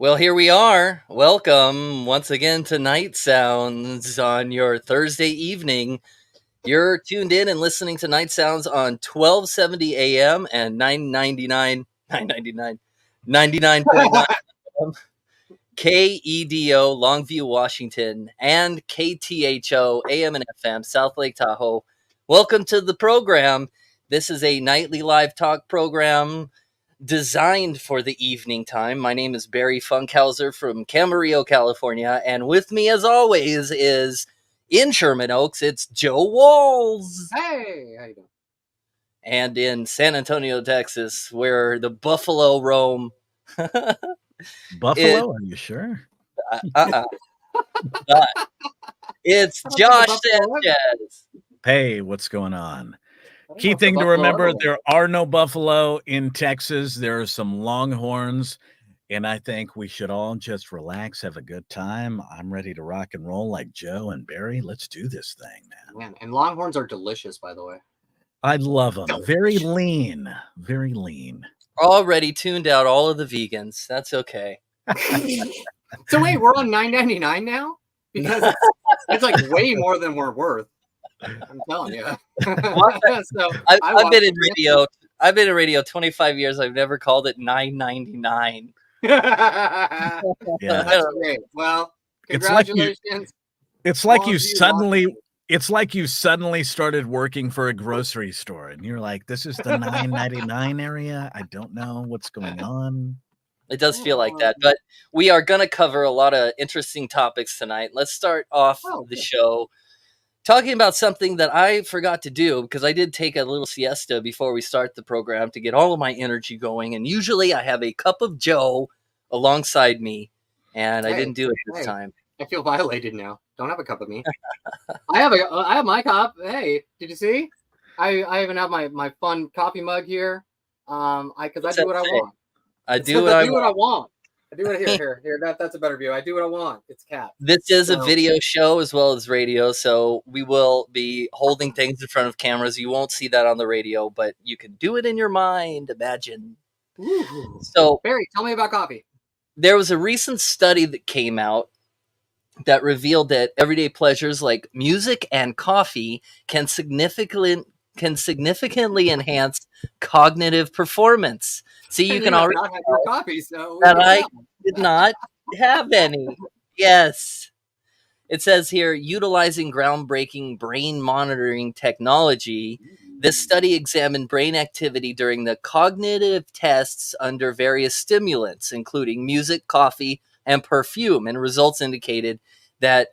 Well, here we are. Welcome once again to Night Sounds on your Thursday evening. You're tuned in and listening to Night Sounds on 1270 AM and 99.9 FM, KEDO, Longview, Washington, and KTHO, AM and FM, South Lake Tahoe. Welcome to the program. This is a nightly live talk program designed for the evening time. My name is Barry Funkhauser from Camarillo, California, and with me, as always, is in Sherman Oaks, it's Joe Walls. Hey, how you doing? And in San Antonio, Texas, where the buffalo roam. Buffalo? Are you sure? It's Josh Sanchez. Hey, what's going on? Key thing to remember, there are no buffalo in Texas. There are some longhorns, and I think we should all just relax, have a good time. I'm ready to rock and roll like Joe and Barry. Let's do this thing, man. And longhorns are delicious, by the way. I love them. Delicious. Very lean. Very lean. Already tuned out all of the vegans. That's okay. So wait, we're on $9.99 now? Because it's like way more than we're worth. I'm telling you. So I've been in radio. I've been in radio 25 years. I've never called it $9.99. Yeah, that's great. Well, congratulations. It's like you suddenly started working for a grocery store, and you're like, "This is the $9.99 area. I don't know what's going on." It does feel like that, but we are going to cover a lot of interesting topics tonight. Let's start off the show talking about something that I forgot to do because I did take a little siesta before we start the program to get all of my energy going. And usually I have a cup of Joe alongside me, and I didn't do it this time. I feel violated now. Don't have a cup of me. I have my cup. Hey, did you see? I even have my fun coffee mug here. Because I do what I want. I do what I want. I do it here. That's a better view. I do what I want. It's cat. This is a video show as well as radio, so we will be holding things in front of cameras. You won't see that on the radio, but you can do it in your mind. Imagine. Ooh. So, Barry, tell me about coffee. There was a recent study that came out that revealed that everyday pleasures like music and coffee can significantly enhance cognitive performance. See, you can already not have your coffee, so that I did not have any. Yes. It says here, utilizing groundbreaking brain monitoring technology, this study examined brain activity during the cognitive tests under various stimulants, including music, coffee, and perfume, and results indicated that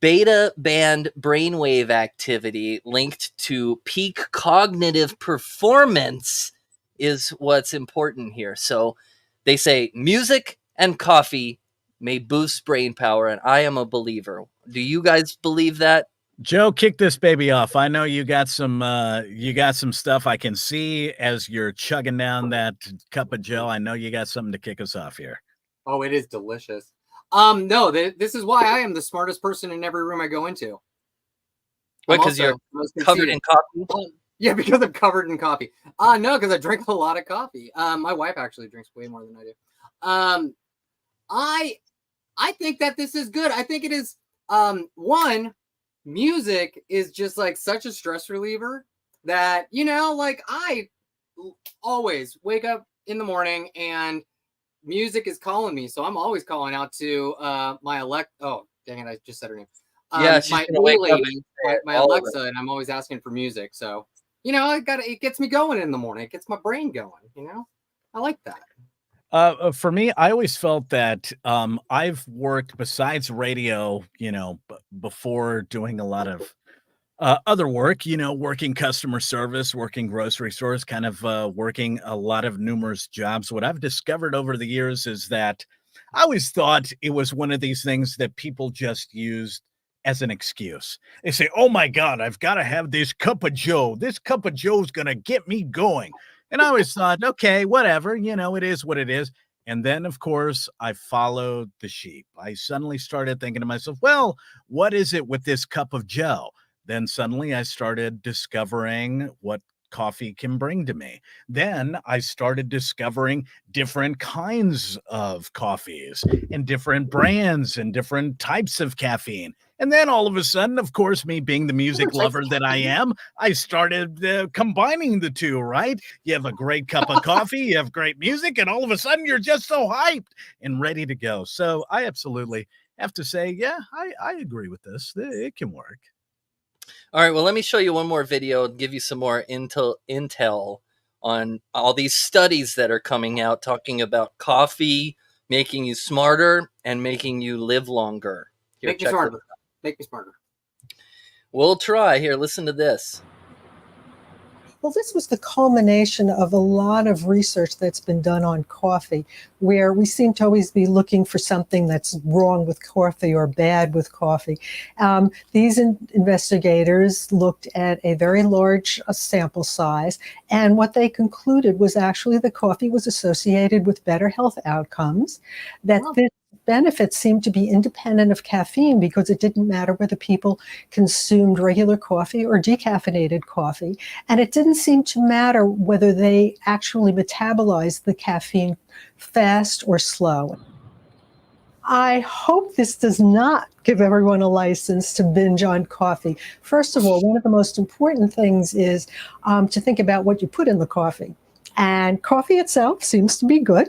beta band brainwave activity linked to peak cognitive performance is what's important here. So they say music and coffee may boost brain power, and I am a believer. Do you guys believe that? Joe, kick this baby off. I know you got some stuff I can see as you're chugging down that cup of Joe. I know you got something to kick us off here. Oh, it is delicious. No, this is why I am the smartest person in every room I go into. Wait, because you're covered in coffee? Yeah, because I'm covered in coffee. No, because I drink a lot of coffee. My wife actually drinks way more than I do. I think that this is good. I think it is. One, music is just like such a stress reliever that, like I always wake up in the morning and music is calling me, so I'm always calling out to my Alexa. Oh, dang it! I just said her name. My lady, my Alexa, and I'm always asking for music. So it gets me going in the morning. It gets my brain going. I like that. For me, I always felt that I've worked besides radio, before doing a lot of other work, working customer service, working grocery stores, kind of working a lot of numerous jobs. What I've discovered over the years is that I always thought it was one of these things that people just used as an excuse. They say, "Oh my God, I've got to have this cup of Joe. This cup of Joe's going to get me going." And I always thought, okay, whatever, it is what it is. And then, of course, I followed the sheep. I suddenly started thinking to myself, well, what is it with this cup of Joe? Then suddenly I started discovering what coffee can bring to me. Then I started discovering different kinds of coffees and different brands and different types of caffeine. And then all of a sudden, of course, me being the music lover that I am, I started combining the two, right? You have a great cup of coffee, you have great music, and all of a sudden you're just so hyped and ready to go. So I absolutely have to say, yeah, I agree with this. It can work. All right, well, let me show you one more video and give you some more intel on all these studies that are coming out talking about coffee making you smarter and making you live longer. Here, Make me smarter. Make me smarter. We'll try. Here, listen to this. Well, this was the culmination of a lot of research that's been done on coffee, where we seem to always be looking for something that's wrong with coffee or bad with coffee. These investigators looked at a very large sample size, and what they concluded was actually the coffee was associated with better health outcomes, that this benefits seemed to be independent of caffeine because it didn't matter whether people consumed regular coffee or decaffeinated coffee. And it didn't seem to matter whether they actually metabolized the caffeine fast or slow. I hope this does not give everyone a license to binge on coffee. First of all, one of the most important things is to think about what you put in the coffee. And coffee itself seems to be good.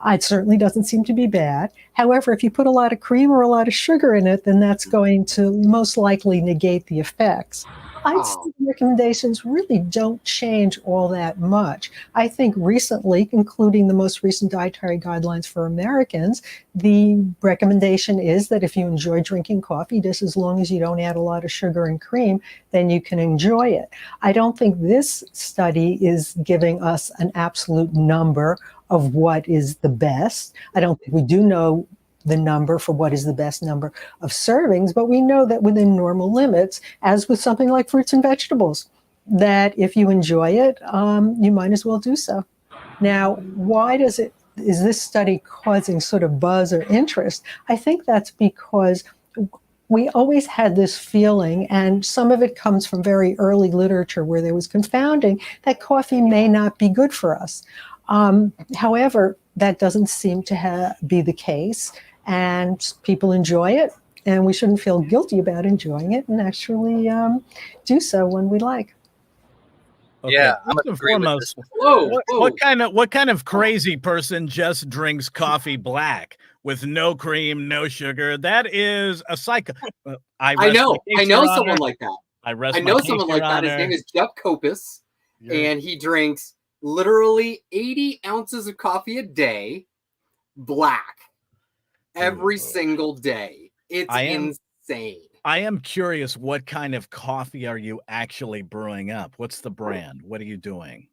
It certainly doesn't seem to be bad. However, if you put a lot of cream or a lot of sugar in it, then that's going to most likely negate the effects. I'd say the recommendations really don't change all that much. I think recently, including the most recent dietary guidelines for Americans, the recommendation is that if you enjoy drinking coffee, just as long as you don't add a lot of sugar and cream, then you can enjoy it. I don't think this study is giving us an absolute number of what is the best. I don't think we do know the number for what is the best number of servings, but we know that within normal limits, as with something like fruits and vegetables, that if you enjoy it, you might as well do so. Now, is this study causing sort of buzz or interest? I think that's because we always had this feeling, and some of it comes from very early literature where there was confounding, that coffee may not be good for us. However, that doesn't seem to be the case, and people enjoy it, and we shouldn't feel guilty about enjoying it and actually do so when we like. Okay. Yeah, first and foremost, Whoa. what kind of crazy person just drinks coffee black with no cream, no sugar? That is a psycho. I know someone like that. I know someone like that. His name is Jeff Kopis, and he drinks literally 80 ounces of coffee a day, black, every single day. It's insane. I am curious, what kind of coffee are you actually brewing up? What's the brand? What are you doing?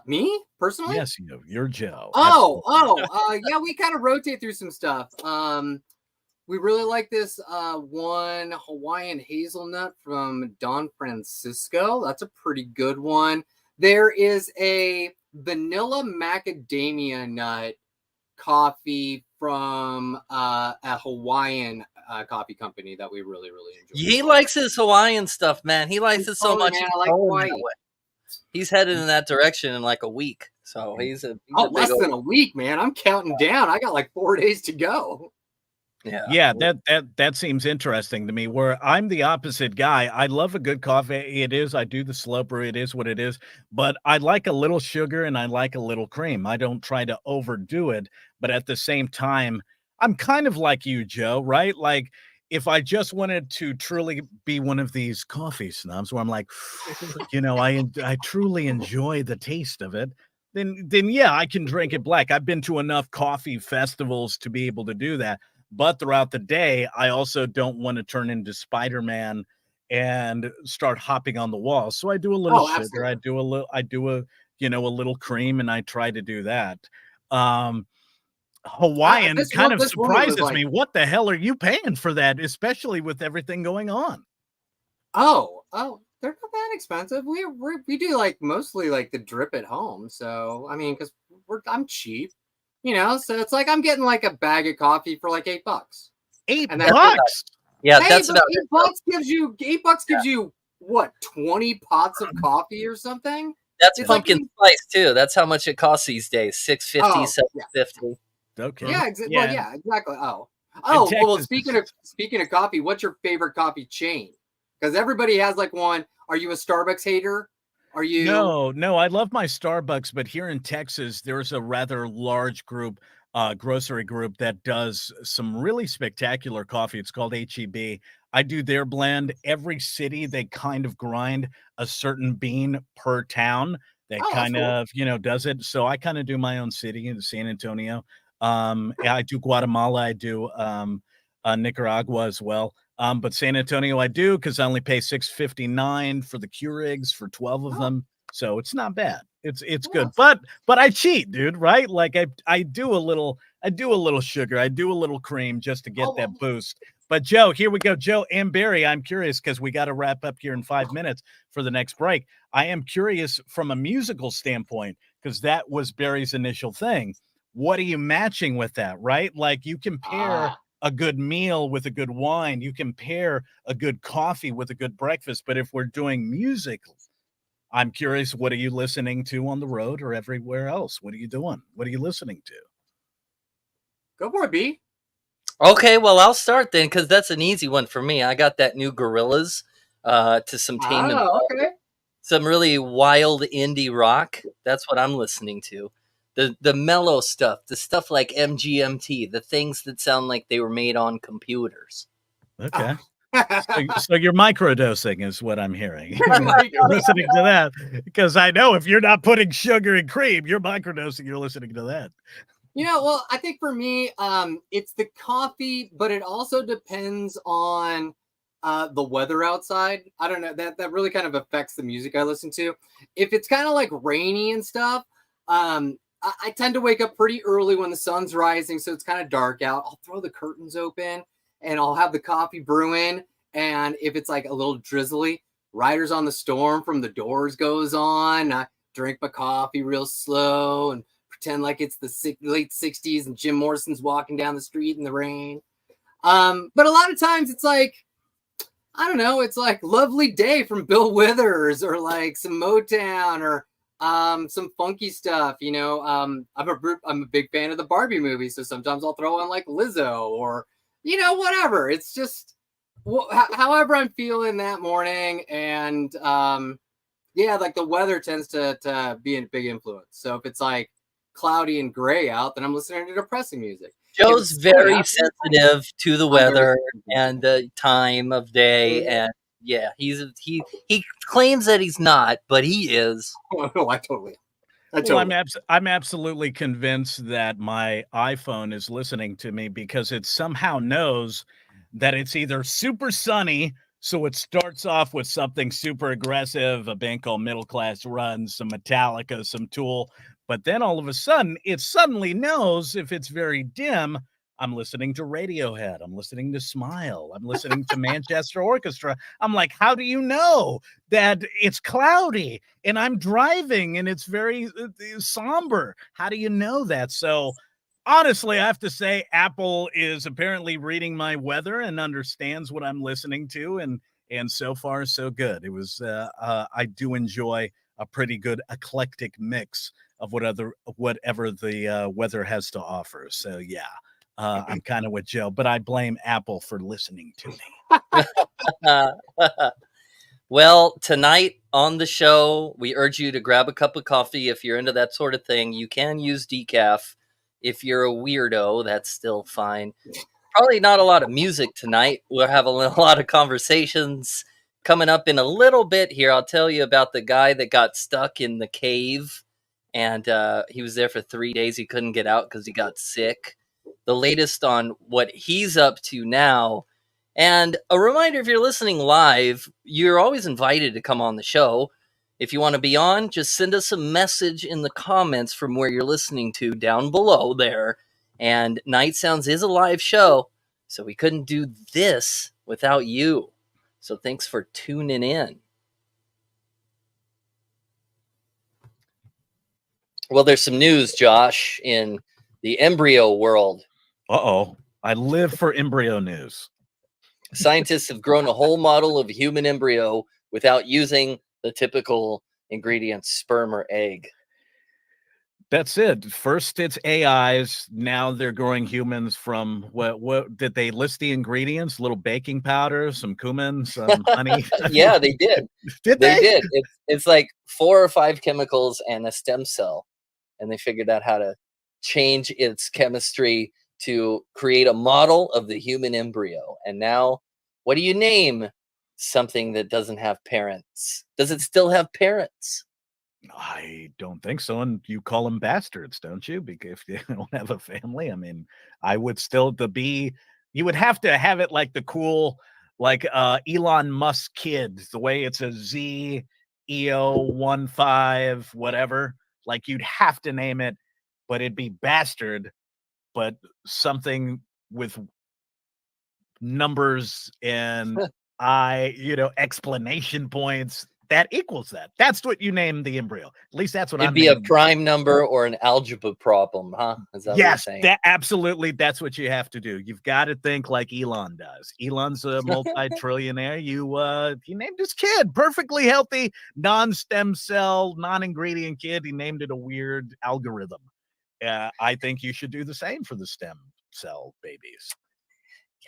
Me personally? Yes, you're Joe. Yeah, we kind of rotate through some stuff. We really like this one Hawaiian hazelnut from Don Francisco. That's a pretty good one. There is a vanilla macadamia nut coffee from a Hawaiian coffee company that we really, really enjoy. He likes his Hawaiian stuff, man. He likes it so much. Man, I like Hawaii. He's headed in that direction in like a week. So he's less than a week, man. I'm counting down. I got like 4 days to go. Yeah, that seems interesting to me, where I'm the opposite guy. I love a good coffee. I do the slow brew. It is what it is. But I like a little sugar and I like a little cream. I don't try to overdo it. But at the same time, I'm kind of like you, Joe, right? Like, if I just wanted to truly be one of these coffee snobs where I'm like, I truly enjoy the taste of it, then yeah, I can drink it black. I've been to enough coffee festivals to be able to do that. But throughout the day, I also don't want to turn into Spider-Man and start hopping on the wall. So I do a little sugar. I do a little cream, and I try to do that. Hawaiian kind of surprises me. What the hell are you paying for that, especially with everything going on? Oh, they're not that expensive. We do like mostly like the drip at home. So I mean, because I'm cheap. So it's like I'm getting like a bag of coffee for like $8. $8? Yeah, hey, that's about $8 gives you what, 20 pots of coffee or something? That's It's like pumpkin eating- spice too. That's how much it costs these days. $6.50, Oh, yeah. $7.50. Okay. Yeah, well, yeah, exactly. Oh, well, Texas speaking of coffee, what's your favorite coffee chain? Because everybody has like one. Are you a Starbucks hater? Are you? No, I love my Starbucks, but here in Texas, there's a rather large group, grocery group that does some really spectacular coffee. It's called HEB. I do their blend. Every city, they kind of grind a certain bean per town that Oh, that's kind cool. of, does it. So I kind of do my own city in San Antonio. Yeah, I do Guatemala. I do Nicaragua as well. But San Antonio I do because I only pay $6.59 for the Keurigs for 12 of Oh. them. So it's not bad. It's Yeah. good. But I cheat, dude, right? Like I do a little sugar, I do a little cream just to get Oh, that boost. But Joe, here we go. Joe and Barry, I'm curious because we got to wrap up here in 5 minutes for the next break. I am curious from a musical standpoint, because that was Barry's initial thing. What are you matching with that, right? Like you compare a good meal with a good wine, you compare a good coffee with a good breakfast. But if we're doing music, I'm curious, what are you listening to on the road or everywhere else? What are you doing? What are you listening to? Go for it, B. Okay, well, I'll start then because that's an easy one for me. I got that new Gorillaz to some Tame Impala, Okay. some really wild indie rock. That's what I'm listening to. The mellow stuff, the stuff like MGMT, the things that sound like they were made on computers. Okay. Oh. So you're microdosing is what I'm hearing. My You're listening to that because I know if you're not putting sugar and cream, you're microdosing. You're listening to that. Well, I think for me, it's the coffee, but it also depends on the weather outside. I don't know, that really kind of affects the music I listen to. If it's kind of like rainy and stuff, I tend to wake up pretty early when the sun's rising, so it's kind of dark out. I'll throw the curtains open and I'll have the coffee brewing. And if it's like a little drizzly, Riders on the Storm from The Doors goes on. I drink my coffee real slow and pretend like it's the late 60s and Jim Morrison's walking down the street in the rain. But a lot of times it's like, I don't know, it's like Lovely Day from Bill Withers or like some Motown or some funky stuff. I'm a big fan of the Barbie movie, so sometimes I'll throw in like Lizzo or whatever. It's just however I'm feeling that morning. And yeah, like the weather tends to be a big influence. So if it's like cloudy and gray out, then I'm listening to depressing music. Joe's very sensitive to the weather and the time of day, and yeah, he claims that he's not, but he is. Oh, I totally. Well, I'm absolutely convinced that my iPhone is listening to me because it somehow knows that it's either super sunny, so it starts off with something super aggressive, a band called Middle Class Run, some Metallica, some Tool, but then all of a sudden, it suddenly knows if it's very dim, I'm listening to Radiohead, I'm listening to Smile, I'm listening to Manchester Orchestra. I'm like, how do you know that it's cloudy and I'm driving and it's very somber? How do you know that? So honestly, I have to say Apple is apparently reading my weather and understands what I'm listening to, and so far so good. It was I do enjoy a pretty good eclectic mix of whatever the weather has to offer. So yeah, I'm kind of with Joe, but I blame Apple for listening to me. Well, tonight on the show, we urge you to grab a cup of coffee if you're into that sort of thing. You can use decaf. If you're a weirdo, that's still fine. Probably not a lot of music tonight. We'll have a lot of conversations coming up in a little bit here. I'll tell you about the guy that got stuck in the cave, and he was there for 3 days. He couldn't get out because he got sick. The latest on what he's up to now. And a reminder, if you're listening live, you're always invited to come on the show. If you want to be on, just send us a message in the comments from where you're listening to down below there. And Night Sounds is a live show, so we couldn't do this without you. So thanks for tuning in. Well, there's some news, Josh, in the embryo world. Uh-oh. I live for embryo news. Scientists have grown a whole model of human embryo without using the typical ingredients, sperm or egg. That's it. First it's AIs. Now they're growing humans from what did they list the ingredients? A little baking powder, some cumin, some honey. Yeah, they did. Did They they? did. It's like 4 or 5 chemicals and a stem cell. And they figured out how to change its chemistry to create a model of the human embryo. And now, what do you name something that doesn't have parents? Does it still have parents? I don't think so. And you call them bastards, don't you? Because if they don't have a family, I mean, I would still you would have to have it like the cool, like Elon Musk kid, the way it's a ZEO15, whatever. Like you'd have to name it, but it'd be bastard, but something with numbers and explanation points that equals that. That's what you name the embryo. At least that's what It'd I'm be a naming it. prime number or an algebra problem, huh? Is that what you're Yes, saying? that absolutely. That's what you have to do. You've got to think like Elon does. Elon's a multi-trillionaire. He named his kid perfectly healthy, non-stem cell, non-ingredient kid. He named it a weird algorithm. I think you should do the same for the stem cell babies.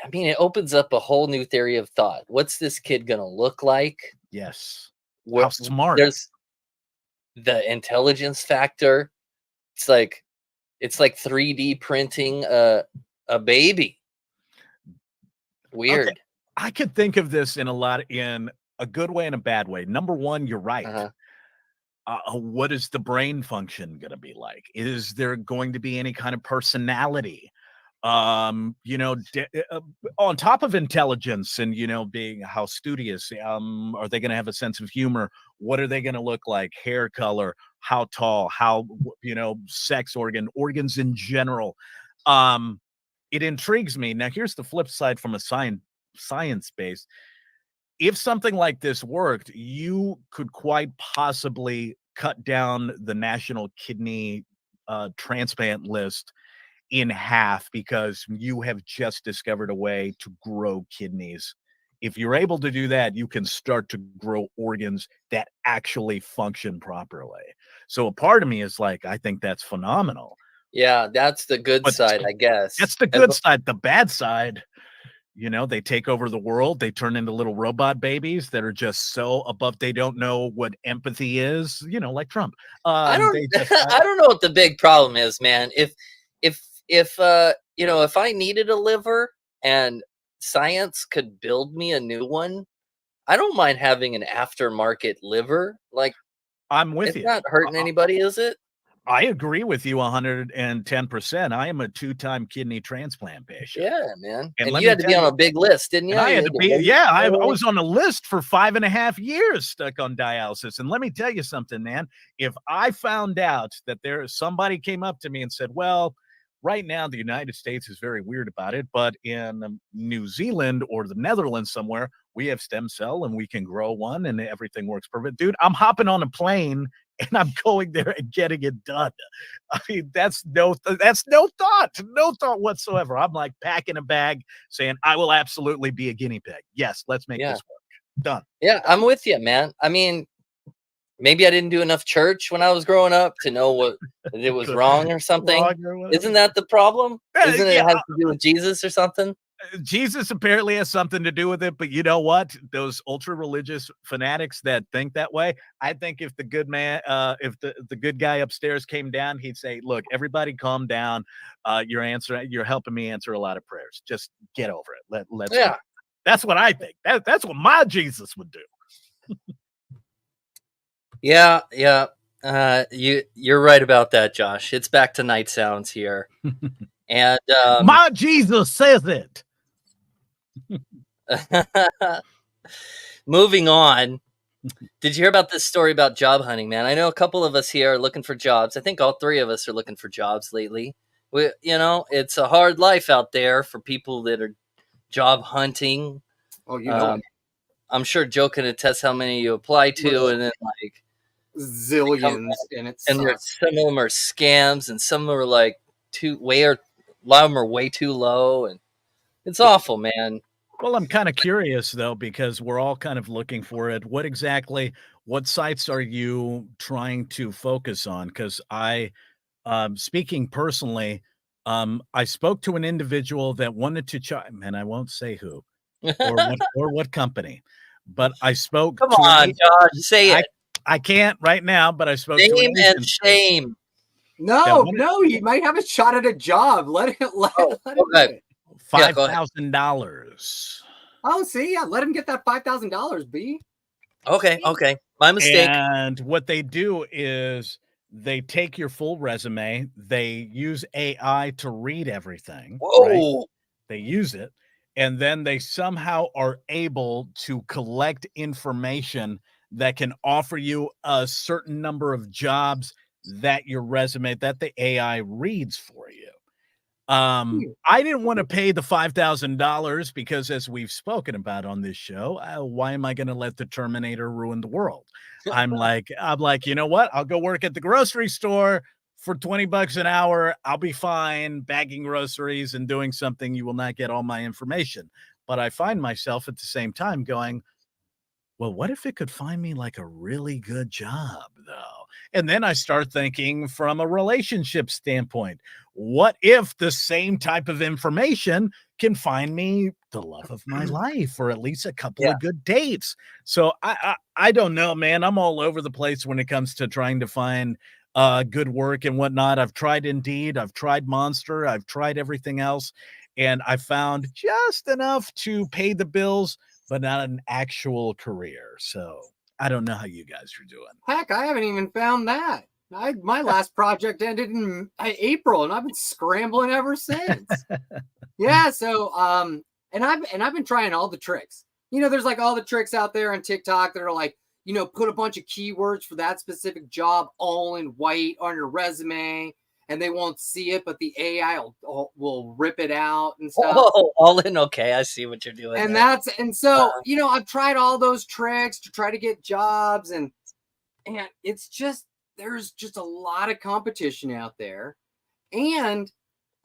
I mean, it opens up a whole new theory of thought. What's this kid gonna look like? Yes. What, How smart. There's the intelligence factor. It's like 3D printing a baby. Weird. Okay. I could think of this in a good way and a bad way. Number one, you're right. What is the brain function going to be like? Is there going to be any kind of personality? On top of intelligence and, being how studious, are they going to have a sense of humor? What are they going to look like? Hair color, how tall, how, sex organs in general. It intrigues me. Now, here's the flip side from a science base. If something like this worked, you could quite possibly cut down the national kidney transplant list in half because you have just discovered a way to grow kidneys. If you're able to do that, you can start to grow organs that actually function properly. So a part of me is like, I think that's phenomenal. Yeah, that's the good side, I guess. That's the good side. The bad side, they take over the world. They turn into little robot babies that are just so above. They don't know what empathy is, like Trump. I don't know what the big problem is, man. If I needed a liver and science could build me a new one, I don't mind having an aftermarket liver. Like, I'm with you. It's not hurting anybody, is it? I agree with you 110%. I am a 2-time kidney transplant patient. Yeah, man. And let you me had to tell be on you- a big list, didn't you? And I had You to had be, to yeah, I wait. was on a list for 5.5 years stuck on dialysis. And let me tell you something, man. If I found out that somebody came up to me and said, well, right now the United States is very weird about it, but in New Zealand or the Netherlands somewhere, we have stem cell and we can grow one and everything works perfect. Dude, I'm hopping on a plane and I'm going there and getting it done. I mean, that's no thought whatsoever. I'm like packing a bag saying, I will absolutely be a guinea pig. Yes, let's make this work. Done. Yeah, I'm with you, man. I mean, maybe I didn't do enough church when I was growing up to know what it was wrong or something. Isn't that the problem? Isn't it has to do with Jesus or something? Jesus apparently has something to do with it, but you know what? Those ultra religious fanatics that think that way, I think if the good man, if the good guy upstairs came down, he'd say, "Look, everybody, calm down. You're helping me answer a lot of prayers. Just get over it. Let's go." That's what I think. That's what my Jesus would do. Yeah. You're right about that, Josh. It's back to Night Sounds here. And my Jesus says it. Moving on. Did you hear about this story about job hunting, man? I know a couple of us here are looking for jobs. I think all 3 of us are looking for jobs lately. It's a hard life out there for people that are job hunting. Oh, you know, I'm sure Joe can attest how many you apply to, and then like zillions, and some of them are scams, and some are like a lot of them are way too low, and it's awful, man. Well, I'm kind of curious though, because we're all kind of looking for it. What sites are you trying to focus on? Because speaking personally, I spoke to an individual that wanted to and I won't say who or what company, but I spoke Come to on, Josh, say I it. I can't right now, but I spoke to an Name and agency shame. that No, wanted no, he might have a shot at a job. Let him Oh, let him do okay. it. Yeah, go ahead. $5,000. Oh, see, yeah, let him get that $5,000, B. Okay. My mistake. And what they do is they take your full resume, they use AI to read everything, right? Whoa. They use it, and then they somehow are able to collect information that can offer you a certain number of jobs that the AI reads for you. I didn't want to pay the $5,000 because, as we've spoken about on this show, why am I going to let the Terminator ruin the world? I'm like, you know what? I'll go work at the grocery store for $20 an hour. I'll be fine bagging groceries and doing something. You will not get all my information. But I find myself at the same time going, well, what if it could find me like a really good job, though? And then I start thinking from a relationship standpoint, what if the same type of information can find me the love of my life or at least a couple Yeah. of good dates? So I don't know, man. I'm all over the place when it comes to trying to find good work and whatnot. I've tried Indeed, I've tried Monster, I've tried everything else, and I found just enough to pay the bills but not an actual career. So I don't know how you guys are doing. Heck, I haven't even found that. My last project ended in April, and I've been scrambling ever since. Yeah, so and I've been trying all the tricks. There's like all the tricks out there on TikTok that are like, put a bunch of keywords for that specific job all in white on your resume, and they won't see it, but the AI will rip it out and stuff. Oh, all in. Okay, I see what you're doing. And there. so I've tried all those tricks to try to get jobs, and it's just there's just a lot of competition out there. And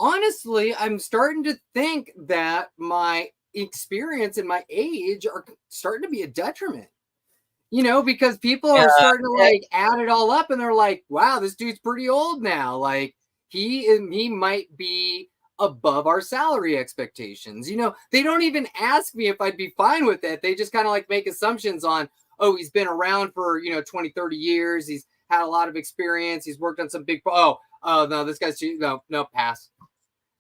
honestly, I'm starting to think that my experience and my age are starting to be a detriment. Because people are starting to like add it all up, and they're like, wow, this dude's pretty old now. Like he might be above our salary expectations. They don't even ask me if I'd be fine with it. They just kind of like make assumptions on, oh, he's been around for 20, 30 years. He's had a lot of experience. He's worked on some big oh no, this guy's no pass.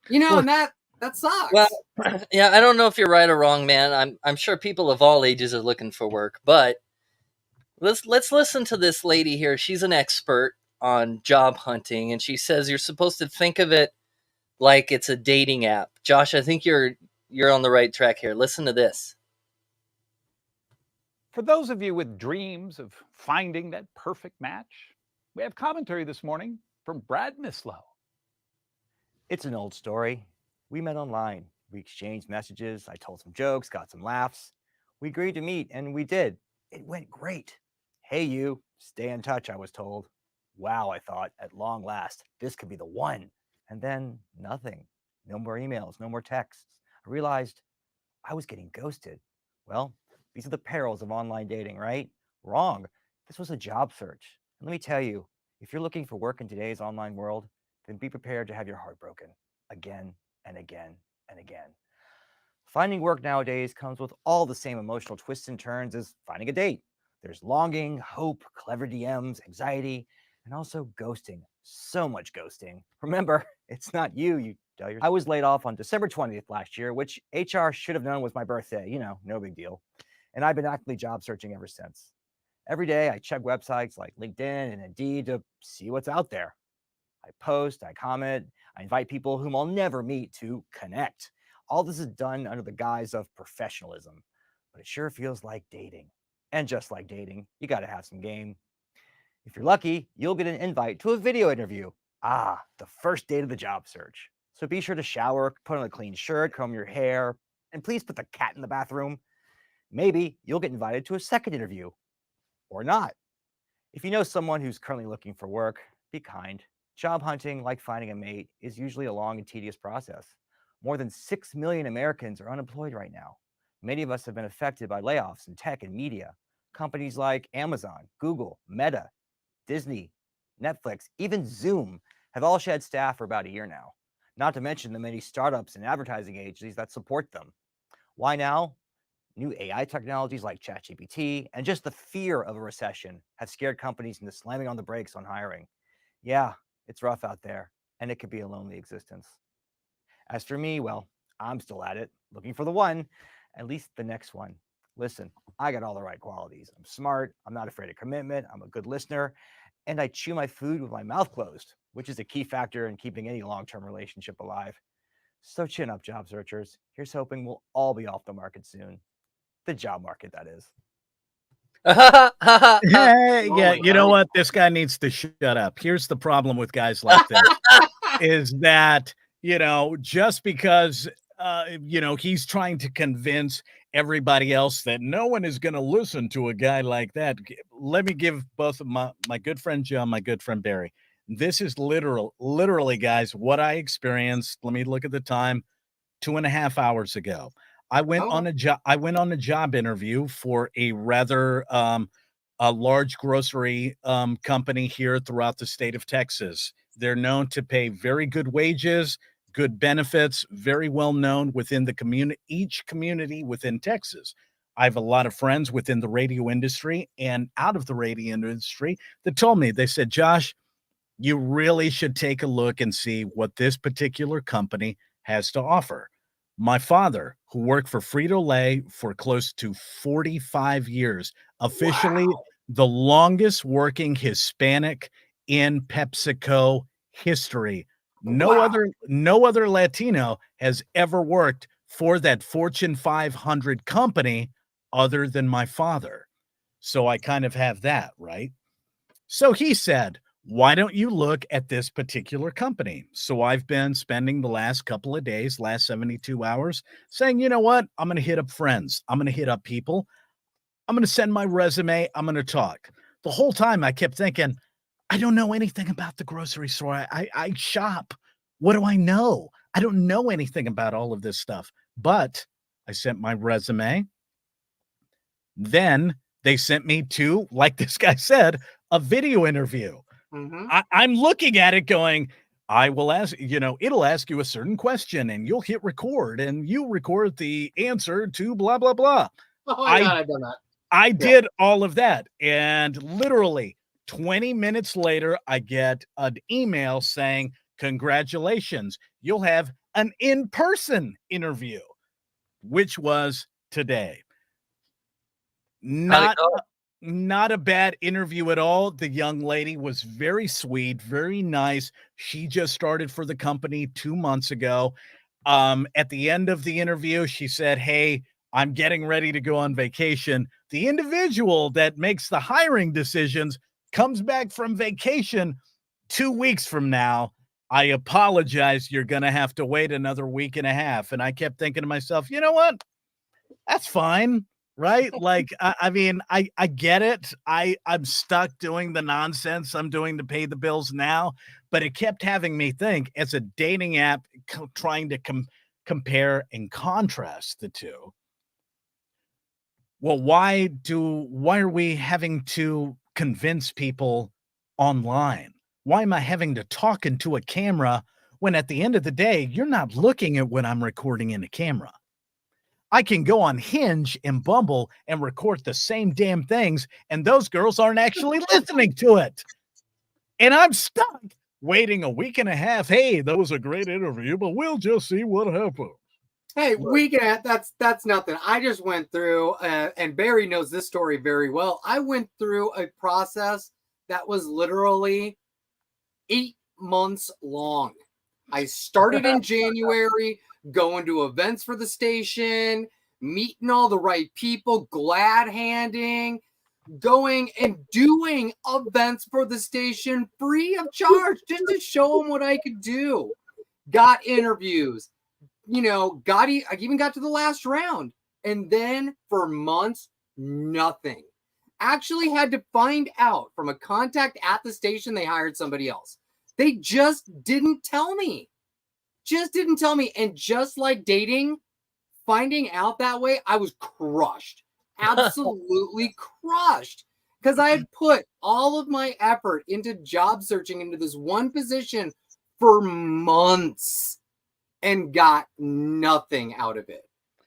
And that sucks. Well, yeah, I don't know if you're right or wrong, man. I'm sure people of all ages are looking for work, but let's listen to this lady here. She's an expert on job hunting, and she says you're supposed to think of it like it's a dating app. Josh, I think you're on the right track here. Listen to this. For those of you with dreams of finding that perfect match, we have commentary this morning from Brad Mislow. It's an old story. We met online. We exchanged messages. I told some jokes, got some laughs. We agreed to meet, and we did. It went great. Hey, you, stay in touch, I was told. Wow, I thought, at long last, this could be the one. And then nothing. No more emails, no more texts. I realized I was getting ghosted. Well, these are the perils of online dating, right? Wrong. This was a job search. And let me tell you, if you're looking for work in today's online world, then be prepared to have your heart broken again and again and again. Finding work nowadays comes with all the same emotional twists and turns as finding a date. There's longing, hope, clever DMs, anxiety, and also ghosting. So much ghosting. Remember, it's not you tell yourself. I was laid off on December 20th last year, which HR should have known was my birthday. No big deal. And I've been actively job searching ever since. Every day, I check websites like LinkedIn and Indeed to see what's out there. I post, I comment, I invite people whom I'll never meet to connect. All this is done under the guise of professionalism, but it sure feels like dating. And just like dating, you got to have some game. If you're lucky, you'll get an invite to a video interview. The first date of the job search. So be sure to shower, put on a clean shirt, comb your hair, and please put the cat in the bathroom. Maybe you'll get invited to a second interview, or not. If you know someone who's currently looking for work, be kind. Job hunting, like finding a mate, is usually a long and tedious process. More than 6 million Americans are unemployed right now. Many of us have been affected by layoffs in tech and media. Companies like Amazon, Google, Meta, Disney, Netflix, even Zoom have all shed staff for about a year now, not to mention the many startups and advertising agencies that support them. Why now? New AI technologies like ChatGPT and just the fear of a recession have scared companies into slamming on the brakes on hiring. Yeah, it's rough out there, and it could be a lonely existence. As for me, well, I'm still at it, looking for the one, at least the next one. Listen, I got all the right qualities. I'm smart, I'm not afraid of commitment, I'm a good listener, and I chew my food with my mouth closed, which is a key factor in keeping any long-term relationship alive. So chin up, job searchers. Here's hoping we'll all be off the market soon. The job market, that is. Yeah, my you know God. what? This guy needs to shut up. Here's the problem with guys like this is that, just because, he's trying to convince everybody else that no one is going to listen to a guy like that. Let me give both of my good friend Joe, my good friend Barry. This is literally, guys, what I experienced. Let me look at the time, 2.5 hours ago. I went Oh. on a job interview for a rather a large grocery company here throughout the state of Texas. They're known to pay very good wages, good benefits, very well known within the community, each community within Texas. I have a lot of friends within the radio industry and out of the radio industry that told me, they said, Josh, you really should take a look and see what this particular company has to offer. My father, who worked for Frito-Lay for close to 45 years, officially Wow. the longest working Hispanic in PepsiCo history. No Wow. other Latino has ever worked for that Fortune 500 company other than my father. So I kind of have that, right? So he said, why don't you look at this particular company? So I've been spending the last couple of days, last 72 hours, saying, you know what? I'm going to hit up friends. I'm going to hit up people. I'm going to send my resume. I'm going to talk. The whole time I kept thinking, I don't know anything about the grocery store. I shop. What do I know? I don't know anything about all of this stuff. But I sent my resume. Then they sent me to, like this guy said, a video interview. Mhm. I'm looking at it going, I will ask, it'll ask you a certain question and you'll hit record and you record the answer to blah, blah, blah. Oh my God, I've done that. I did all of that. And literally 20 minutes later, I get an email saying, congratulations, you'll have an in-person interview, which was today. How'd it go? Not a bad interview at all. The young lady was very sweet, very nice. She just started for the company 2 months ago. At the end of the interview, she said, hey, I'm getting ready to go on vacation. The individual that makes the hiring decisions comes back from vacation 2 weeks from now. I apologize. You're going to have to wait another week and a half. And I kept thinking to myself, you know what? That's fine. Right? Like, I mean, I get it. I'm stuck doing the nonsense I'm doing to pay the bills now, but it kept having me think as a dating app trying to compare and contrast the two. Well, why are we having to convince people online? Why am I having to talk into a camera when at the end of the day, you're not looking at what I'm recording in a camera? I can go on Hinge and Bumble and record the same damn things, and those girls aren't actually listening to it. And I'm stuck waiting a week and a half. Hey, that was a great interview, but we'll just see what happens. Hey, that's nothing. I just went through, and Barry knows this story very well. I went through a process that was literally 8 months long. I started in January, going to events for the station, meeting all the right people, glad handing, going and doing events for the station free of charge just to show them what I could do. Got interviews, I even got to the last round. And then for months, nothing. Actually had to find out from a contact at the station they hired somebody else. They just didn't tell me. And just like dating, finding out that way, I was crushed. Absolutely crushed. Because I had put all of my effort into job searching into this one position for months and got nothing out of it.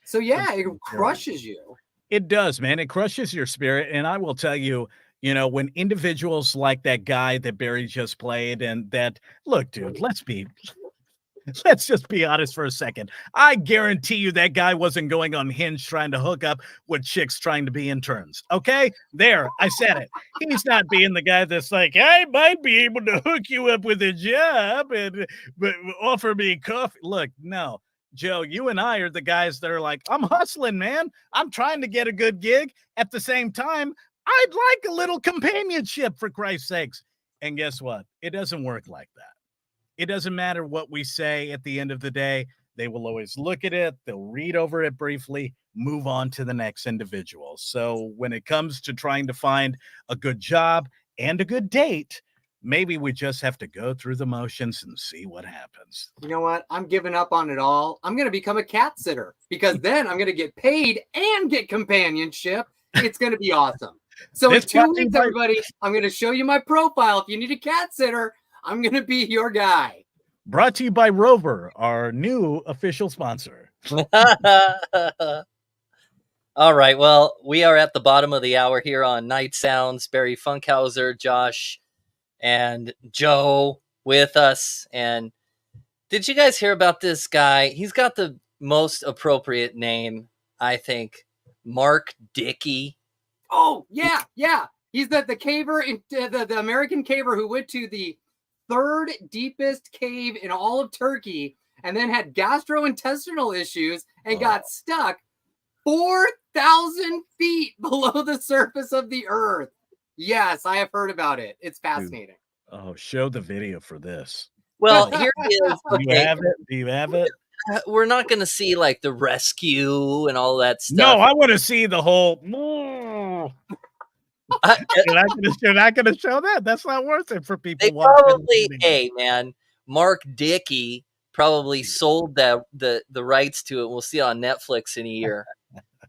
So yeah, it crushes you. It does, man. It crushes your spirit. And I will tell you, when individuals like that guy that Barry just played, and that, look, dude, let's just be honest for a second. I guarantee you that guy wasn't going on Hinge trying to hook up with chicks trying to be interns. Okay? There, I said it. He's not being the guy that's like, I might be able to hook you up with a job and offer me coffee. Look, no. Joe, you and I are the guys that are like, I'm hustling, man. I'm trying to get a good gig. At the same time, I'd like a little companionship, for Christ's sakes. And guess what? It doesn't work like that. It doesn't matter what we say at the end of the day. They will always look at it. They'll read over it briefly, move on to the next individual. So when it comes to trying to find a good job and a good date, maybe we just have to go through the motions and see what happens. You know what? I'm giving up on it all. I'm going to become a cat sitter because then I'm going to get paid and get companionship. It's going to be awesome. So in 2 weeks, everybody, I'm going to show you my profile. If you need a cat sitter, I'm going to be your guy. Brought to you by Rover, our new official sponsor. All right. Well, we are at the bottom of the hour here on Night Sounds. Barry Funkhauser, Josh, and Joe with us. And did you guys hear about this guy? He's got the most appropriate name, I think. Mark Dickey. Oh, yeah. He's the caver, the American caver who went to the third deepest cave in all of Turkey and then had gastrointestinal issues and got stuck 4,000 feet below the surface of the earth. Yes, I have heard about it. It's fascinating. Oh, show the video for this. Well, here it is. Do you have it? We're not going to see like the rescue and all that stuff. No, I want to see the whole. You're not going to show that. That's not worth it for people. They probably, hey man, Mark Dickey probably sold the rights to it. We'll see it on Netflix in a year.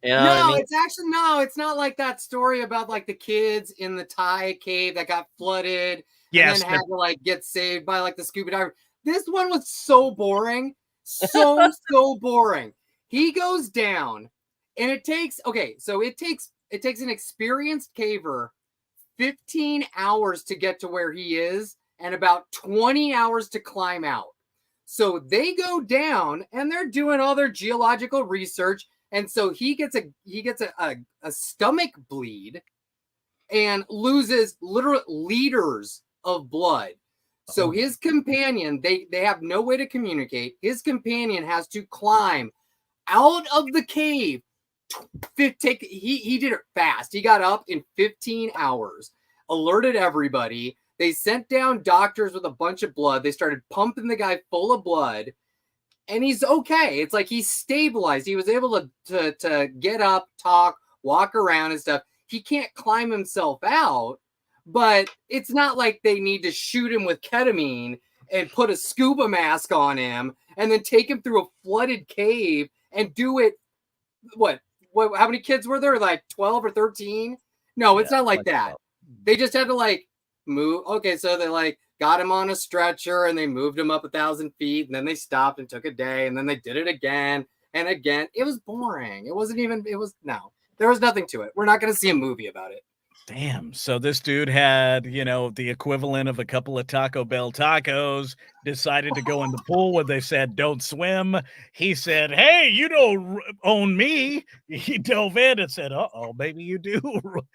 You know what I mean? It's actually it's not like that story about like the kids in the Thai cave that got flooded and then had to like get saved by like the scuba diver. This one was so boring. So boring. He goes down and it takes an experienced caver 15 hours to get to where he is and about 20 hours to climb out. So they go down and they're doing all their geological research. And so he gets a stomach bleed and loses literal liters of blood. So his companion, they have no way to communicate. His companion has to climb out of the cave. He did it fast. He got up in 15 hours, alerted everybody. They sent down doctors with a bunch of blood. They started pumping the guy full of blood, and he's okay. It's like he's stabilized. He was able to get up, talk, walk around and stuff. He can't climb himself out, but it's not like they need to shoot him with ketamine and put a scuba mask on him and then take him through a flooded cave and do it. What how many kids were there? Like 12 or 13? No, it's not like that. 12. They just had to like move. Okay, so they like got him on a stretcher and they moved him up 1,000 feet and then they stopped and took a day and then they did it again and again. It was boring. There was nothing to it. We're not going to see a movie about it. Damn. So this dude had, the equivalent of a couple of Taco Bell tacos, decided to go in the pool where they said, don't swim. He said, hey, you don't own me. He dove in and said, uh-oh, maybe you do.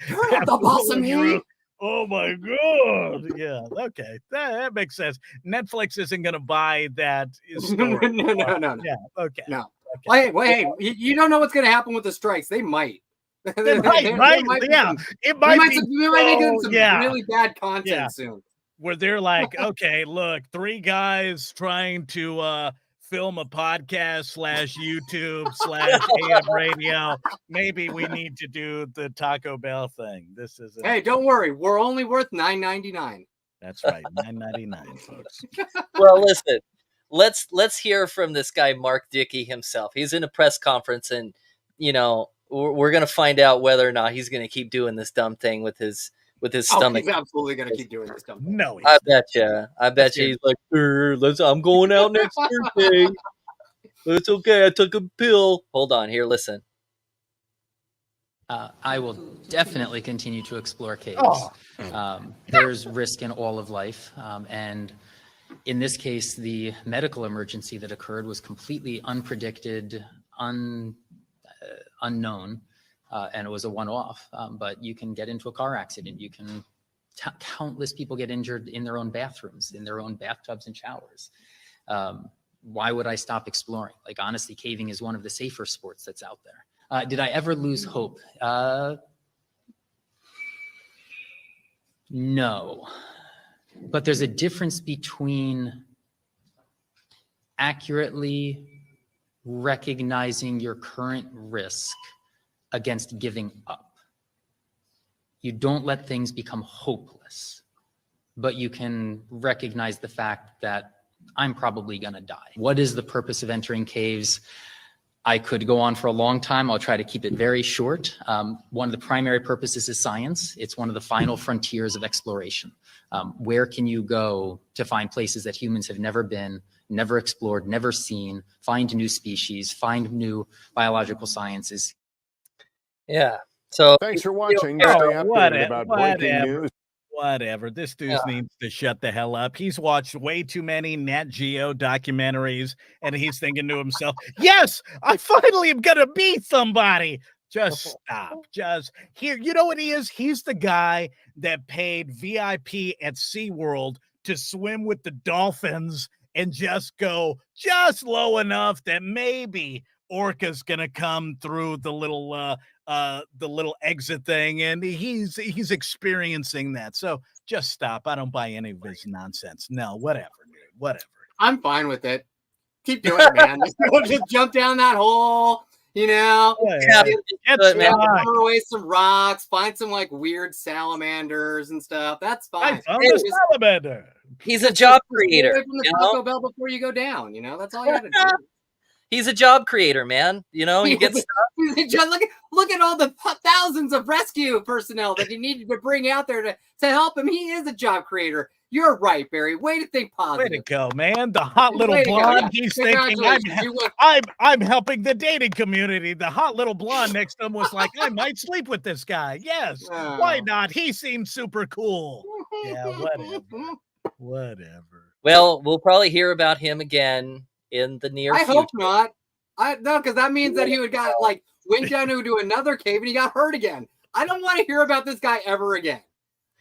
You're not the boss of me. Oh my God. Yeah. Okay. That makes sense. Netflix isn't going to buy that story. No. Yeah. Okay. No. Okay. Wait. You don't know what's going to happen with the strikes. They might. It might be making some really bad content soon. Where they're like, okay, look, 3 guys trying to film a podcast /YouTube /AM radio. Maybe we need to do the Taco Bell thing. This is Hey, don't worry, we're only worth $9.99. That's right, $9.99, folks. Well, listen, let's hear from this guy Mark Dickey himself. He's in a press conference, and we're gonna find out whether or not he's gonna keep doing this dumb thing with his stomach. He's absolutely gonna keep doing this dumb thing. No, I bet you. He's like, I'm going out next Thursday. But it's okay. I took a pill. Hold on here. Listen. I will definitely continue to explore caves. Oh. There's risk in all of life. And in this case, the medical emergency that occurred was completely unpredicted, unknown, and it was a one-off. But you can get into a car accident. You can countless people get injured in their own bathrooms, in their own bathtubs and showers. Why would I stop exploring? Like, honestly, caving is one of the safer sports that's out there. Did I ever lose hope? No. But there's a difference between accurately recognizing your current risk against giving up. You don't let things become hopeless, but you can recognize the fact that I'm probably going to die. What is the purpose of entering caves? I could go on for a long time. I'll try to keep it very short. One of the primary purposes is science. It's one of the final frontiers of exploration. Where can you go to find places that humans have never been, never explored, never seen, find new species, find new biological sciences? Yeah. So thanks for watching. Oh, Stay updated about breaking whatever. news. Whatever. This dude needs to shut the hell up. He's watched way too many Nat Geo documentaries, and he's thinking to himself, yes, I finally am going to be somebody. Just stop. Just here. You know what he is? He's the guy that paid VIP at SeaWorld to swim with the dolphins and just go just low enough that maybe orca's going to come through the little exit thing, and he's experiencing that. So just stop. I don't buy any of his nonsense. No, whatever, dude. Whatever. I'm fine with it. Keep doing it, man. Just jump down that hole, Yeah, throw away some rocks, find some like weird salamanders and stuff. That's fine. I found a salamander. He's a job creator. Away from the Taco Bell before you go down. That's all you got to do. He's a job creator, man. He gets stuff. Look at all the thousands of rescue personnel that he needed to bring out there to help him. He is a job creator. You're right, Barry. Way to think positive. Way to go, man. The hot little blonde. He's thinking, I'm helping the dating community. The hot little blonde next to him was like, I might sleep with this guy. Yes. Why not? He seems super cool. Yeah, whatever. Well, we'll probably hear about him again in the near future. I hope not. No, because that means that he went down to do another cave and he got hurt again. I don't want to hear about this guy ever again.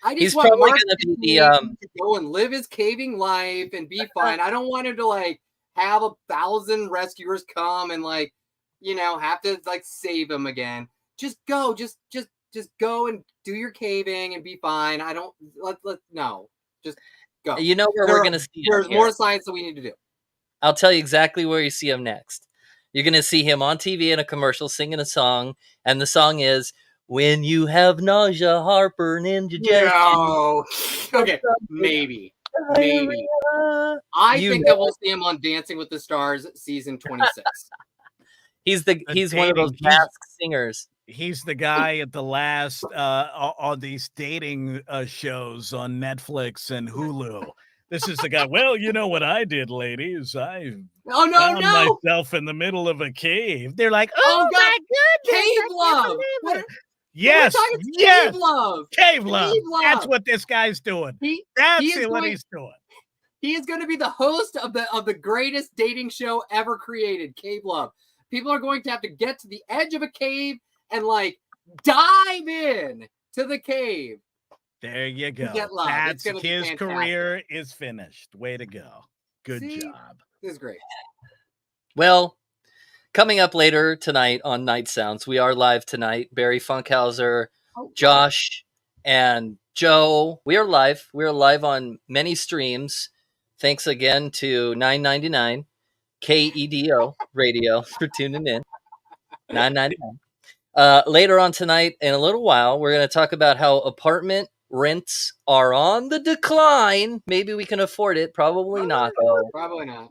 I just want Mark to go and live his caving life and be fine. I don't want him to have 1,000 rescuers come and have to save him again. Just go, just go and do your caving and be fine. I don't no, just go. You know where we're gonna see him. There's more science that we need to do. I'll tell you exactly where you see him next. You're gonna see him on TV in a commercial singing a song, and the song is "When You Have Nausea, Heartburn, Indigestion." No. Okay, maybe. I think that we'll see him on Dancing with the Stars season 26. He's one of those masked singers. He's the guy at the last on these dating shows on Netflix and Hulu. This is the guy. Well, you know what I did, ladies? I found myself in the middle of a cave. They're like, oh my goodness, cave love. Yes, Cave love. Cave love. That's what this guy's doing. That's what he's doing. He is going to be the host of the greatest dating show ever created, Cave Love. People are going to have to get to the edge of a cave and dive in to the cave. There you go. That's his career is finished. Way to go. Good job. This is great. Well, coming up later tonight on Night Sounds, we are live tonight. Barry Funkhauser, Josh, and Joe. We are live. We are live on many streams. Thanks again to $9.99 KEDO Radio for tuning in. $9.99. Later on tonight, in a little while, we're going to talk about how apartment rents are on the decline. Maybe we can afford it. Probably not, though. Probably not.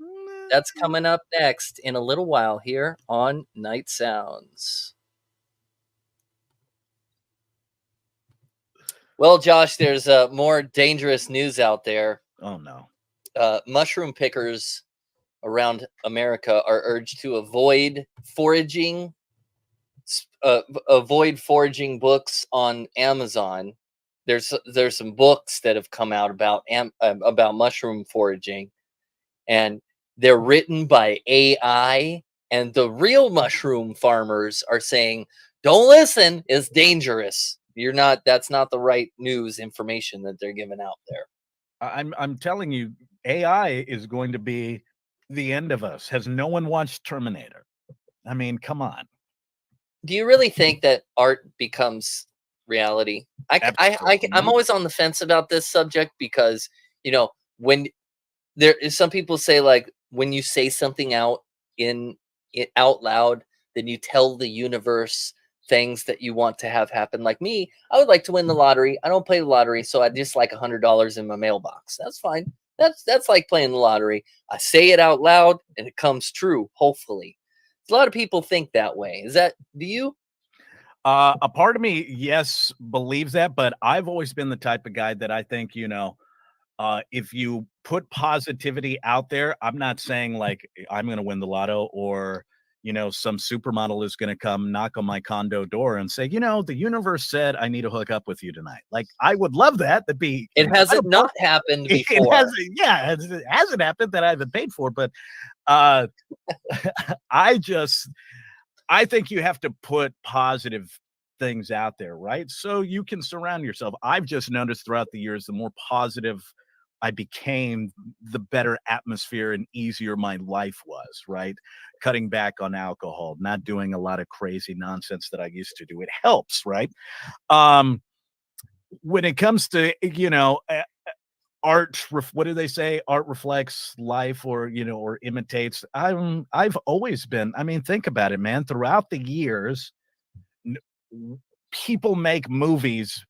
That's coming up next in a little while here on Night Sounds. Well, Josh, there's more dangerous news out there. Oh no. Mushroom pickers around America are urged to avoid foraging books on Amazon. There's some books that have come out about mushroom foraging, and they're written by AI, and the real mushroom farmers are saying, "Don't listen, it's dangerous." That's not the right news information that they're giving out there. I'm telling you, AI is going to be the end of us. Has no one watched Terminator? I mean, come on. Do you really think that art becomes reality? I'm always on the fence about this subject because, when there is some people say, like, when you say something out loud, then you tell the universe things that you want to have happen. Like me, I would like to win the lottery. I don't play the lottery, so I just like $100 in my mailbox. That's fine. That's like playing the lottery. I say it out loud and it comes true, hopefully. A lot of people think that way. Do you? A part of me, yes, believes that, but I've always been the type of guy that I think, if you put positivity out there, I'm not saying like I'm going to win the lotto or, some supermodel is going to come knock on my condo door and say, the universe said I need to hook up with you tonight. Like, I would love that. That'd be. It hasn't not happened before. It hasn't happened that I haven't paid for, but I think you have to put positive things out there, right? So you can surround yourself. I've just noticed throughout the years, the more positive I became, the better atmosphere and easier my life was, right? Cutting back on alcohol, not doing a lot of crazy nonsense that I used to do. It helps, right? When it comes to, art, what do they say? Art reflects life or imitates. I've always been, think about it, man. Throughout the years, people make movies.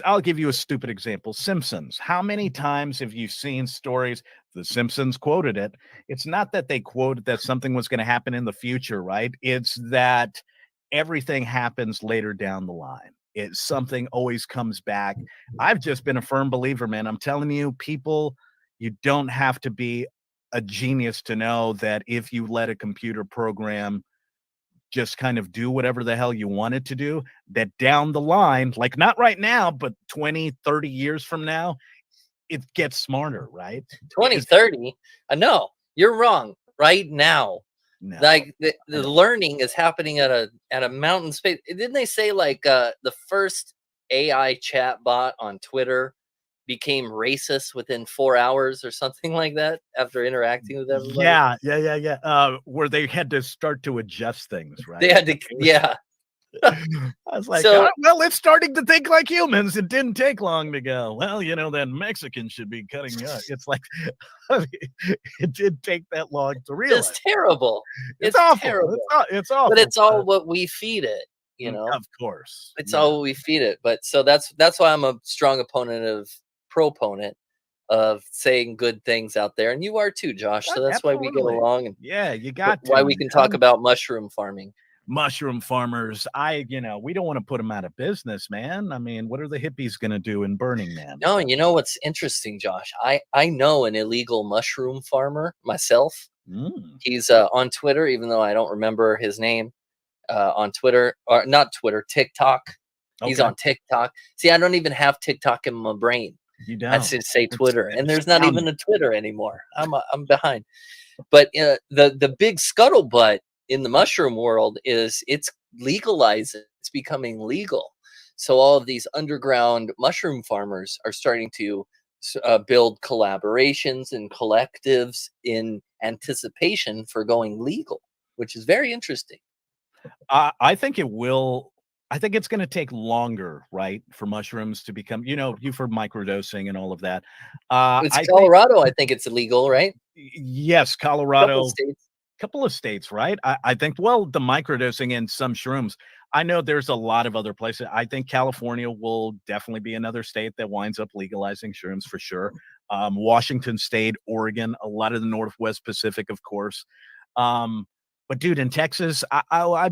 I'll give you a stupid example. Simpsons. How many times have you seen stories? The Simpsons quoted it. It's not that they quoted that something was going to happen in the future, right? It's that everything happens later down the line. Something always comes back. I've just been a firm believer, man. I'm telling you, people, you don't have to be a genius to know that if you let a computer program just kind of do whatever the hell you want it to do, that down the line, like not right now, but 20, 30 years from now, it gets smarter, right? 20, 30? No, you're wrong. Right now. No. Like the learning is happening at a mountain space. Didn't they say like the first AI chat bot on Twitter became racist within 4 hours or something like that after interacting with everybody? Yeah. Where they had to start to adjust things, right? They had to, yeah. I was like, well, it's starting to think like humans. It didn't take long to go, well, then Mexicans should be cutting up. It's like, it did take that long to realize. It's terrible. It's awful. Terrible. It's awful. But it's all what we feed it, Of course. It's all what we feed it. But so that's why I'm a strong proponent of saying good things out there. And you are too, Josh. So that's Absolutely. Why we get along. And yeah, you got why we can talk about mushroom farming. Mushroom farmers, we don't want to put them out of business, man. I mean, what are the hippies going to do in Burning Man? No, you know what's interesting, Josh? I know an illegal mushroom farmer myself. He's on Twitter, even though I don't remember his name. On Twitter, or not Twitter, TikTok. Okay. He's on TikTok. See, I don't even have TikTok in my brain. You don't. I should say Twitter, and there's not even a Twitter anymore. I'm behind. But the big scuttlebutt in the mushroom world is it's legalized. It's becoming legal. So all of these underground mushroom farmers are starting to build collaborations and collectives in anticipation for going legal, which is very interesting. I think it will. I think it's going to take longer, right, for mushrooms to become, you've heard microdosing and all of that. It's Colorado. I think it's illegal, right? Yes, Colorado. Couple of states, right? I think, well, the microdosing in some shrooms. I know there's a lot of other places. I think California will definitely be another state that winds up legalizing shrooms for sure. Washington State, Oregon, a lot of the Northwest Pacific, of course. But dude, in Texas,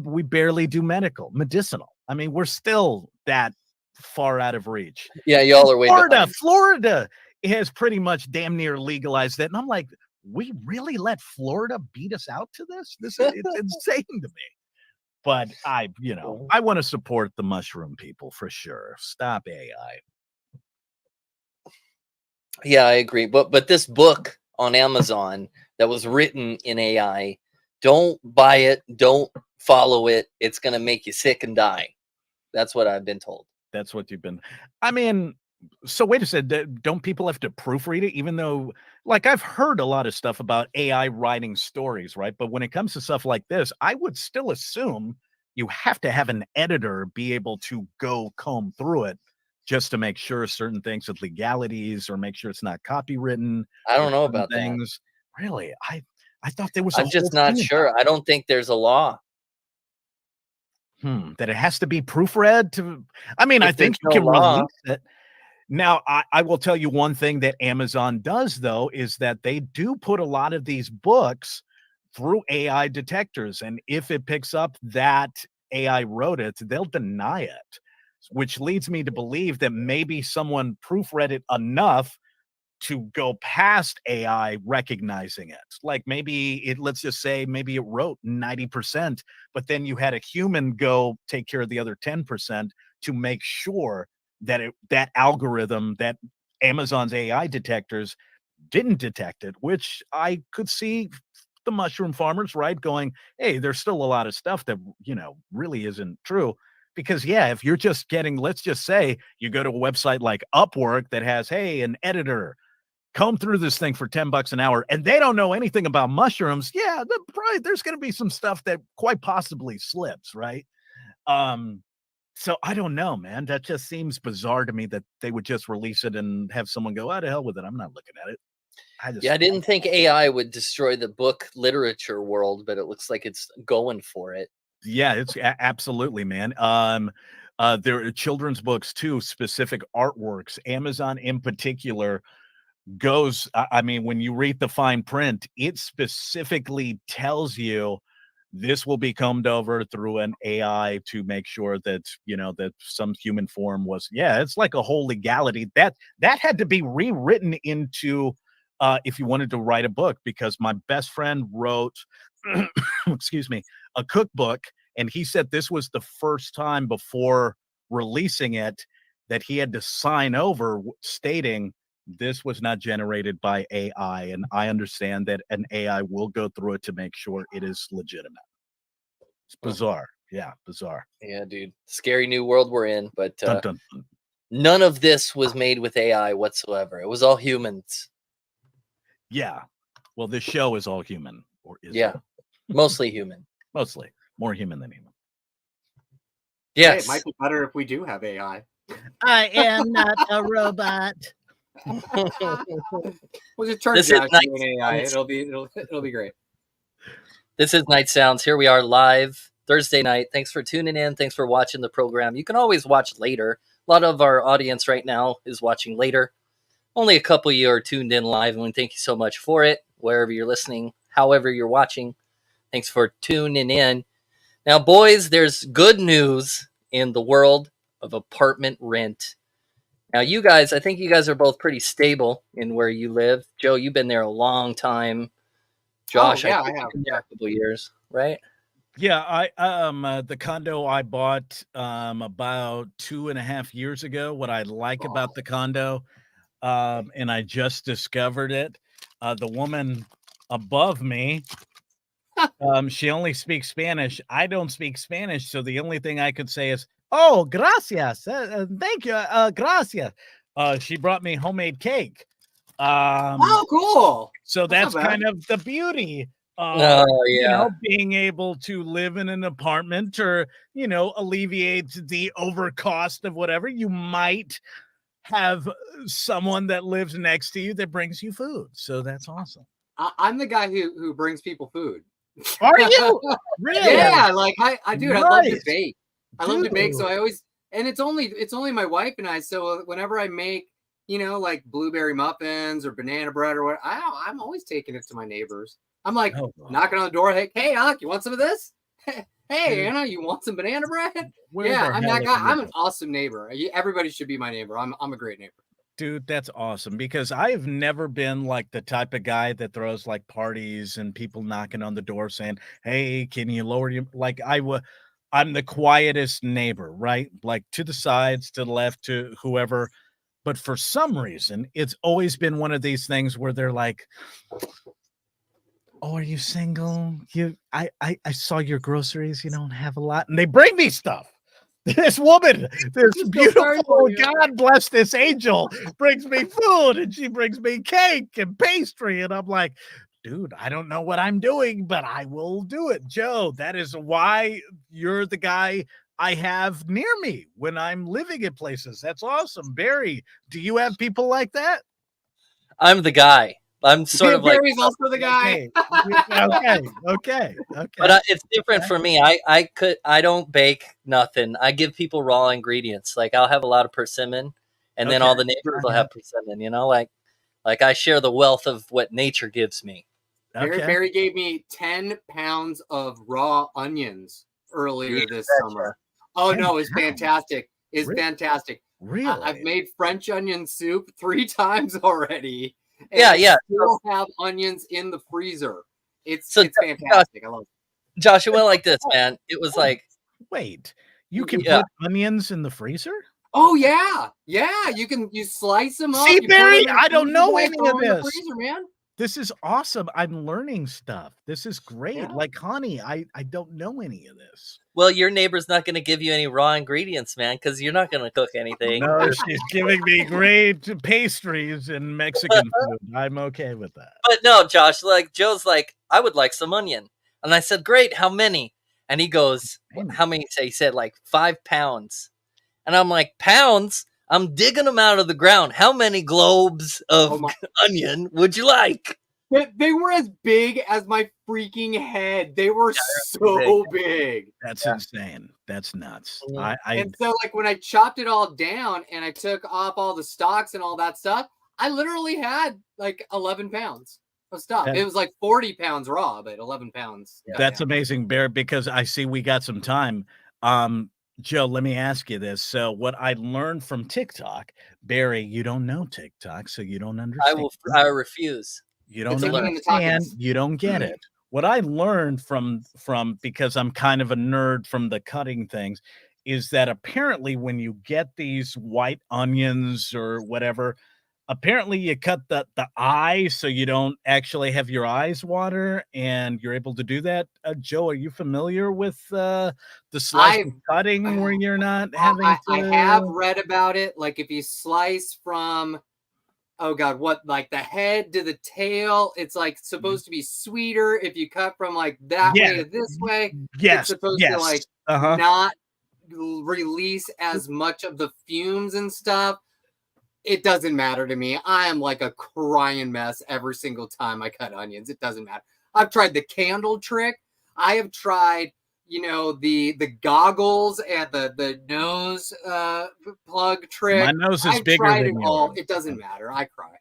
we barely do medicinal. I mean, we're still that far out of reach. Yeah, y'all are way behind. Florida has pretty much damn near legalized it. And I'm like, we really let Florida beat us out to this? It's insane to me. But I want to support the mushroom people for sure. Stop AI. Yeah, I agree. But this book on Amazon that was written in AI, don't buy it, don't follow it. It's going to make you sick and die. That's what I've been told. That's what you've been. I mean, so wait a second. Don't people have to proofread it? Even though, like, I've heard a lot of stuff about AI writing stories, right? But when it comes to stuff like this, I would still assume you have to have an editor be able to go comb through it just to make sure certain things with legalities or make sure it's not copywritten. I don't know about things. That. Really? I thought there was. I'm just not sure. I don't think there's a law. That it has to be proofread to. I mean, I think you can release it. Now, I will tell you one thing that Amazon does, though, is that they do put a lot of these books through AI detectors. And if it picks up that AI wrote it, they'll deny it, which leads me to believe that maybe someone proofread it enough to go past AI recognizing it. Like maybe let's just say maybe it wrote 90%, but then you had a human go take care of the other 10% to make sure that that algorithm, that Amazon's AI detectors didn't detect it, which I could see the mushroom farmers, right, going, hey, there's still a lot of stuff that, really isn't true. Because, yeah, if you're just getting, let's just say you go to a website like Upwork that has, hey, an editor, comb through this thing for $10 an hour, and they don't know anything about mushrooms, yeah, there's going to be some stuff that quite possibly slips, right? So I don't know, man. That just seems bizarre to me that they would just release it and have someone go, to hell with it. I'm not looking at it. I didn't think AI would destroy the book literature world, but it looks like it's going for it. Yeah, it's absolutely, man. There are children's books too, specific artworks. Amazon in particular goes, I mean, when you read the fine print, it specifically tells you this will be combed over through an AI to make sure that, that some human form was, it's like a whole legality that had to be rewritten into, if you wanted to write a book, because my best friend wrote, excuse me, a cookbook. And he said this was the first time before releasing it that he had to sign over stating this was not generated by AI. And I understand that an AI will go through it to make sure it is legitimate. It's bizarre. Yeah, bizarre. Yeah, dude. Scary new world we're in. But dun, dun, dun. None of this was made with AI whatsoever. It was all humans. Yeah. Well, this show is all human. Or is it? Mostly human. Mostly. More human than human. Yes. Hey, it might be better if we do have AI. I am not a robot. We'll just turn Josh into an AI. It'll be great. This is Night Sounds. Here we are live Thursday night. Thanks for tuning in. Thanks for watching the program. You can always watch later. A lot of our audience right now is watching later. Only a couple of you are tuned in live, and we thank you so much for it. Wherever you're listening, however you're watching, thanks for tuning in. Now, boys, there's good news in the world of apartment rent. Now, you guys, I think you guys are both pretty stable in where you live. Joe, you've been there a long time. Josh, I have. Been there a couple years, right? Yeah, I the condo I bought about 2.5 years ago. What I like about the condo, and I just discovered it. The woman above me, she only speaks Spanish. I don't speak Spanish, so the only thing I could say is, "Oh, gracias, thank you, gracias." She brought me homemade cake. Oh, cool! So that's kind of the beauty. Being able to live in an apartment or, alleviate the overcost of whatever. You might have someone that lives next to you that brings you food. So that's awesome. I'm the guy who brings people food. Are you? Really? Yeah, like I do. Nice. I love to bake. I love to bake. So I always, and it's only my wife and I. So whenever I make you know, like blueberry muffins or banana bread or what, I'm always taking it to my neighbors. I'm like knocking on the door. Hey, Unc, you want some of this? Hey, Anna, you want some banana bread? Yeah, I'm that guy. I'm an awesome neighbor. Everybody should be my neighbor. I'm a great neighbor. Dude, that's awesome, because I've never been like the type of guy that throws like parties and people knocking on the door saying, "Hey, can you lower your," like I'm the quietest neighbor, right? Like to the sides, to the left, to whoever. But for some reason, it's always been one of these things where they're like, "Oh, are you single? I saw your groceries. You don't have a lot," and they bring me stuff. This woman, this beautiful, God bless this angel, brings me food, and she brings me cake and pastry, and I'm like, dude, I don't know what I'm doing, but I will do it. Joe, that is why you're the guy I have near me when I'm living in places. That's awesome. Barry, do you have people like that? I'm the guy. I'm sort of like Barry's also the guy. Okay. But it's different for me. I don't bake nothing. I give people raw ingredients. Like I'll have a lot of persimmon, and then all the neighbors will have persimmon. You know, like I share the wealth of what nature gives me. Barry gave me 10 pounds of raw onions earlier this summer. Oh no, it's fantastic. It's fantastic. Really? I've made French onion soup 3 times already. Yeah. Still have onions in the freezer. It's fantastic. I love it. Josh, it went like this, man. It was like, wait, you can put onions in the freezer? Oh yeah. You slice them up. See, Barry, I don't know any of this. Freezer, man. This is awesome. I'm learning stuff. This is great. Like, honey, I don't know any of this. Well, your neighbor's not going to give you any raw ingredients, man, because you're not going to cook anything. No, she's giving me great pastries and Mexican food. I'm okay with that. But no, Josh, like Joe's like, I would like some onion. And I said, great, how many? And he goes, how many? He said like 5 pounds. And I'm like, pounds? I'm digging them out of the ground. How many globes of onion would you like? They were as big as my freaking head. They were so big. That's insane. That's nuts. And so, like, when I chopped it all down and I took off all the stalks and all that stuff, I literally had like 11 pounds of stuff. It was like 40 pounds raw, but 11 pounds. That's amazing, Bear, because I see we got some time. Joe, let me ask you this. So what I learned from TikTok, Barry, you don't know TikTok, so you don't understand. I refuse. You don't understand. You don't get it. What I learned from because I'm kind of a nerd from the cutting things is that apparently when you get these white onions or whatever, apparently you cut the eye so you don't actually have your eyes water, and you're able to do that. Joe, are you familiar with the slice cutting where you're not having to... I have read about it. Like if you slice from, oh God, what, like the head to the tail, it's like supposed to be sweeter. If you cut from like that way to this way, it's supposed to like not release as much of the fumes and stuff. It doesn't matter to me. I am like a crying mess every single time I cut onions. It doesn't matter. I've tried the candle trick. I have tried, the goggles and the nose plug trick. My nose is bigger than it all. It doesn't matter. I cry.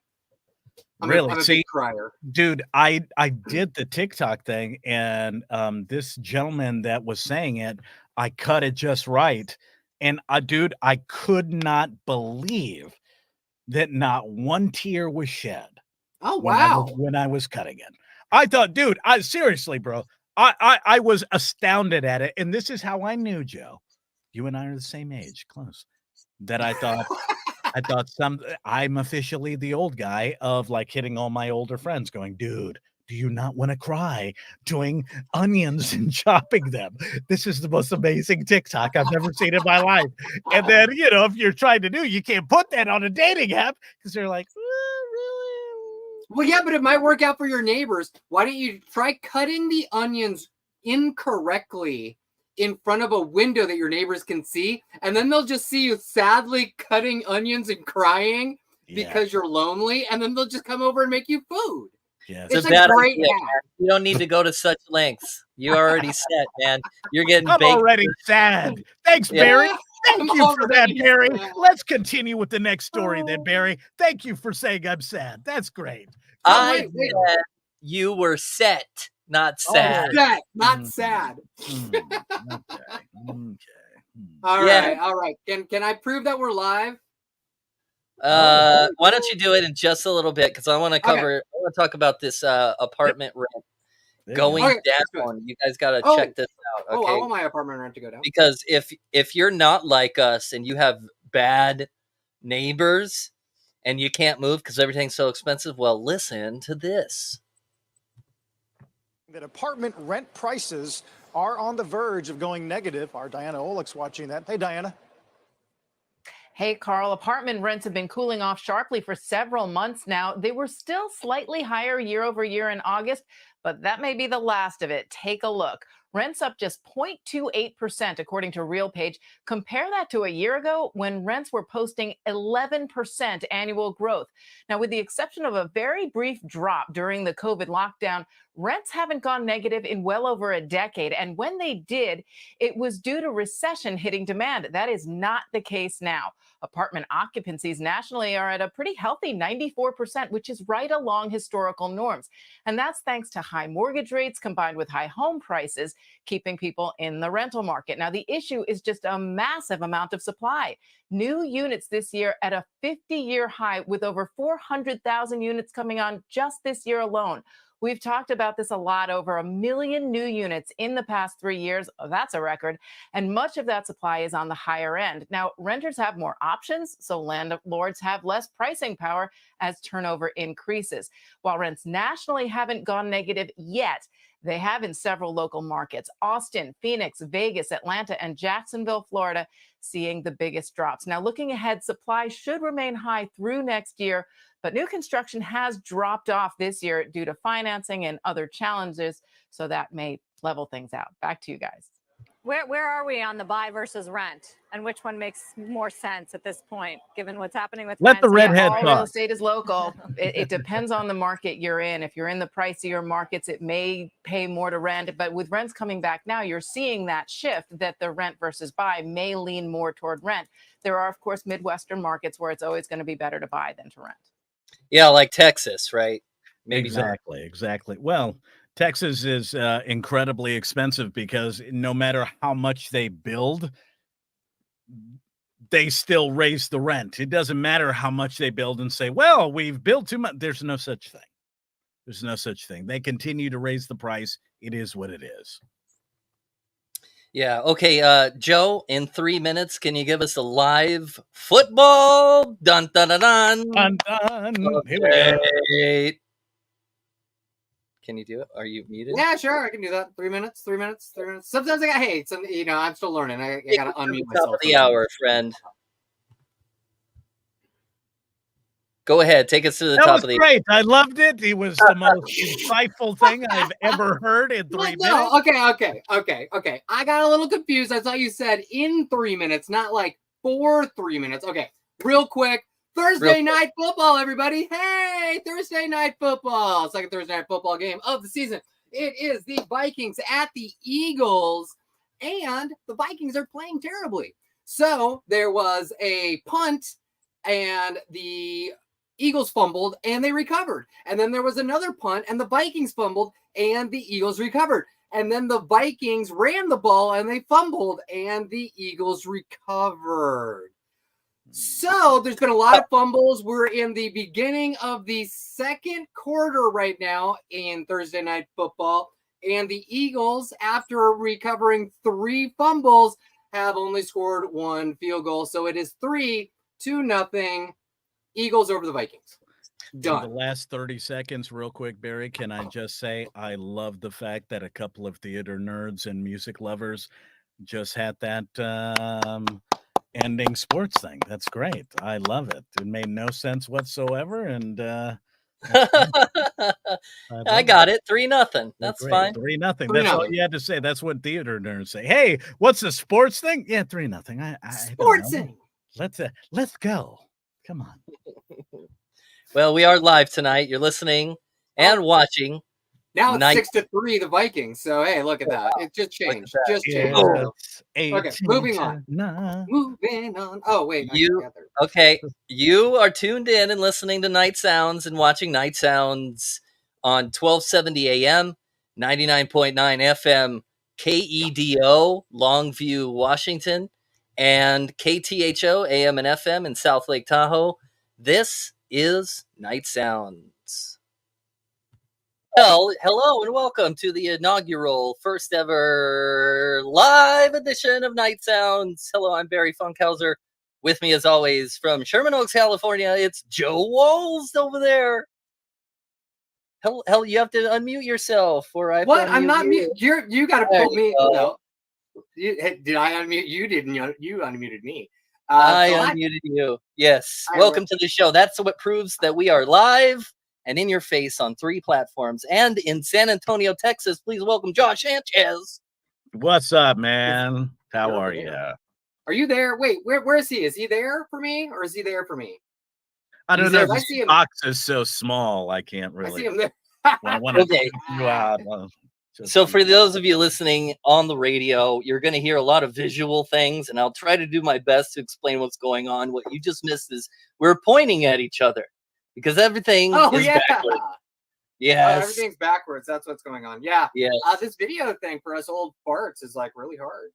I'm a big crier. Dude, I did the TikTok thing, and this gentleman that was saying it, I cut it just right. And I could not believe that not one tear was shed. Oh, wow. When I was cutting it. I thought, dude, seriously, bro, I was astounded at it. And this is how I knew, Joe, you and I are the same age, close, that I thought, I'm officially the old guy of like hitting all my older friends going, dude, do you not want to cry doing onions and chopping them? This is the most amazing TikTok I've ever seen in my life. And then, if you're trying to you can't put that on a dating app because they're like, really? Well, yeah, but it might work out for your neighbors. Why don't you try cutting the onions incorrectly in front of a window that your neighbors can see? And then they'll just see you sadly cutting onions and crying because you're lonely. And then they'll just come over and make you food. Yeah, it's a bad idea, man. You don't need to go to such lengths. You're already set, man. You're getting I'm already sad. Thanks, Barry. Thank you for that, already Barry. sad. Let's continue with the next story then, Barry. Thank you for saying I'm sad. That's great. I wait. said you were set, not sad. Sad, not Mm. sad. Okay. All Yeah. right. Can I prove that we're live? Why don't you do it in just a little bit? Because I want to Okay. cover. I want to talk about this apartment rent There you go. going Okay, that's good. down. You guys got to Oh. check this out, Oh, I okay? want my apartment rent to go down. Because if you're not like us and you have bad neighbors and you can't move because everything's so expensive, well, listen to this. That apartment rent prices are on the verge of going negative. Our Diana Olick's watching that. Hey, Diana. Hey, Carl, apartment rents have been cooling off sharply for several months now. They were still slightly higher year over year in August, but that may be the last of it. Take a look. Rents up just 0.28%, according to RealPage. Compare that to a year ago when rents were posting 11% annual growth. Now, with the exception of a very brief drop during the COVID lockdown, rents haven't gone negative in well over a decade. And when they did, it was due to recession hitting demand. That is not the case now. Apartment occupancies nationally are at a pretty healthy 94%, which is right along historical norms. And that's thanks to high mortgage rates combined with high home prices, keeping people in the rental market. Now, the issue is just a massive amount of supply. New units this year at a 50-year high, with over 400,000 units coming on just this year alone. We've talked about this a lot. Over 1 million new units in the past 3 years. Oh, that's a record. And much of that supply is on the higher end. Now, renters have more options, so landlords have less pricing power as turnover increases. While rents nationally haven't gone negative yet, they have in several local markets: Austin, Phoenix, Vegas, Atlanta, and Jacksonville, Florida, seeing the biggest drops. Now, looking ahead, supply should remain high through next year, but new construction has dropped off this year due to financing and other challenges, so that may level things out. Back to you guys. Where are we on the buy versus rent, and which one makes more sense at this point, given what's happening with Let the rents? redhead All real talk. estate is local. It depends on the market you're in. If you're in the pricier markets, it may pay more to rent. But with rents coming back now, you're seeing that shift, that the rent versus buy may lean more toward rent. There are, of course, Midwestern markets where it's always going to be better to buy than to rent. Yeah, like Texas, right? Maybe not. Exactly. Well, Texas is incredibly expensive because no matter how much they build, they still raise the rent. It doesn't matter how much they build and say, well, we've built too much. There's no such thing. There's no such thing. They continue to raise the price. It is what it is. Yeah. Okay. Joe, in 3 minutes, can you give us a live football? Dun dun dun dun. Dun, dun. Here we go. Okay. Can you do it? Are you muted? Yeah, sure, I can do that. 3 minutes. Sometimes I got hate. I'm still learning. I gotta unmute Top myself. of the hour, friend. Go ahead. Take us to the That top was of the great. I loved it. It was the most insightful thing I've ever heard in 3 minutes. No, okay. I got a little confused. I thought you said in 3 minutes, not like for 3 minutes. Okay, real quick. Thursday night football, everybody. Hey, Thursday night football. Second Thursday night football game of the season. It is the Vikings at the Eagles, and the Vikings are playing terribly. So there was a punt, and the Eagles fumbled, and they recovered. And then there was another punt, and the Vikings fumbled, and the Eagles recovered. And then the Vikings ran the ball, and they fumbled, and the Eagles recovered. So there's been a lot of fumbles. We're in the beginning of the second quarter right now in Thursday night football. And the Eagles, after recovering 3 fumbles, have only scored 1 field goal. So it is 3-0. Eagles over the Vikings. Done. In the last 30 seconds, real quick, Barry, can I just say I love the fact that a couple of theater nerds and music lovers just had that ending sports thing. That's great. I love it. It made no sense whatsoever, and I got it. 3-0. That's fine. 3-0. That's all you had to say. That's what theater nerds say. Hey, what's the sports thing? Yeah, 3-0. Sports thing. Let's go. Come on. Well, we are live tonight. You're listening and watching Now it's Night- 6-3, the Vikings. So hey, look at that. It just changed. that. Just changed. Oh. Okay, moving on. Moving on. Oh wait, not together. Okay, you are tuned in and listening to Night Sounds and watching Night Sounds on 1270 AM, 99.9 FM, KEDO, Longview, Washington, and KTHO, AM and FM in South Lake Tahoe. This is Night Sounds. Well, hello and welcome to the inaugural first ever live edition of Night Sounds. Hello, I'm Barry Funkhauser. With me, as always, from Sherman Oaks, California, it's Joe Walls over there. Hell, you have to unmute yourself, or I. What? I'm not mute. You got to There pull you me. go. No. Did I unmute you? Didn't you? You unmuted me. I So unmuted you. Yes. I Welcome to the show. That's what proves that we are live and in your face on 3 platforms. And in San Antonio, Texas, please welcome Josh Sanchez. What's up, man? How are you? Are you there? Wait, where is he? Is he there for me, or is he there for me? I don't He's know. there. I This see him. box is so small. I can't I see really. him there. When I want to Okay. you out. So for those of you listening on the radio, you're going to hear a lot of visual things, and I'll try to do my best to explain what's going on. What you just missed is we're pointing at each other because everything Oh is yeah. backwards. Oh, Yes. everything's backwards. That's what's going on. Yeah. Yes. This video thing for us old farts is like really hard.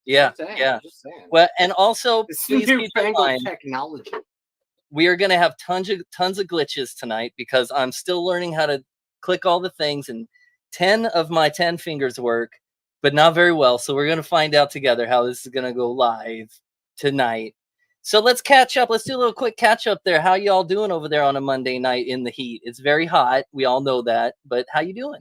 Yeah. Just saying, Yeah. just saying. Well, and also, It's please keep in newfangled mind, technology. we are going to have tons of glitches tonight because I'm still learning how to click all the things, and 10 of my 10 fingers work, but not very well. So we're going to find out together how this is going to go live tonight. So let's catch up. Let's do a little quick catch up there. How y'all doing over there on a Monday night in the heat? It's very hot. We all know that, but how you doing?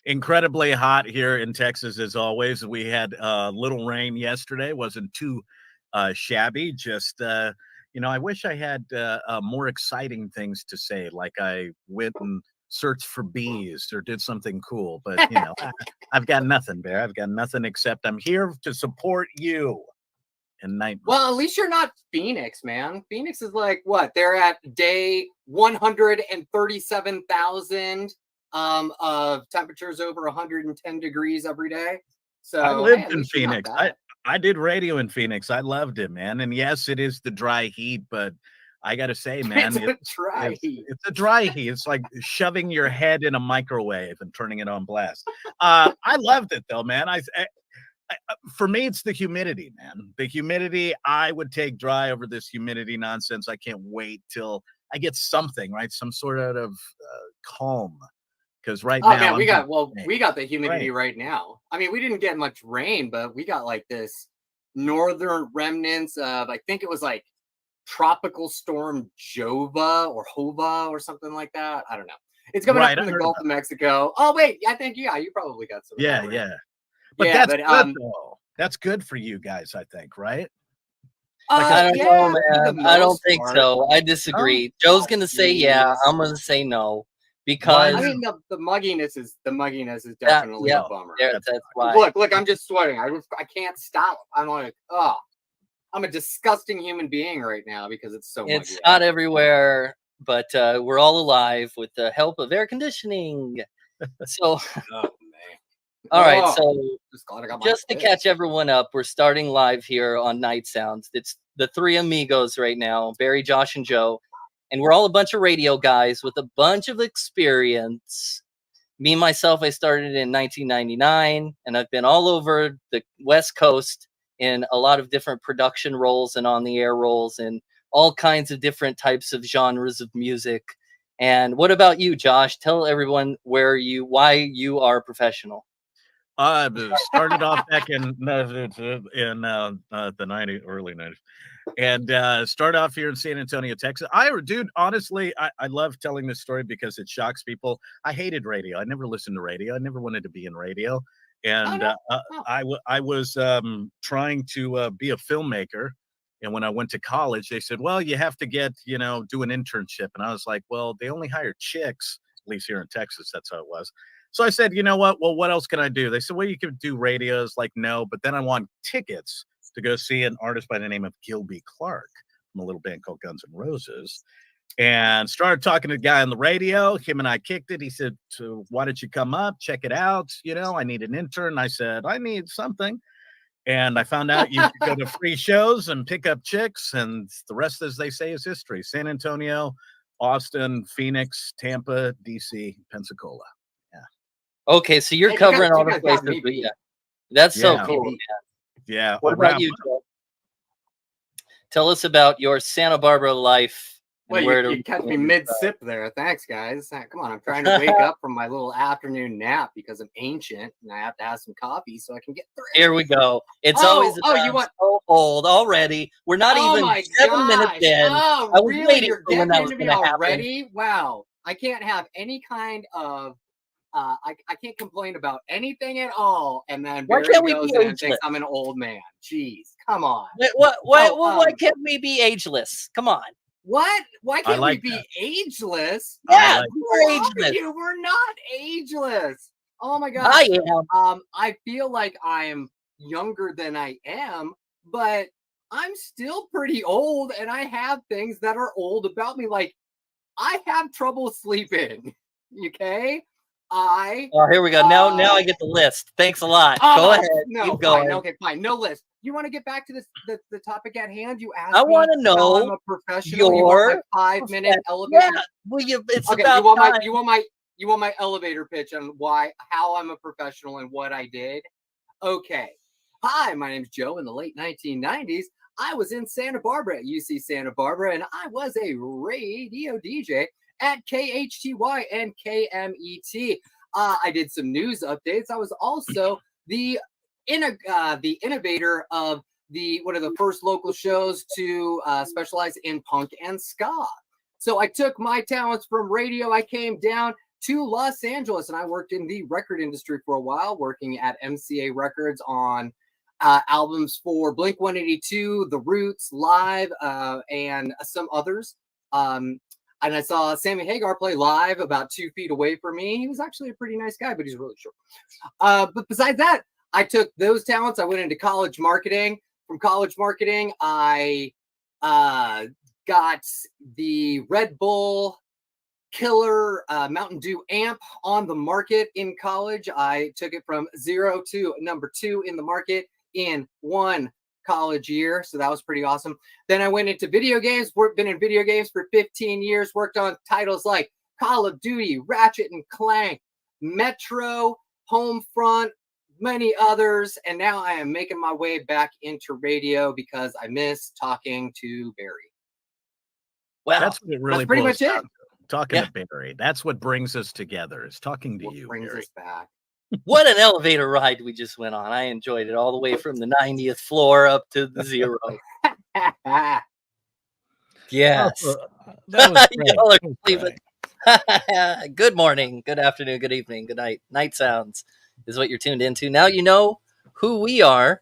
Incredibly hot here in Texas as always. We had little rain yesterday. Wasn't too shabby. Just I wish I had more exciting things to say, like I went and searched for bees or did something cool. But I've got nothing, Bear. I've got nothing except I'm here to support you. And night. Well, at least you're not Phoenix, man. Phoenix is like what? They're at day 137,000 of temperatures over 110 degrees every day. So I lived at in least you're not Phoenix. bad. I did radio in Phoenix. I loved it, man. And yes, it is the dry heat, but I got to say, man, It's a dry heat. It's a dry heat. It's like shoving your head in a microwave and turning it on blast. I loved it though, man. For me, it's the humidity, man. The humidity, I would take dry over this humidity nonsense. I can't wait till I get something, right? Some sort of calm. Because right now, man, we got the humidity right now. I mean, we didn't get much rain, but we got like this northern remnants of, I think it was like Tropical Storm Jova or Hova or something like that. I don't know. It's coming up from the Gulf of Mexico. Oh wait, I think you probably got some. Yeah. But yeah, that's good though. That's good for you guys, I think, right? I don't know, man. I don't think so. I disagree. Joe's gonna say yeah. I'm gonna say no because I mean the mugginess is definitely a bummer. That's why. Look, I'm just sweating. I can't stop. I'm like, I'm a disgusting human being right now because it's so muggy. It's hot everywhere, but we're all alive with the help of air conditioning. So. All right, so just to catch everyone up, we're starting live here on Night Sounds. It's the 3 amigos right now, Barry, Josh, and Joe, and we're all a bunch of radio guys with a bunch of experience. Me, myself, I started in 1999, and I've been all over the West Coast in a lot of different production roles and on-the-air roles and all kinds of different types of genres of music. And what about you, Josh? Tell everyone why you are a professional. Started off back in the early 90s, and started off here in San Antonio, Texas. Honestly, I love telling this story because it shocks people. I hated radio. I never listened to radio. I never wanted to be in radio, and I was trying to be a filmmaker. And when I went to college, they said, "Well, you have to do an internship." And I was like, "Well, they only hire chicks, at least here in Texas. That's how it was." So I said, you know what? Well, what else can I do? They said, well, you could do radios. Like, no, but then I want tickets to go see an artist by the name of Gilby Clarke from a little band called Guns N' Roses. and started talking to the guy on the radio. Him and I kicked it. He said, so why don't you come up, check it out? You know, I need an intern. I said, I need something. And I found out you could go to free shows and pick up chicks. And the rest, as they say, is history. San Antonio, Austin, Phoenix, Tampa, DC, Pensacola. Yeah. Okay, so you're covering all the places. But yeah, that's so cool. Man. Yeah. What about you, Joe? Tell us about your Santa Barbara life. Well, you catch me mid-sip there. Thanks, guys. Come on, I'm trying to wake up from my little afternoon nap because I'm ancient and I have to have some coffee so I can get through. Here we go. It's always you want so old already. We're not even 7 minutes in. Oh, I was really? waiting You're for when that was getting going to to me happen. already? Wow. I can't have any kind of I can't complain about anything at all. And then Why Barry can't we goes be in and ageless? thinks I'm an old man. Jeez, come on. Why can't we be ageless? Come on. What? Why can't like we be ageless? Yeah, We're we're ageless. We're not ageless. Oh my god. I am. I feel like I'm younger than I am, but I'm still pretty old, and I have things that are old about me. Like I have trouble sleeping. Okay. Oh, here we go. Now I get the list. Thanks a lot. Go ahead. No, keep going. fine. Okay, fine. No list. You want to get back to this the topic at hand? You asked I me want to how know I'm a professional. You want my 5-minute elevator. Yeah. Well, it's Okay, about time. you want my elevator pitch on how I'm a professional and what I did. Okay. Hi, my name's Joe. In the late 1990s, I was in Santa Barbara at UC Santa Barbara, and I was a radio DJ at KHTY and KMET. I did some news updates. I was also the innovator of one of the first local shows to specialize in punk and ska. So I took my talents from radio. I came down to Los Angeles, and I worked in the record industry for a while, working at MCA Records on albums for Blink-182, The Roots, Live, and some others. And I saw Sammy Hagar play live about 2 feet away from me. He was actually a pretty nice guy, but he's really short. But besides that, I took those talents. I went into college marketing. From college marketing, I got the Red Bull Killer Mountain Dew amp on the market in college. I took it from 0 to number 2 in the market in 1 college year. So that was pretty awesome. Then I went into video games. Been in video games for 15 years. Worked on titles like Call of Duty, Ratchet and Clank, Metro, Homefront, many others. And now I am making my way back into radio because I miss talking to Barry. Well, that's what it really pretty boils much down it. to. Talking to Barry. That's what brings us together, is talking to What you, brings Barry. us back. What an elevator ride we just went on. I enjoyed it all the way from the 90th floor up to the 0. Yes. That was great. Y'all are Okay. sleeping. Good morning, good afternoon, good evening, good night. Night Sounds is what you're tuned into. Now you know who we are,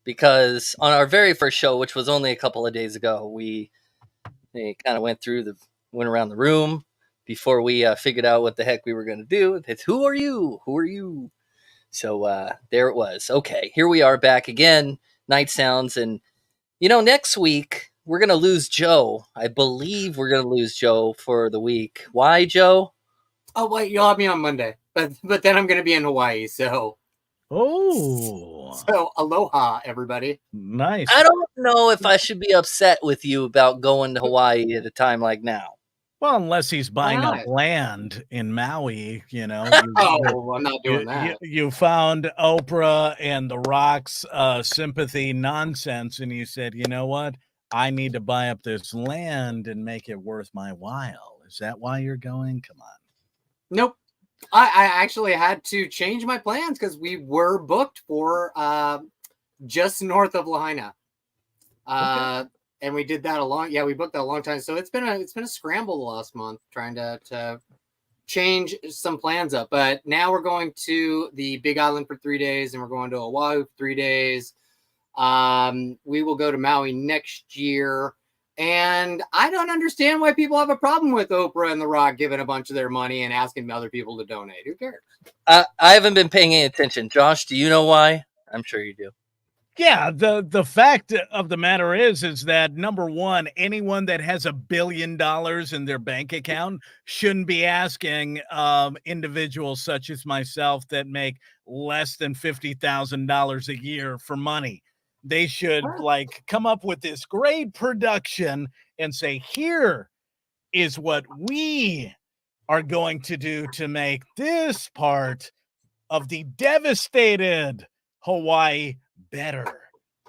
because on our very first show, which was only a couple of days ago, we kind of went around the room before we figured out what the heck we were going to do. It's who are you? Who are you? So there it was. Okay, here we are back again, Night Sounds. And, next week, we're going to lose Joe. I believe we're going to lose Joe for the week. Why, Joe? Oh, wait, you'll have me on Monday. But then I'm going to be in Hawaii, so... Oh. So, aloha, everybody. Nice. I don't know if I should be upset with you about going to Hawaii at a time like now. Well, unless he's buying not? up land in Maui, I'm not doing that. You found Oprah and The Rock's sympathy nonsense, and you said, you know what? I need to buy up this land and make it worth my while. Is that why you're going? Come on. Nope. I actually had to change my plans because we were booked for just north of Lahaina. Okay. And we did that we booked that a long time. So it's been a scramble the last month trying to change some plans up. But now we're going to the Big Island for 3 days, and we're going to Oahu for 3 days. We will go to Maui next year. And I don't understand why people have a problem with Oprah and The Rock giving a bunch of their money and asking other people to donate. Who cares? I haven't been paying any attention. Josh, do you know why? I'm sure you do. Yeah, the fact of the matter is that number one, anyone that has $1 billion in their bank account shouldn't be asking individuals such as myself that make less than $50,000 a year for money. They should like come up with this great production and say, here is what we are going to do to make this part of the devastated Hawaii better.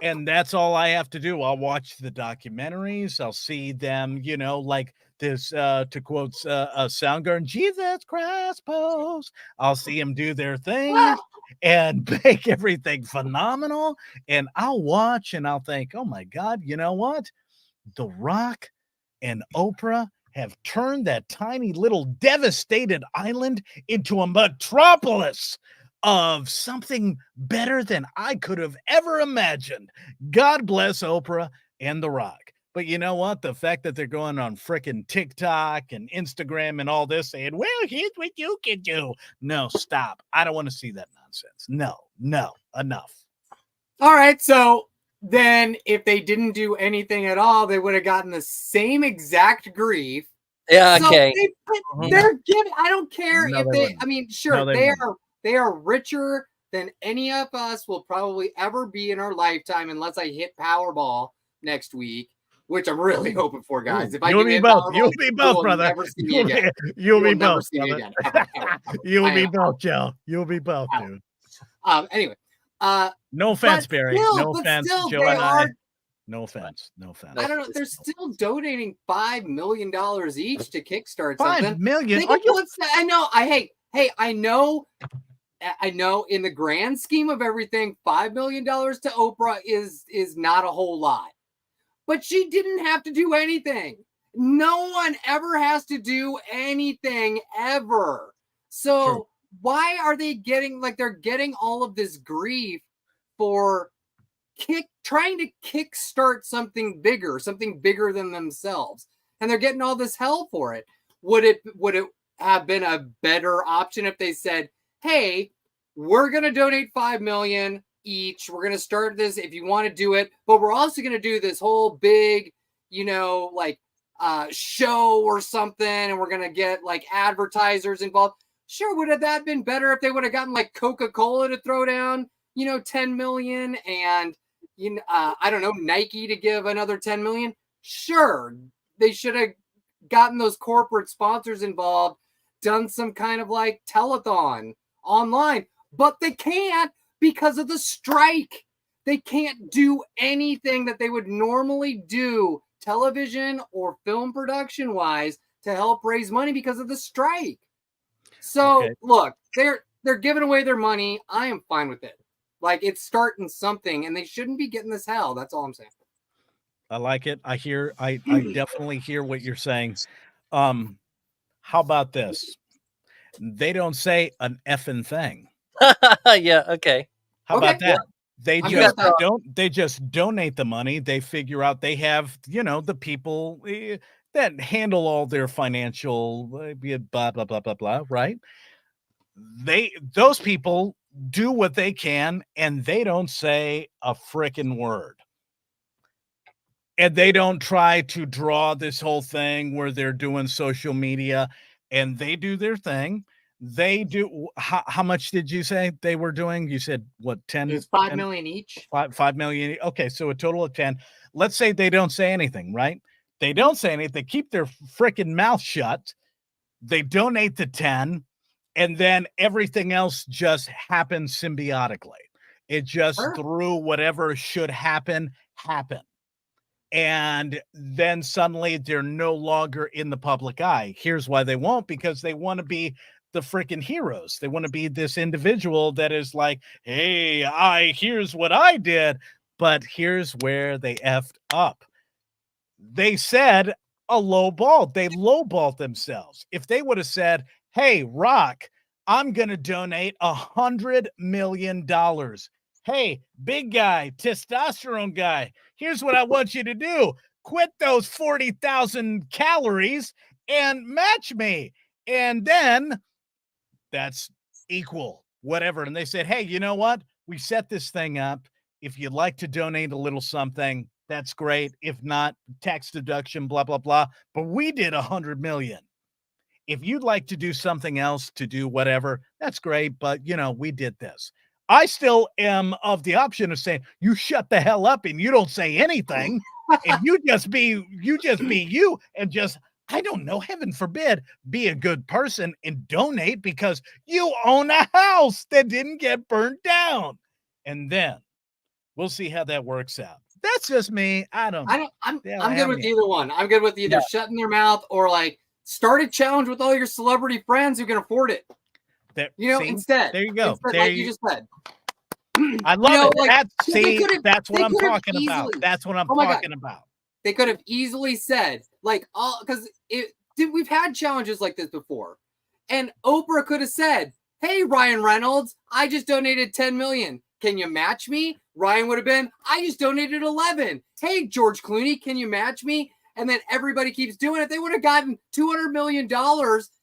And that's all I have to do. I'll watch the documentaries. I'll see them, you know, like this, to quote Soundgarden, Jesus Christ pose. I'll see them do their thing and make everything phenomenal. And I'll watch and I'll think, oh my God, you know what? The Rock and Oprah have turned that tiny little devastated island into a metropolis of something better than I could have ever imagined. God bless Oprah and The Rock. But you know what? The fact that they're going on frickin' TikTok and Instagram and all this saying, well, here's what you can do. No, stop. I don't want to see that nonsense. No, enough. All right, so then if they didn't do anything at all, they would have gotten the same exact grief. Yeah, So okay. they're giving, I don't care No, if they they, wouldn't. I mean, sure, No, they they wouldn't. are richer than any of us will probably ever be in our lifetime unless I hit Powerball next week, which I'm really hoping for, guys. If I You'll do be hit both. Powerball, You'll be you both, will brother. never see me again. You'll You be will never both, see me brother. again. Ever, ever. You'll I be am. both, Joe. You'll be both, dude. Anyway, No offense, but Barry. still, No but offense, still, Joe they and I. are. No offense. No offense. I don't know. They're still donating $5 million each to kickstart $5 something. million? Think Are of you- what's that? I know. I know. In the grand scheme of everything, $5 million to Oprah is not a whole lot. But she didn't have to do anything. No one ever has to do anything ever. So True. why are they getting they're getting all of this grief for trying to kickstart something bigger than themselves, and they're getting all this hell for it? Would it have been a better option if they said, hey, we're going to donate $5 million each, we're going to start this if you want to do it, but we're also going to do this whole big, show or something, and we're going to get advertisers involved? Sure, would have that been better if they would have gotten Coca-Cola to throw down 10 million, and I don't know, Nike to give another 10 million? Sure, they should have gotten those corporate sponsors involved, done some kind of telethon online, but they can't because of the strike. They can't do anything that they would normally do television or film production wise to help raise money because of the strike. So look, they're giving away their money. I am fine with it. It's starting something, and they shouldn't be getting this hell. That's all I'm saying. I like it. I definitely hear what you're saying. How about this? They don't say an effing thing. Yeah, okay. How about that? Yeah. They just donate the money. They figure out they have, the people that handle all their financial blah, blah, blah, blah, blah, right? Those people do what they can, and they don't say a frickin' word. And they don't try to draw this whole thing where they're doing social media, and they do their thing. They do. How much did you say they were doing? You said what? 10? It's $5 million each. 5 million. Okay, so a total of 10. Let's say they don't say anything, right? They don't say anything. They keep their freaking mouth shut. They donate the 10, and then everything else just happens symbiotically. It just through whatever should happen. And then suddenly they're no longer in the public eye. Here's why they won't: because they want to be the freaking heroes. They want to be this individual that is like, hey, here's what I did. But here's where they effed up. They said a low ball. They lowballed themselves. If they would have said, hey, Rock, I'm going to donate $100 million. Hey, big guy, testosterone guy, here's what I want you to do. Quit those 40,000 calories and match me. And then that's equal, whatever. And they said, hey, you know what? We set this thing up. If you'd like to donate a little something, that's great. If not, tax deduction, blah, blah, blah. But we did 100 million. If you'd like to do something else, to do whatever, that's great. But, we did this. I still am of the option of saying, you shut the hell up and you don't say anything. And you just be you and just, I don't know, heaven forbid, be a good person and donate because you own a house that didn't get burnt down. And then we'll see how that works out. That's just me. I'm good with either one. I'm good with either shutting their mouth or like start a challenge with all your celebrity friends who can afford it. Instead. There you go. Instead, like you just said. I love it. Like, that's what I'm talking about. That's what I'm talking about. They could have easily said, like, because we've had challenges like this before. And Oprah could have said, hey, Ryan Reynolds, I just donated 10 million. Can you match me? Ryan would have been, I just donated 11. Hey, George Clooney, can you match me? And then everybody keeps doing it. They would have gotten $200 million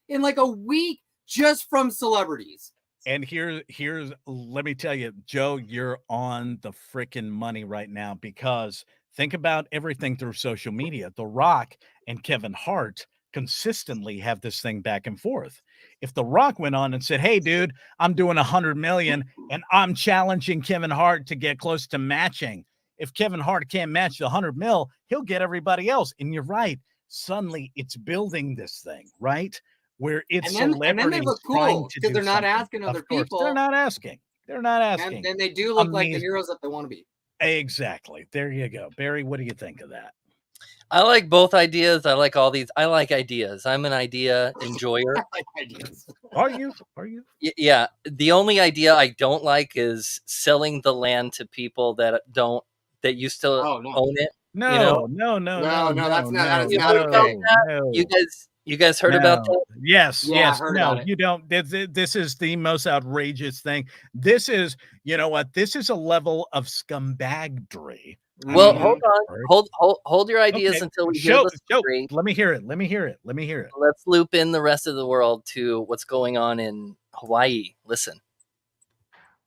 in like a week just from celebrities. And here's let me tell you, Joe, you're on the freaking money right now, because think about everything through social media. The Rock and Kevin Hart consistently have this thing back and forth. If The Rock went on and said, hey, dude, I'm doing 100 million and I'm challenging Kevin Hart to get close to matching. If Kevin Hart can't match the 100 mil, he'll get everybody else. And you're right. Suddenly it's building this thing, right? Where it's celebrities and then they look cool because they're not asking other people. They're not asking. And then they do look like the heroes that they want to be. Exactly. There you go. Barry, what do you think of that? I like both ideas. I like all these. I like ideas. I'm an idea enjoyer. I like ideas. Are you? Yeah. The only idea I don't like is selling the land to people that used to own it. No, that's not okay. You guys heard about that? Yes. No, you don't. This is the most outrageous thing. This is, you know what? This is a level of scumbaggery. Well, hold your ideas until we hear the story. Let me hear it. Let's loop in the rest of the world to what's going on in Hawaii. Listen.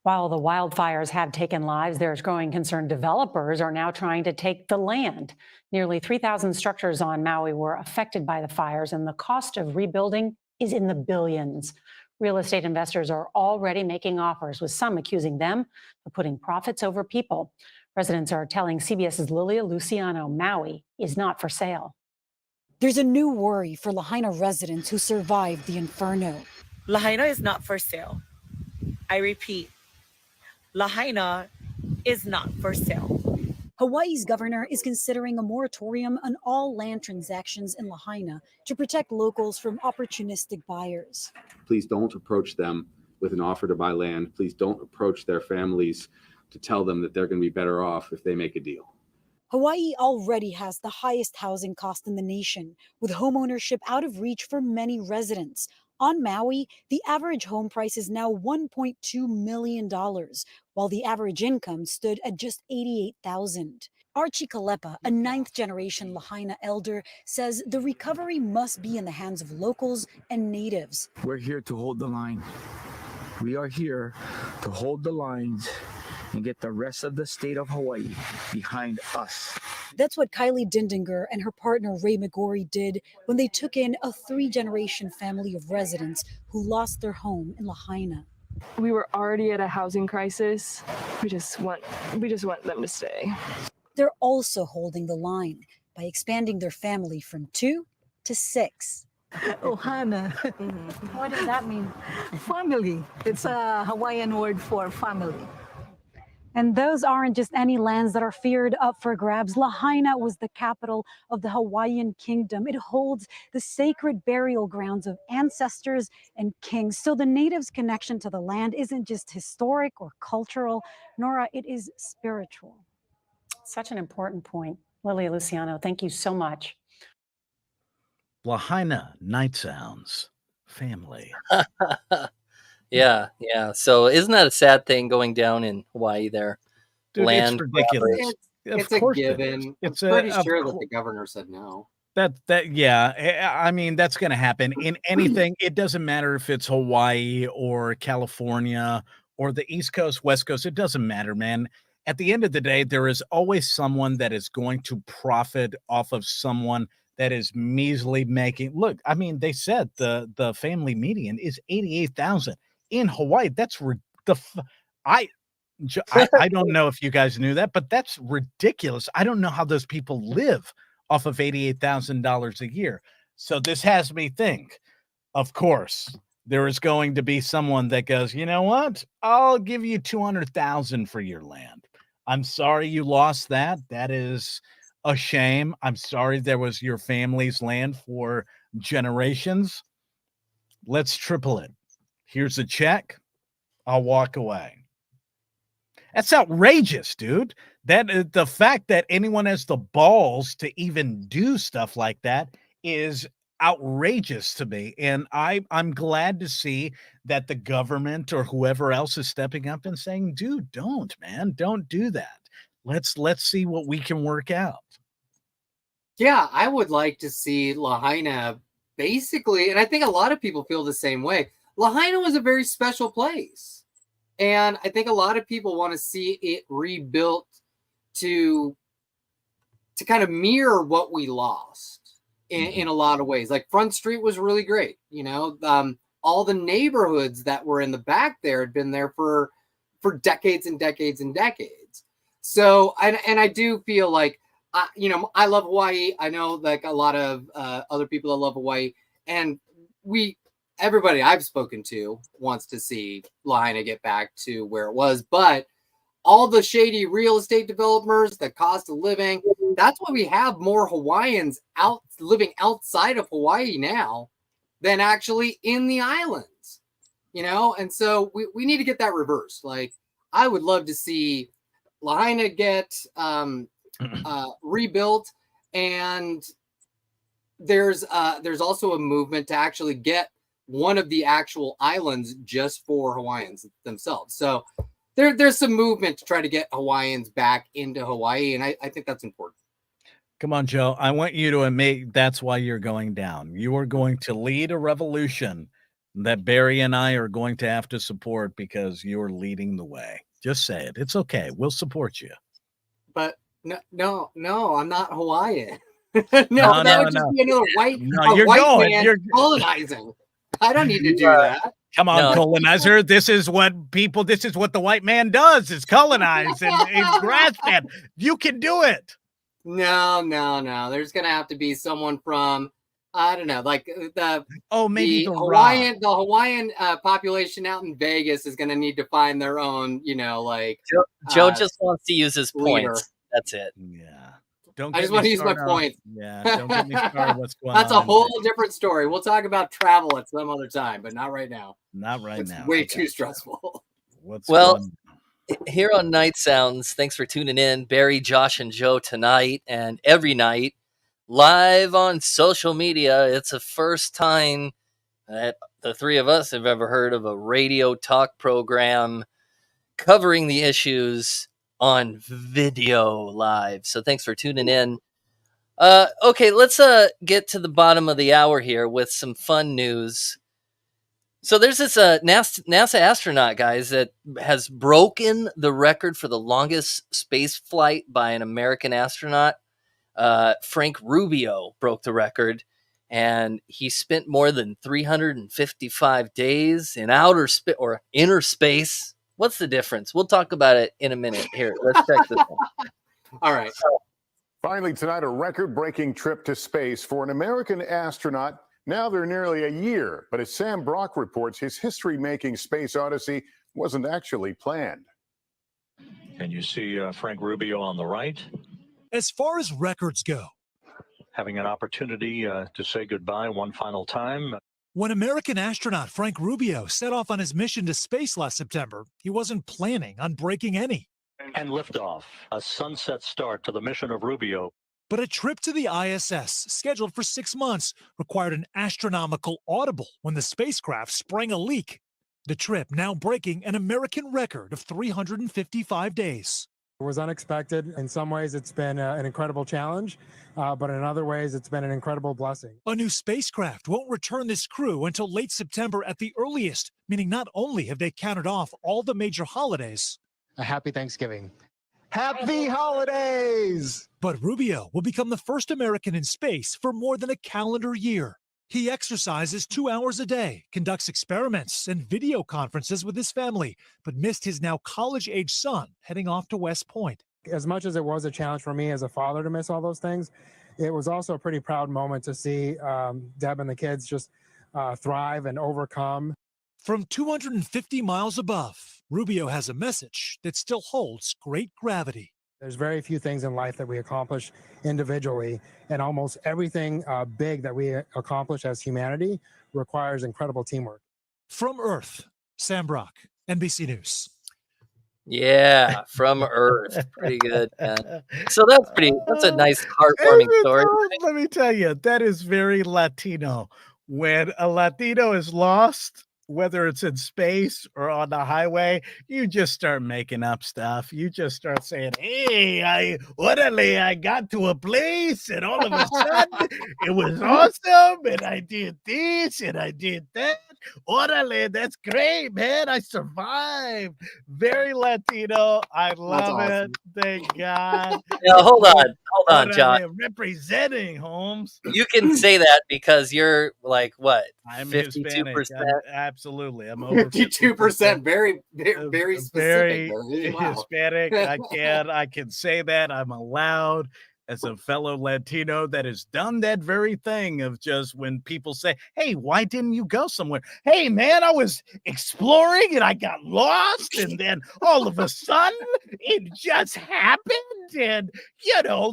While the wildfires have taken lives, there's growing concern developers are now trying to take the land. Nearly 3,000 structures on Maui were affected by the fires, and the cost of rebuilding is in the billions. Real estate investors are already making offers, with some accusing them of putting profits over people. Residents are telling CBS's Lilia Luciano Maui is not for sale. There's a new worry for Lahaina residents who survived the inferno. Lahaina is not for sale. I repeat, Lahaina is not for sale. Hawaii's governor is considering a moratorium on all land transactions in Lahaina to protect locals from opportunistic buyers. Please don't approach them with an offer to buy land. Please don't approach their families to tell them that they're going to be better off if they make a deal. Hawaii already has the highest housing cost in the nation, with homeownership out of reach for many residents. On Maui, the average home price is now $1.2 million, while the average income stood at just $88,000. Archie Kalepa, a ninth-generation Lahaina elder, says the recovery must be in the hands of locals and natives. We're here to hold the line. We are here to hold the lines and get the rest of the state of Hawaii behind us. That's what Kylie Dindinger and her partner Ray McGorry did when they took in a 3-generation family of residents who lost their home in Lahaina. We were already at a housing crisis. We just want them to stay. They're also holding the line by expanding their family from 2 to 6. Ohana. What does that mean? Family. It's a Hawaiian word for family. And those aren't just any lands that are feared up for grabs. Lahaina was the capital of the Hawaiian kingdom. It holds the sacred burial grounds of ancestors and kings. So the natives' connection to the land isn't just historic or cultural, Nora, it is spiritual. Such an important point. Lilia Luciano, thank you so much. Lahaina Night Sounds family. Yeah. So isn't that a sad thing going down in Hawaii there? Dude, land it's ridiculous. It's a given. I'm pretty sure that the governor said no. I mean, that's going to happen in anything. It doesn't matter if it's Hawaii or California or the East Coast, West Coast. It doesn't matter, man. at the end of the day, there is always someone that is going to profit off of someone that is measly making. Look, I mean, they said the family median is 88,000 in Hawaii. That's I don't know if you guys knew that, but that's ridiculous. I don't know how those people live off of $88,000 a year. So this has me think, of course, there is going to be someone that goes, you know what? I'll give you 200,000 for your land. I'm sorry you lost that. That is a shame. I'm sorry there was your family's land for generations. Let's triple it. Here's a check. I'll walk away. That's outrageous, dude. That the fact that anyone has the balls to even do stuff like that is outrageous to me. And I'm glad to see that the government or whoever else is stepping up and saying, dude, don't do that. Let's see what we can work out. Yeah, I would like to see Lahaina basically, and I think a lot of people feel the same way. Lahaina was a very special place. And I think a lot of people want to see it rebuilt to kind of mirror what we lost in a lot of ways. Like Front Street was really great. You know, all the neighborhoods that were in the back there had been there for decades and decades and decades. So, and I do feel like, you know, I love Hawaii. I know like a lot of other people that love Hawaii, and everybody I've spoken to wants to see Lahaina get back to where it was, but all the shady real estate developers, the cost of living, that's why we have more Hawaiians living outside of Hawaii now than actually in the islands, you know? And so we need to get that reversed. Like, I would love to see Lahaina get rebuilt, and there's also a movement to actually get one of the actual islands just for Hawaiians themselves. So there's some movement to try to get Hawaiians back into Hawaii, and I think that's important. Come on, Joe. I want you to admit that's why you're going down. You are going to lead a revolution that Barry and I are going to have to support because you're leading the way. Just say it. It's okay. We'll support you. But no, I'm not Hawaiian. no, that would just be another white man colonizing. I don't need to do that. Come on, colonizer. This is what the white man does, is colonize and grass-fed. You can do it. No. There's going to have to be someone from, I don't know, like the Hawaiian population out in Vegas is going to need to find their own, you know, like. Joe just wants to use his points. That's it. Yeah. I just want to use my point. Yeah, don't get me started. What's going on? That's a whole different story. We'll talk about travel at some other time, but not right now. It's now. Way too stressful. Here on Night Sounds, thanks for tuning in. Barry, Josh, and Joe tonight and every night live on social media. It's the first time that the three of us have ever heard of a radio talk program covering the issues on video live. So thanks for tuning in. Okay, let's get to the bottom of the hour here with some fun news. So there's this NASA astronaut, guys, that has broken the record for the longest space flight by an American astronaut. Frank Rubio broke the record, and he spent more than 355 days in inner space. What's the difference? We'll talk about it in a minute. Here, let's check this out. All right. Finally tonight, a record-breaking trip to space for an American astronaut. Now they're nearly a year, but as Sam Brock reports, his history-making space odyssey wasn't actually planned. And you see Frank Rubio on the right. As far as records go, having an opportunity to say goodbye one final time. When American astronaut Frank Rubio set off on his mission to space last September, he wasn't planning on breaking any. And liftoff, a sunset start to the mission of Rubio. But a trip to the ISS, scheduled for 6 months, required an astronomical audible when the spacecraft sprang a leak. The trip now breaking an American record of 355 days. It was unexpected. In some ways, it's been an incredible challenge, but in other ways, it's been an incredible blessing. A new spacecraft won't return this crew until late September at the earliest, meaning not only have they counted off all the major holidays. A happy Thanksgiving. Happy holidays! But Rubio will become the first American in space for more than a calendar year. He exercises 2 hours a day, conducts experiments and video conferences with his family, but missed his now college-age son heading off to West Point. As much as it was a challenge for me as a father to miss all those things, it was also a pretty proud moment to see Deb and the kids just thrive and overcome. From 250 miles above, Rubio has a message that still holds great gravity. There's very few things in life that we accomplish individually, and almost everything big that we accomplish as humanity requires incredible teamwork. From Earth, Sam Brock, NBC News. Yeah, from Earth. Pretty good, man. So that's a nice, heartwarming story. Let me tell you, that is very Latino. When a Latino is lost, whether it's in space or on the highway, you just start making up stuff. You just start saying, hey, I got to a place and all of a sudden it was awesome and I did this and I did that. Orale, that's great, man. I survived. Very Latino. I love it. Thank God. Now, hold on, John. Representing, Holmes. You can say that because you're like what? I'm 52%. Absolutely. I'm over 52%. Very specific. Very Wow. Hispanic. I can say that. I'm allowed as a fellow Latino that has done that very thing of just when people say, hey, why didn't you go somewhere? Hey, man, I was exploring and I got lost. And then all of a sudden it just happened. And,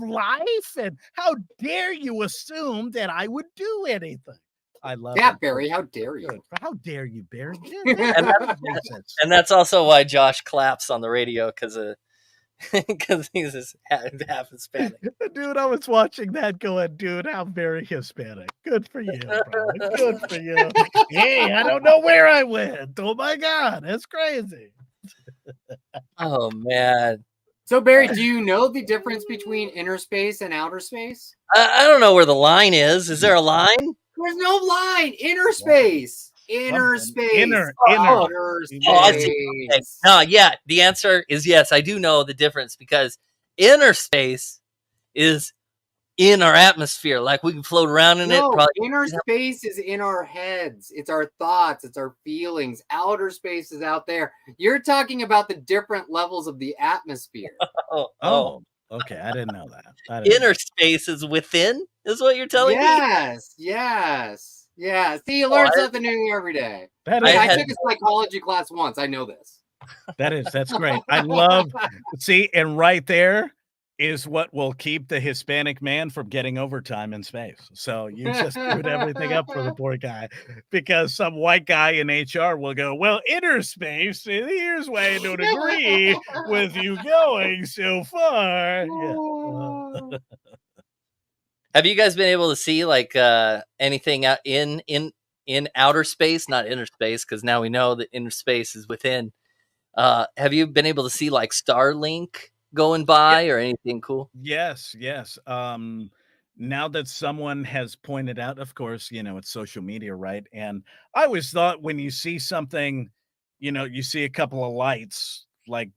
life. And how dare you assume that I would do anything? I love Yeah, it. Barry, how dare you? How dare you, Barry? And that's also why Josh claps on the radio because he's just half Hispanic. Dude, I was watching that going, dude, how very Hispanic. Good for you, bro. Good for you. Hey, I don't know where I went. Oh my God, that's crazy. Oh man. So Barry, do you know the difference between inner space and outer space? I don't know where the line is. Is there a line? There's no line. Inner space. Inner space. Inner. Outer space. Oh, I see. Okay. No, yeah. The answer is yes. I do know the difference because inner space is in our atmosphere. Like we can float around in it. Probably. Inner space is in our heads. It's our thoughts. It's our feelings. Outer space is out there. You're talking about the different levels of the atmosphere. Oh. Okay, I didn't know that. Inner space is within, is what you're telling me? Yes. See, you learn something new every day. I took a psychology class once. I know this. That's great. I love, and right there is what will keep the Hispanic man from getting overtime in space. So you just screwed everything up for the poor guy because some white guy in HR will go, well, inner space, here's why I don't agree with you going so far. Yeah. Have you guys been able to see like anything out in outer space, not inner space, because now we know that inner space is within. Have you been able to see like Starlink going by or anything cool? Yes. Now that someone has pointed out, of course, it's social media, right? And I always thought when you see something, you see a couple of lights like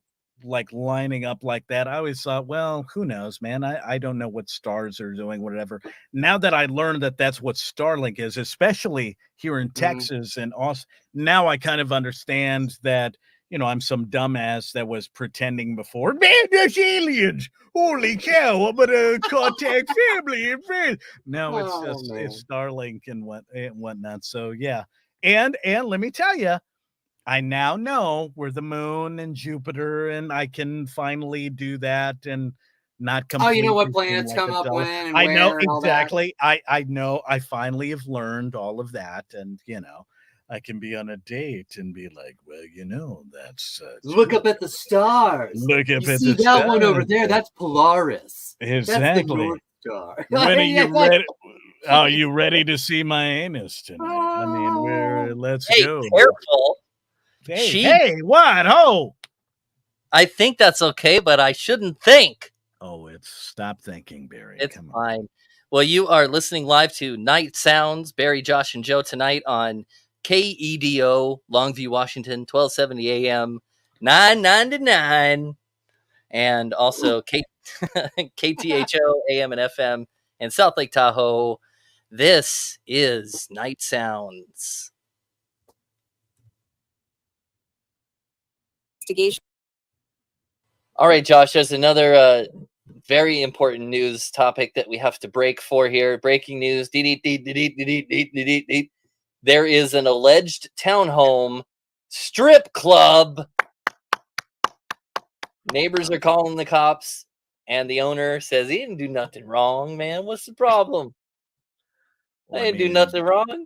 lining up like that. I always thought, well, who knows, man? I don't know what stars are doing, whatever. Now that I learned that that's what Starlink is, especially here in Texas and Austin, now I kind of understand that. I'm some dumbass that was pretending before, man, there's aliens. Holy cow, I'm gonna contact family and friends. No, it's Starlink and whatnot. So yeah. And let me tell you, I now know where the moon and Jupiter, and I can finally do that and not completely. Oh, you know what planets come up when and I know where and all exactly. I know I finally have learned all of that, and I can be on a date and be like, well, that's look up at the stars. Look up at see the that stars. one over there. That's Polaris. Exactly. That's the North Star. When are you ready? Are you ready to see my anus tonight? I mean, let's go. Careful. Hey, what? Oh, I think that's okay, but I shouldn't think. Oh, stop thinking, Barry. It's fine. Well, you are listening live to Night Sounds, Barry, Josh, and Joe tonight on KEDO, Longview, Washington, 1270 AM, 999. and also KTHO AM and FM in South Lake Tahoe. This is Night Sounds. Investigation. All right, Josh, there's another very important news topic that we have to break for here. Breaking news. There is an alleged townhome strip club. Neighbors are calling the cops, and the owner says he didn't do nothing wrong, man. What's the problem? Well, I didn't do nothing wrong.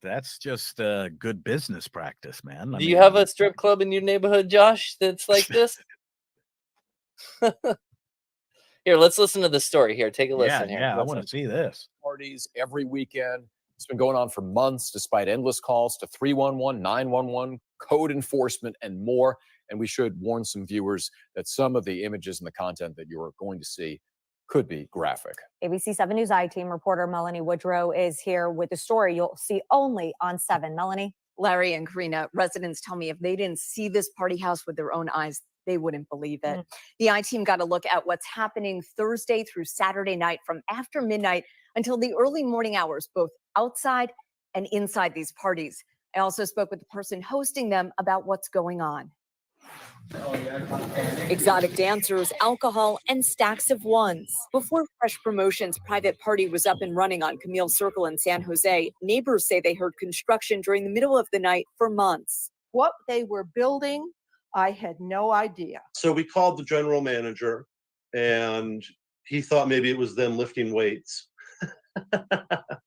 That's just good business practice, man. Do you have a strip club in your neighborhood, Josh, that's like this? Here, let's listen to the story. Here, take a listen. Here, I want to see this. Parties every weekend. It's been going on for months, despite endless calls to 311, 911, code enforcement, and more. And we should warn some viewers that some of the images and the content that you are going to see could be graphic. ABC 7 News I-Team reporter Melanie Woodrow is here with the story you'll see only on 7. Melanie? Larry and Karina, residents tell me if they didn't see this party house with their own eyes, they wouldn't believe it. The I-Team got a look at what's happening Thursday through Saturday night from after midnight until the early morning hours, both outside and inside these parties. I also spoke with the person hosting them about what's going on. Exotic dancers, alcohol, and stacks of ones. Before Fresh Promotions' private party was up and running on Camille Circle in San Jose, neighbors say they heard construction during the middle of the night for months. What they were building, I had no idea. So we called the general manager, and he thought maybe it was them lifting weights.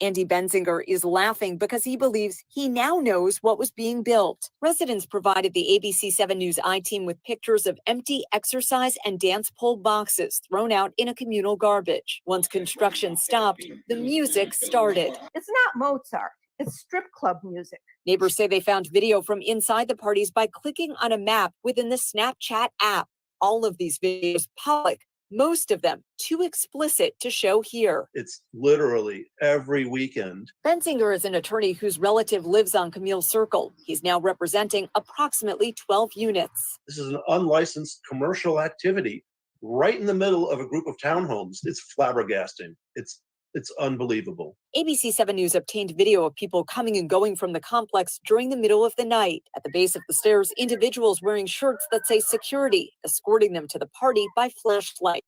Andy Benzinger is laughing because he believes he now knows what was being built. Residents provided the ABC 7 News I-Team with pictures of empty exercise and dance pole boxes thrown out in a communal garbage. Once construction stopped, the music started. It's not Mozart, it's strip club music. Neighbors say they found video from inside the parties by clicking on a map within the Snapchat app. All of these videos public. Most of them too explicit to show here. It's literally every weekend. Benzinger is an attorney whose relative lives on Camille Circle. He's now representing approximately 12 units. This is an unlicensed commercial activity right in the middle of a group of townhomes. It's flabbergasting. It's unbelievable. ABC 7 News obtained video of people coming and going from the complex during the middle of the night. At the base of the stairs, individuals wearing shirts that say security, escorting them to the party by flashlight.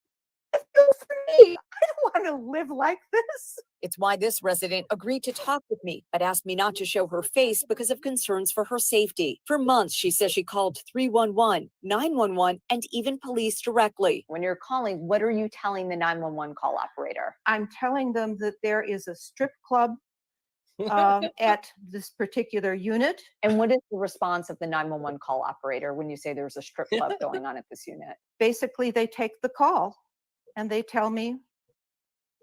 I don't want to live like this. It's why this resident agreed to talk with me, but asked me not to show her face because of concerns for her safety. For months, she says she called 311, 911, and even police directly. When you're calling, what are you telling the 911 call operator? I'm telling them that there is a strip club at this particular unit. And what is the response of the 911 call operator when you say there's a strip club going on at this unit? Basically, they take the call and they tell me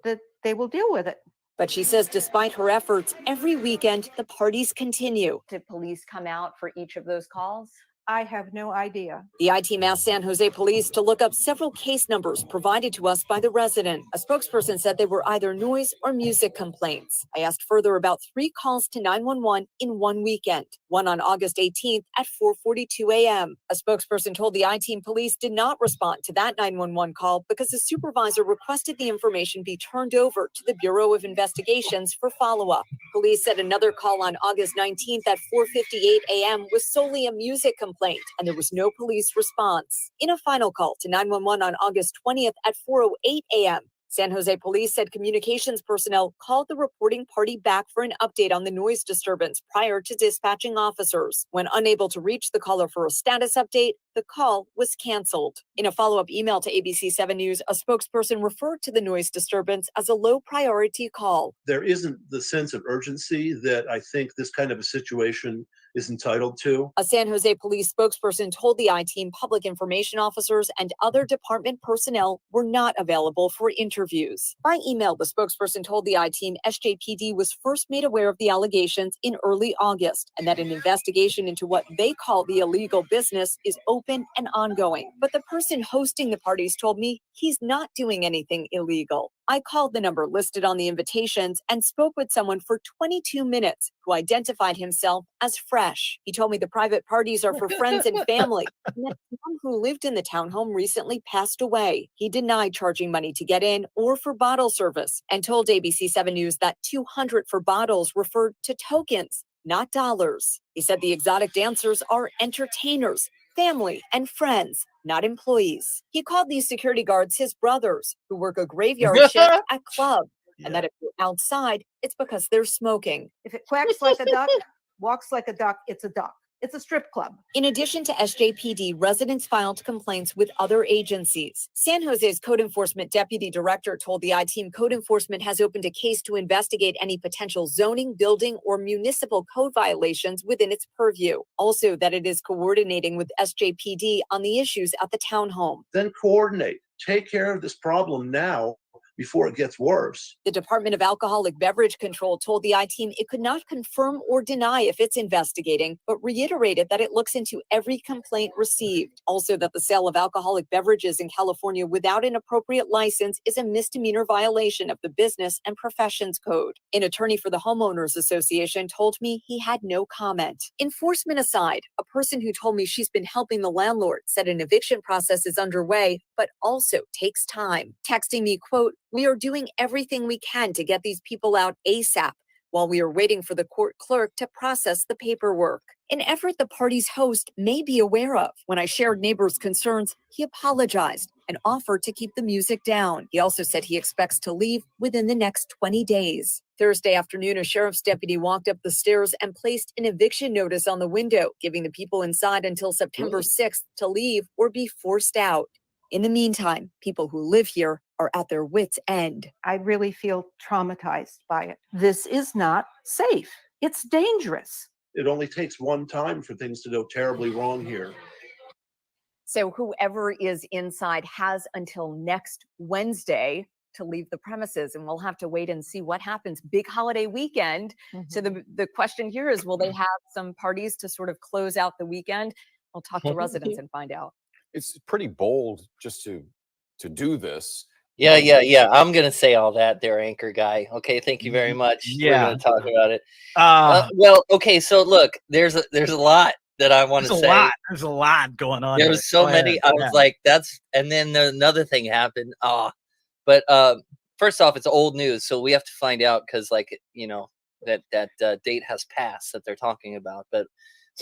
that they will deal with it. But she says despite her efforts, every weekend the parties continue. Did police come out for each of those calls? I have no idea. The I-Team asked San Jose police to look up several case numbers provided to us by the resident. A spokesperson said they were either noise or music complaints. I asked further about 3 calls to 911 in one weekend, one on August 18th at 4:42 a.m. A spokesperson told the I-Team police did not respond to that 911 call because the supervisor requested the information be turned over to the Bureau of Investigations for follow-up. Police said another call on August 19th at 4:58 a.m. was solely a music complaint, and there was no police response. In a final call to 911 on August 20th at 4:08 a.m., San Jose police said communications personnel called the reporting party back for an update on the noise disturbance prior to dispatching officers. When unable to reach the caller for a status update, the call was canceled. In a follow-up email to ABC 7 News, a spokesperson referred to the noise disturbance as a low-priority call. There isn't the sense of urgency that I think this kind of a situation is entitled to. A San Jose police spokesperson told the I-Team public information officers and other department personnel were not available for interviews. By email, the spokesperson told the I-Team SJPD was first made aware of the allegations in early August and that an investigation into what they call the illegal business is open open and ongoing, but the person hosting the parties told me he's not doing anything illegal. I called the number listed on the invitations and spoke with someone for 22 minutes who identified himself as Fresh. He told me the private parties are for friends and family, and that someone who lived in the townhome recently passed away. He denied charging money to get in or for bottle service and told ABC 7 News that 200 for bottles referred to tokens, not dollars. He said the exotic dancers are entertainers, family, and friends, not employees. He called these security guards his brothers who work a graveyard shift at club, and that if you're outside, it's because they're smoking. If it quacks like a duck, walks like a duck, it's a duck. It's a strip club. In addition to SJPD, residents filed complaints with other agencies. San Jose's code enforcement deputy director told the I-Team code enforcement has opened a case to investigate any potential zoning, building, or municipal code violations within its purview. Also, that it is coordinating with SJPD on the issues at the townhome. Then coordinate. Take care of this problem now before it gets worse. The Department of Alcoholic Beverage Control told the I-Team it could not confirm or deny if it's investigating, but reiterated that it looks into every complaint received. Also, that the sale of alcoholic beverages in California without an appropriate license is a misdemeanor violation of the Business and Professions Code. An attorney for the Homeowners Association told me he had no comment. Enforcement aside, a person who told me she's been helping the landlord said an eviction process is underway, but also takes time. Texting me, quote, "We are doing everything we can to get these people out ASAP while we are waiting for the court clerk to process the paperwork." An effort the party's host may be aware of. When I shared neighbors' concerns, he apologized and offered to keep the music down. He also said he expects to leave within the next 20 days. Thursday afternoon, a sheriff's deputy walked up the stairs and placed an eviction notice on the window, giving the people inside until September 6th to leave or be forced out. In the meantime, people who live here are at their wits' end. I really feel traumatized by it. This is not safe. It's dangerous. It only takes one time for things to go terribly wrong here. So whoever is inside has until next Wednesday to leave the premises, and we'll have to wait and see what happens. Big holiday weekend. So the question here is, will they have some parties to sort of close out the weekend? We'll talk to residents and find out. It's pretty bold just to do this. Yeah. I'm gonna say all that there, anchor guy. Okay, thank you very much. We're gonna talk about it. Well, okay, so look, there's a lot that I want to say. There's a lot going on. There was so many. I was like, that's, and then another thing happened. But first off, it's old news, so we have to find out because, like, you know, that date has passed that they're talking about. But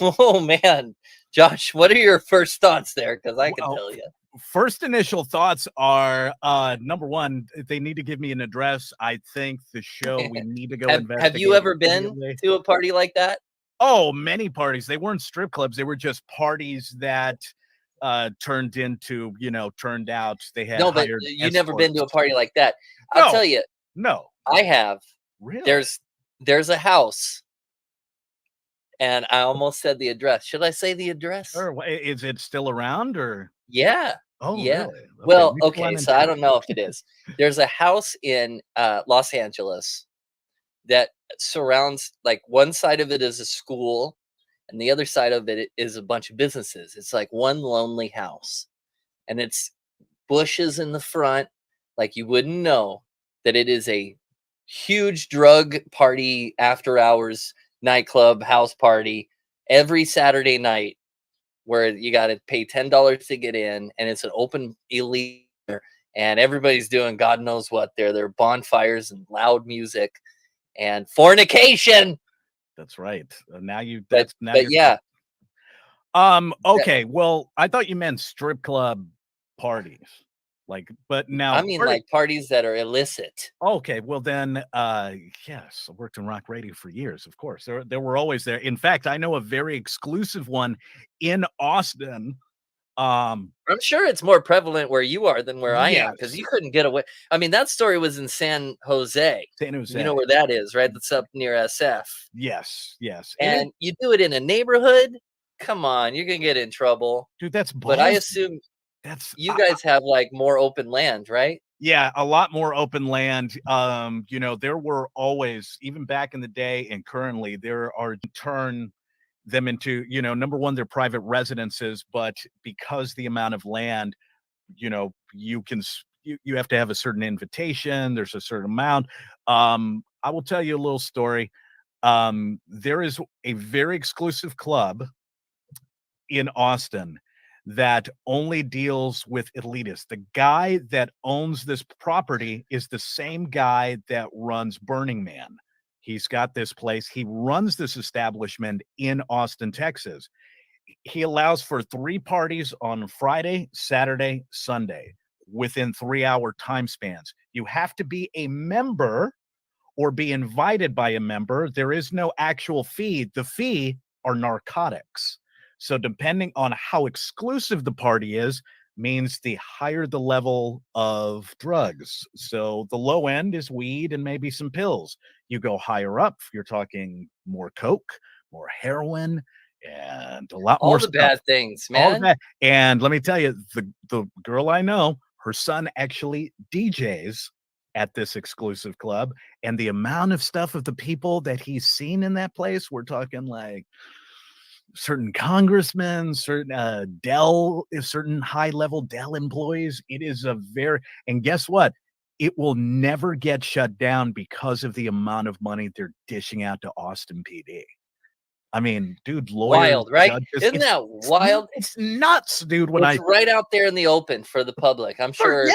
oh man, Josh, what are your first thoughts there? Because I can tell you. First initial thoughts are number one, they need to give me an address. I think the show we need to go investigate. Have you ever been to a party like that? Oh, many parties. They weren't strip clubs. They were just parties that turned out. They had no, but hired you've never been to a party like that. I'll tell you. No, I have. Really? There's a house. And I almost said the address. Should I say the address? Or is it still around or? Yeah. Oh, yeah. really? Well, okay. So I don't know if it is. There's a house in Los Angeles that surrounds, like, one side of it is a school and the other side of it is a bunch of businesses. It's like one lonely house and it's bushes in the front. Like, you wouldn't know that it is a huge drug party, after hours nightclub house party every Saturday night, where you got to pay $10 to get in, and it's an open elite, and everybody's doing God knows what. There are bonfires and loud music and fornication. That's right. Now you. But yeah. Okay. Well, I thought you meant strip club parties. Like, but now I mean, like parties that are illicit. Okay, well then, yes, I worked in rock radio for years. Of course, there were always there. In fact, I know a very exclusive one in Austin. I'm sure it's more prevalent where you are than where I am, because you couldn't get away. I mean, that story was in San Jose. San Jose. You know where that is, right? That's up near SF. Yes. And you do it in a neighborhood. Come on, you're gonna get in trouble, dude. That's but I assume. You guys have like more open land, right? Yeah, a lot more open land. There were always, even back in the day and currently, there are them into, number one, they're private residences, but because the amount of land, you have to have a certain invitation. There's a certain amount. I will tell you a little story. There is a very exclusive club in Austin that only deals with elitists. The guy that owns this property is the same guy that runs Burning Man. He's got this place. He runs this establishment in Austin, Texas. He allows for 3 parties on Friday, Saturday, Sunday within 3-hour time spans. You have to be a member or be invited by a member. There is no actual fee. The fee are narcotics. So depending on how exclusive the party is, means the higher the level of drugs. So the low end is weed and maybe some pills. You go higher up, you're talking more coke, more heroin, and a lot All more the stuff. bad things, All the man. bad. And let me tell you, the girl I know, her son actually DJs at this exclusive club, and the amount of stuff of the people that he's seen in that place, we're talking like certain congressmen, certain certain high-level Dell employees. It is and guess what? It will never get shut down because of the amount of money they're dishing out to Austin PD. I mean, dude, lawyers, Wild, right? judges, Isn't that wild? It's nuts, dude. It's right out there in the open for the public. I'm sure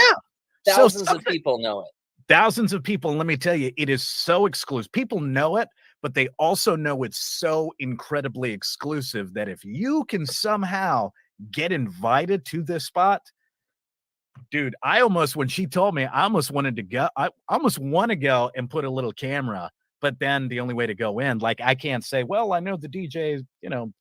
thousands of people know it. Thousands of people, and let me tell you, it is so exclusive. People know it, but they also know it's so incredibly exclusive that if you can somehow get invited to this spot, dude, when she told me, I almost wanted to go. I almost want to go and put a little camera, but then the only way to go in, like, I can't say, well, I know the DJ, I'm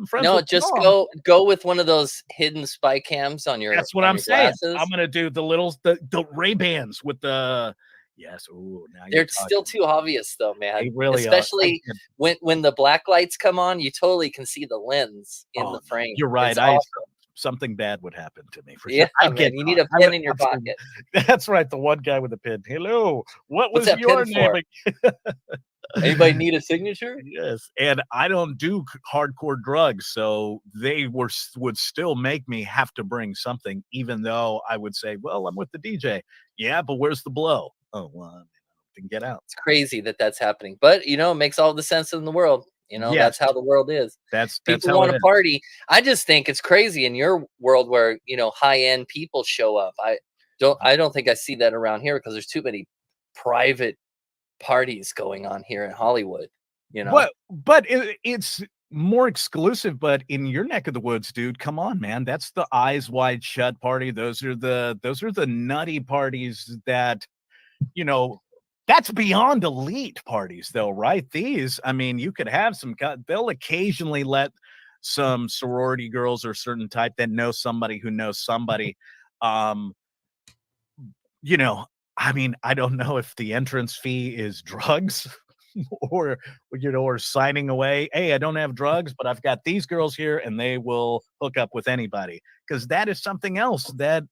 friends No, with just Tom. go with one of those hidden spy cams on your. That's what on I'm your saying. glasses. I'm gonna do the Ray-Bans with the yes. Ooh, now They're you're still too obvious though, man. They really are. Especially when the black lights come on, you totally can see the lens in the frame. You're right. It's awesome. Something bad would happen to me for Yeah, sure. I man, get you need caught. a pen in your pocket. That's right. The one guy with the pen. Hello. What What's was that your pen name? for? Anybody need a signature? Yes. And I don't do hardcore drugs, so they would still make me have to bring something, even though I would say, well, I'm with the DJ. Yeah, but where's the blow? Oh, well, I didn't get out. It's crazy that that's happening, but it makes all the sense in the world. That's how the world is. That's People how want it to is. party. I just think it's crazy in your world where high-end people show up. I don't think I see that around here because there's too many private parties going on here in Hollywood. But it's more exclusive. But in your neck of the woods, dude, come on, man. That's the Eyes Wide Shut party. Those are the nutty parties that, that's beyond elite parties, though, right? These, I mean, you could have they'll occasionally let some sorority girls or certain type that know somebody who knows somebody. I mean, I don't know if the entrance fee is drugs or signing away. Hey, I don't have drugs, but I've got these girls here and they will hook up with anybody, because that is something else that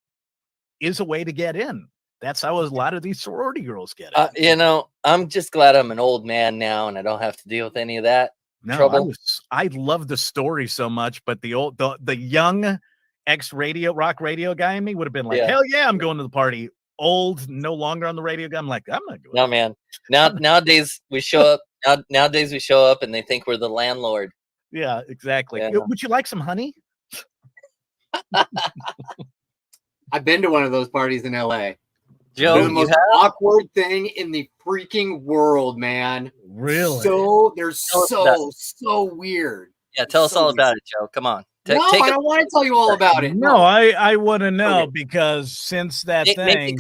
is a way to get in. That's how a lot of these sorority girls get it. I'm just glad I'm an old man now and I don't have to deal with any of that trouble. I love the story so much, but the young rock radio guy in me would have been like, hell yeah, I'm going to the party. Old, no longer on the radio guy. I'm like, I'm not going. No, man. Nowadays we show up. Nowadays we show up and they think we're the landlord. Yeah, exactly. Yeah. Would you like some honey? I've been to one of those parties in LA. Joe, They're the most awkward thing in the freaking world, man. Really? They're so weird. Yeah, tell us all about it, Joe. Come on. I don't want to tell you all about it. No, I want to know, because since that thing,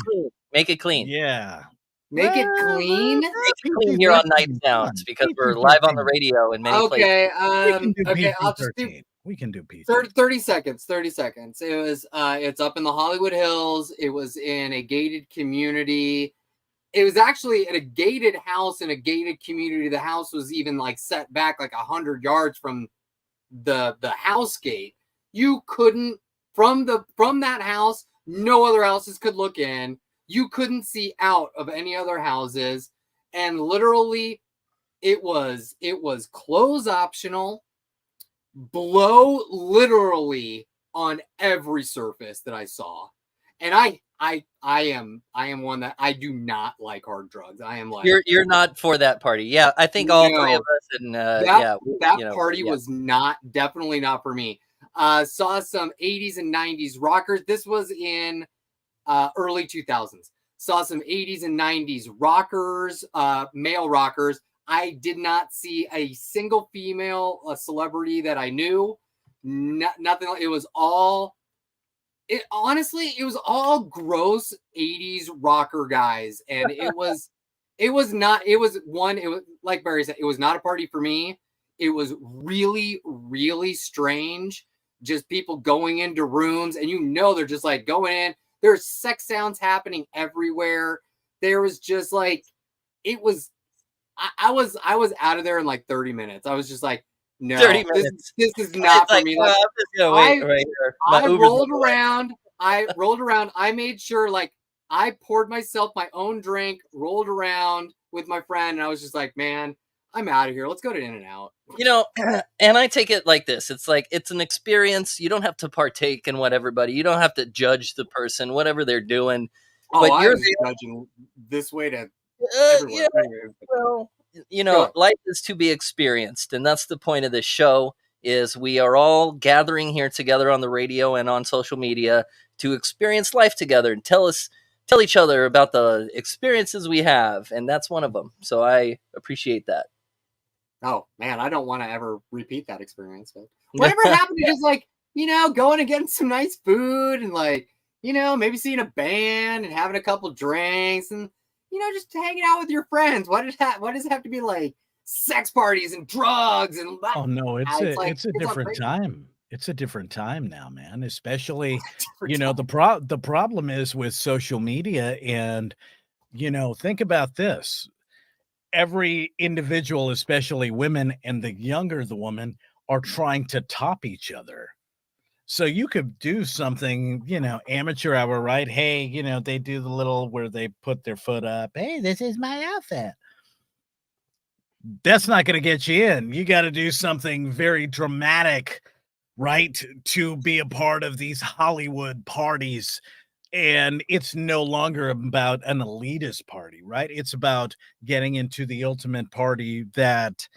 make it clean. Yeah. Make it clean. Make it clean here on Night Sounds, because we're live on the radio in many places. We can do PG. 30 seconds. 30 seconds. It was it's up in the Hollywood Hills. It was in a gated community. It was actually at a gated house in a gated community. The house was even like set back like 100 yards from the house gate. You couldn't from that house, no other houses could look in. You couldn't see out of any other houses, and literally it was clothes optional, blow literally on every surface that I saw. And I am one that I do not like hard drugs. I am like, You're not for that party. Yeah, I think all three of no, us and that party was definitely not for me. Saw some 80s and 90s rockers. This was in early 2000s. Saw some 80s and 90s rockers, male rockers. I did not see a single female celebrity that I knew. Nothing. It was all. Honestly, it was all gross 80s rocker guys, and it was like Barry said, it was not a party for me. It was really, really strange. Just people going into rooms, and they're just like going in. There's sex sounds happening everywhere. There was just like, it was. I was out of there in like 30 minutes. I was just like, no, 30 minutes. This is not for me. Like, I'm just gonna wait right here. My I Uber's rolled on the way. around. I made sure, like, I poured myself my own drink, rolled around with my friend, and I was just like, man, I'm out of here. Let's go to In-N-Out. And I take it like this. It's like, it's an experience. You don't have to partake in what everybody, you don't have to judge the person, whatever they're doing. Oh, But I you're was judging this way to everywhere. well, life is to be experienced, and that's the point of this show. Is we are all gathering here together on the radio and on social media to experience life together and tell each other about the experiences we have, and that's one of them. So I appreciate that. Oh man, I don't want to ever repeat that experience. But whatever happened to just like, going and getting some nice food and like, maybe seeing a band and having a couple drinks and just hanging out with your friends. What does it have to be like sex parties and drugs and Oh no, it's a different outrageous. time. It's a different time now, man. Especially, the problem is with social media, and think about this. Every individual, especially women, and the younger the woman, are trying to top each other. So you could do something, amateur hour, right? Hey, they do the little where they put their foot up. Hey, this is my outfit. That's not going to get you in. You got to do something very dramatic, right, to be a part of these Hollywood parties. And it's no longer about an elitist party, right? It's about getting into the ultimate party that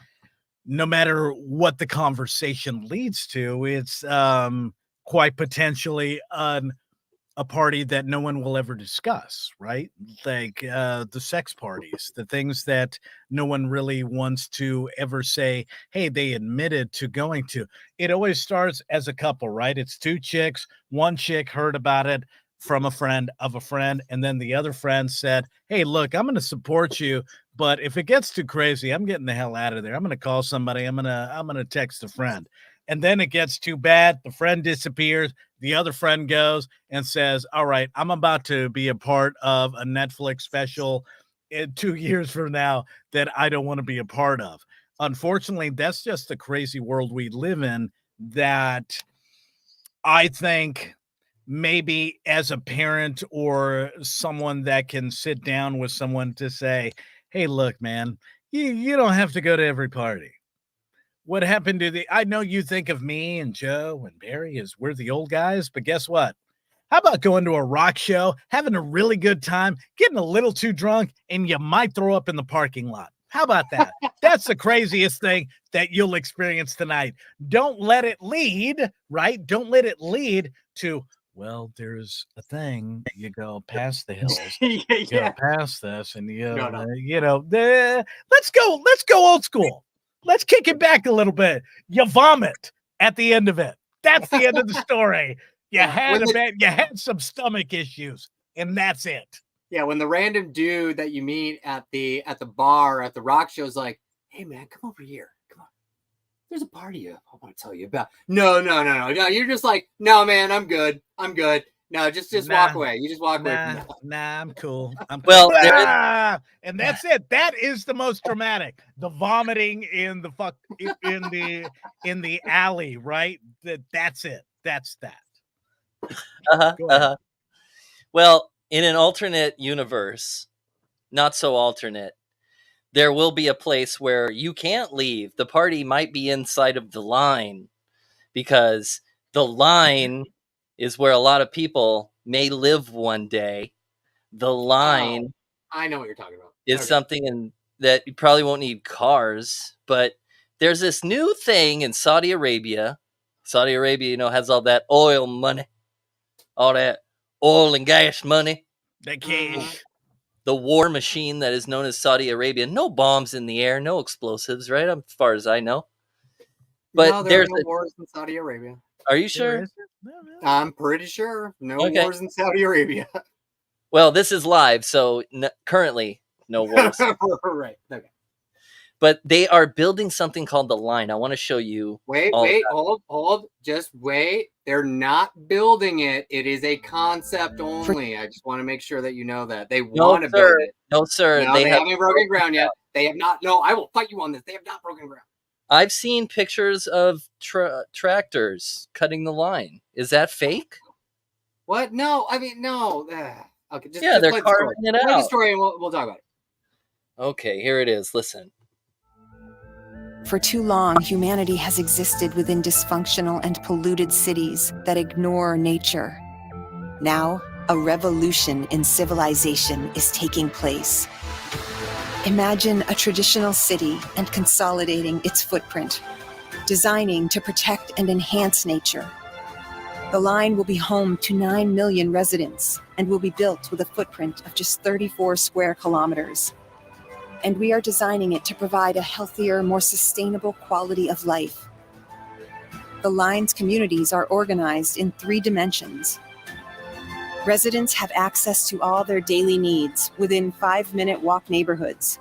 no matter what the conversation leads to, it's quite potentially a party that no one will ever discuss, right? Like the sex parties, the things that no one really wants to ever say, hey, they admitted to going to. It always starts as a couple, right? It's two chicks. One chick heard about it from a friend of a friend, and then the other friend said, hey, look, I'm going to support you, but if it gets too crazy, I'm getting the hell out of there. I'm going to call somebody. I'm going to text a friend. And then it gets too bad. The friend disappears. The other friend goes and says, all right, I'm about to be a part of a Netflix special 2 years from now that I don't want to be a part of. Unfortunately, that's just the crazy world we live in, that I think maybe as a parent or someone that can sit down with someone to say, hey, look, man, you don't have to go to every party. What happened to I know you think of me and Joe and Barry as we're the old guys, but guess what? How about going to a rock show, having a really good time, getting a little too drunk, and you might throw up in the parking lot? How about that? That's the craziest thing that you'll experience tonight. Don't let it lead, right? Don't let it lead to, well, there's a thing. You go past the hills, you go past this, and let's go old school. Let's kick it back a little bit. You vomit at the end of it. That's the end of the story. You had some stomach issues, and that's it. Yeah, when the random dude that you meet at the bar at the rock show is like, "Hey man, come over here. Come on. There's a party I want to tell you about." No. You're just like, "No, man, I'm good. No, just walk away. You just walk away from that." Nah, I'm cool. Well, and that's it. That is the most dramatic. The vomiting in the alley, right? That's it. That's that. Well, in an alternate universe, not so alternate, there will be a place where you can't leave. The party might be inside of the line, because the line is where a lot of people may live one day. The line I know what you're talking about. is something that you probably won't need cars, but there's this new thing in Saudi Arabia. Saudi Arabia, has all that oil money, all that oil and gas money. That cash. The war machine that is known as Saudi Arabia. No bombs in the air, no explosives, right? As far as I know. But No, there are there's no wars in Saudi Arabia. Are you sure? I'm pretty sure. No Okay. wars in Saudi Arabia. Well, this is live, so currently no wars. Right. Okay. But they are building something called the line. I want to show you. Wait, hold. Just wait. They're not building it. It is a concept only. I just want to make sure that you know that. They want to build it. No, sir. No, they haven't broken ground yet. They have not. No, I will fight you on this. They have not broken ground. I've seen pictures of tractors cutting the line. Is that fake? What? No, I mean, no. Okay, just Yeah, they're play the carving story. it Play the out. story and we'll talk about it. Okay, here it is. Listen. For too long, humanity has existed within dysfunctional and polluted cities that ignore nature. Now, a revolution in civilization is taking place. Imagine a traditional city and consolidating its footprint, designing to protect and enhance nature. The line will be home to 9 million residents and will be built with a footprint of just 34 square kilometers. And we are designing it to provide a healthier, more sustainable quality of life. The line's communities are organized in 3 dimensions. Residents have access to all their daily needs within 5-minute walk neighborhoods.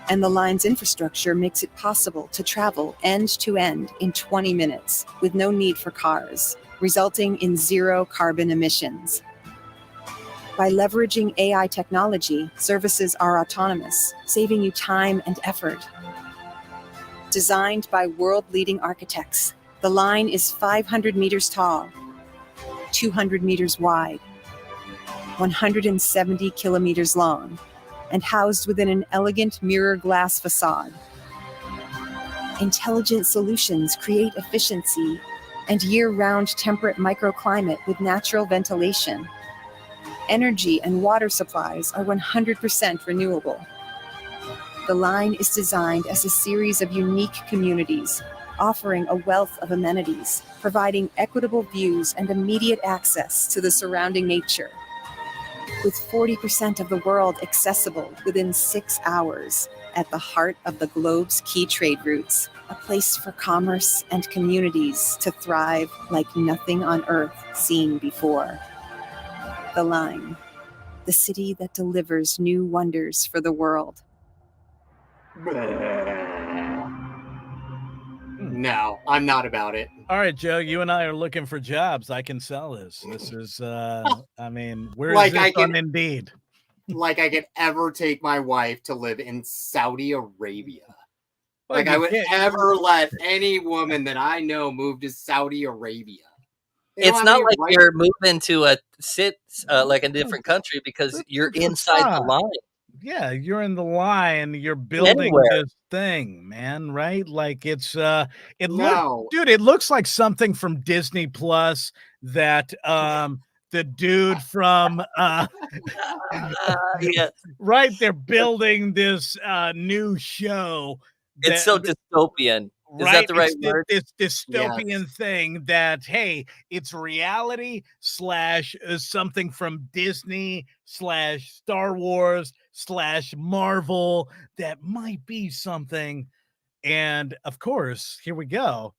And the line's infrastructure makes it possible to travel end to end in 20 minutes with no need for cars, resulting in 0 carbon emissions. By leveraging AI technology, services are autonomous, saving you time and effort. Designed by world-leading architects, the line is 500 meters tall, 200 meters wide, 170 kilometers long, and housed within an elegant mirror glass facade. Intelligent solutions create efficiency and year-round temperate microclimate with natural ventilation. Energy and water supplies are 100% renewable. The line is designed as a series of unique communities, offering a wealth of amenities, providing equitable views and immediate access to the surrounding nature. With 40% of the world accessible within 6 hours, at the heart of the globe's key trade routes, a place for commerce and communities to thrive like nothing on Earth seen before. The line, the city that delivers new wonders for the world. No, I'm not about it. All right, Joe, you and I are looking for jobs. I can sell this. This is, I mean, where is Like this I can- on Indeed? Like I could ever take my wife to live in Saudi Arabia. Well, Like I you would can't- ever let any woman that I know move to Saudi Arabia. They don't It's have not any like rights. you're moving to like a different country because you're inside the facade. line. Yeah, you're in the line, you're building Anywhere. this thing, man, right? Like it's it No. dude, it looks like something from Disney Plus that the dude from Yeah. right, they're building this new show. It's so dystopian. Is that the right it's word? This dystopian thing that, hey, it's reality / something from Disney / Star Wars / Marvel that might be something. And of course, here we go.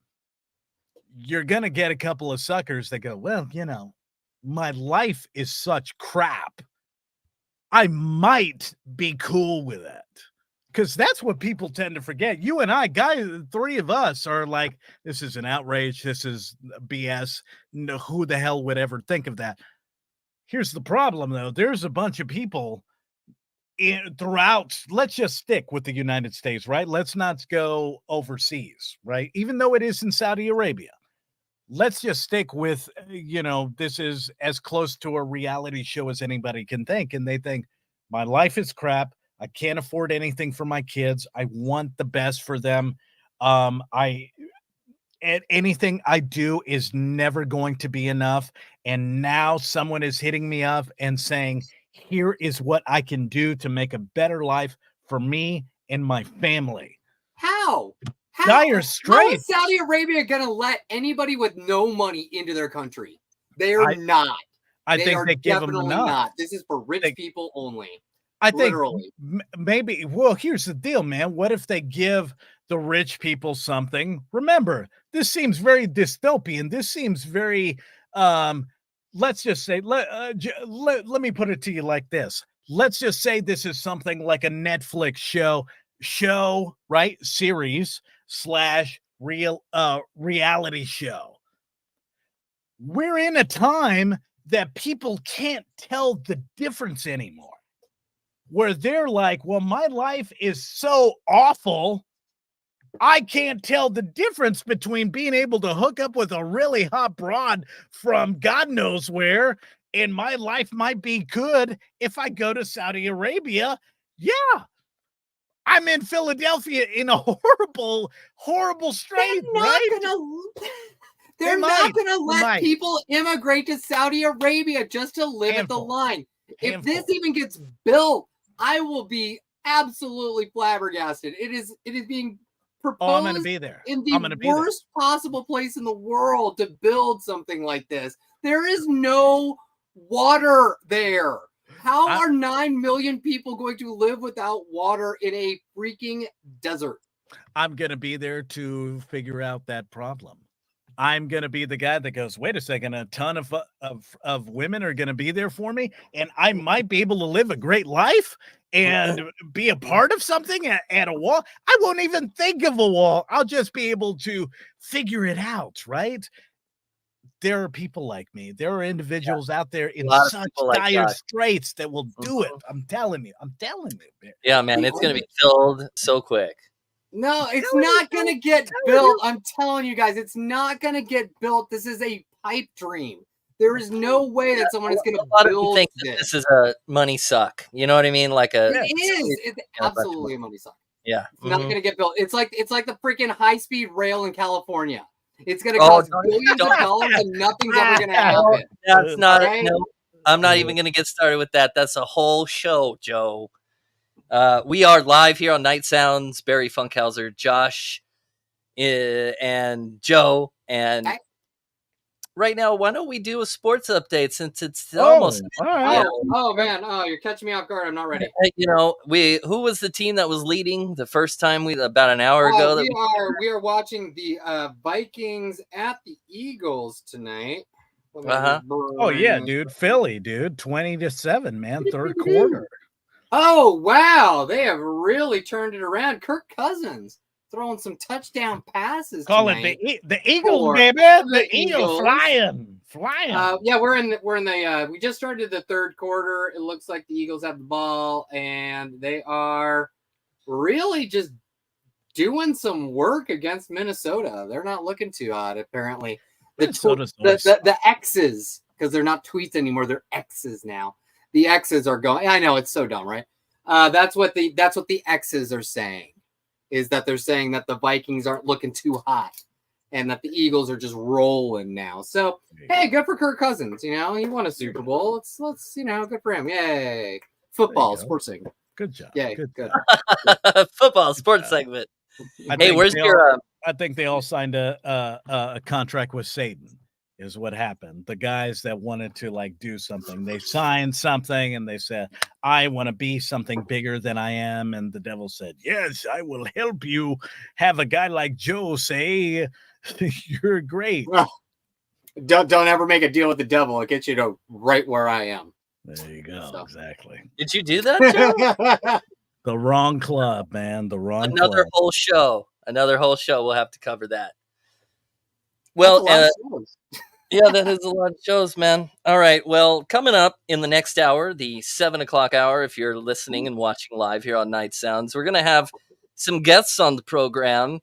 You're going to get a couple of suckers that go, well, my life is such crap. I might be cool with it. Because that's what people tend to forget. You and I, guys, 3 of us are like, this is an outrage. This is BS. No, who the hell would ever think of that? Here's the problem, though. There's a bunch of people throughout. Let's just stick with the United States, right? Let's not go overseas, right? Even though it is in Saudi Arabia. Let's just stick with, this is as close to a reality show as anybody can think. And they think, my life is crap. I can't afford anything for my kids. I want the best for them. Anything I do is never going to be enough. And now someone is hitting me up and saying, here is what I can do to make a better life for me and my family. How? Dire How straits. is Saudi Arabia going to let anybody with no money into their country? They're not. I think they give them definitely enough. not. This is for rich people only. I think Literally. maybe, well, here's the deal, man. What if they give the rich people something? Remember, this seems very dystopian. This seems very, let's just say, let me put it to you like this. Let's just say this is something like a Netflix show, right? Series / reality show. We're in a time that people can't tell the difference anymore. Where they're like, well, my life is so awful, I can't tell the difference between being able to hook up with a really hot broad from God knows where, and my life might be good if I go to Saudi Arabia. Yeah, I'm in Philadelphia in a horrible strait, They're not going to let people immigrate to Saudi Arabia just to live at the line. If this even gets built, I will be absolutely flabbergasted. It is being proposed I'm going to be there. In the worst possible place in the world to build something like this. There is no water there. How are 9 million people going to live without water in a freaking desert? I'm going to be there to figure out that problem. I'm going to be the guy that goes, wait a second, a ton of women are going to be there for me, and I might be able to live a great life and be a part of something at a wall. I won't even think of a wall. I'll just be able to figure it out, right? There are people like me. There are individuals out there in such dire straits that will do it. I'm telling you. Man. Yeah, man, it's going to be filled so quick. No, it's not going to get built. I'm telling you guys, it's not going to get built. This is a pipe dream. There is no way that someone is going to build think this is a money suck. You know what I mean? Like it is. It's absolutely a money suck. Yeah. It's not going to get built. It's like the freaking high-speed rail in California. It's going to cost billions of dollars and nothing's ever going to happen. That's not no. I'm not even going to get started with that. That's a whole show, Joe. We are live here on Night Sounds. Barry Funkhauser, Josh, and Joe. And right now, why don't we do a sports update since it's almost? Oh man! Oh, you're catching me off guard. I'm not ready. You know, who was the team that was leading the first time about an hour ago? We are watching the Vikings at the Eagles tonight. Oh yeah, dude, Philly, dude, 20-7, man, third quarter. Oh, wow. They have really turned it around. Kirk Cousins throwing some touchdown passes. Call tonight it the Eagles, baby. The Eagles flying. Yeah, we're in the we just started the third quarter. It looks like the Eagles have the ball, and they are really just doing some work against Minnesota. They're not looking too hot, apparently. The X's, because they're not tweets anymore, they're X's now. The X's are going. I know it's so dumb, right? That's what the X's are saying, is that they're saying that the Vikings aren't looking too hot, and that the Eagles are just rolling now. So hey, good for Kirk Cousins. You know, he won a Super Bowl. Let's good for him. Yay! Football, sports segment. Good job. Yay, good. Football, sports segment. Hey, where's your? I think they all signed a contract with Satan. Is what happened. The guys that wanted to do something, they signed something and they said, I want to be something bigger than I am. And the devil said, yes, I will help you have a guy like Joe say, you're great. Well, don't ever make a deal with the devil. It gets you to right where I am. There you go. So. Exactly. Did you do that, Joe? The wrong club, man. The wrong Another club. whole show. Another whole show. We'll have to cover that. Well, yeah, that is a lot of shows, man. All right. Well, coming up in the next hour, the 7 o'clock hour, if you're listening and watching live here on Night Sounds, we're going to have some guests on the program.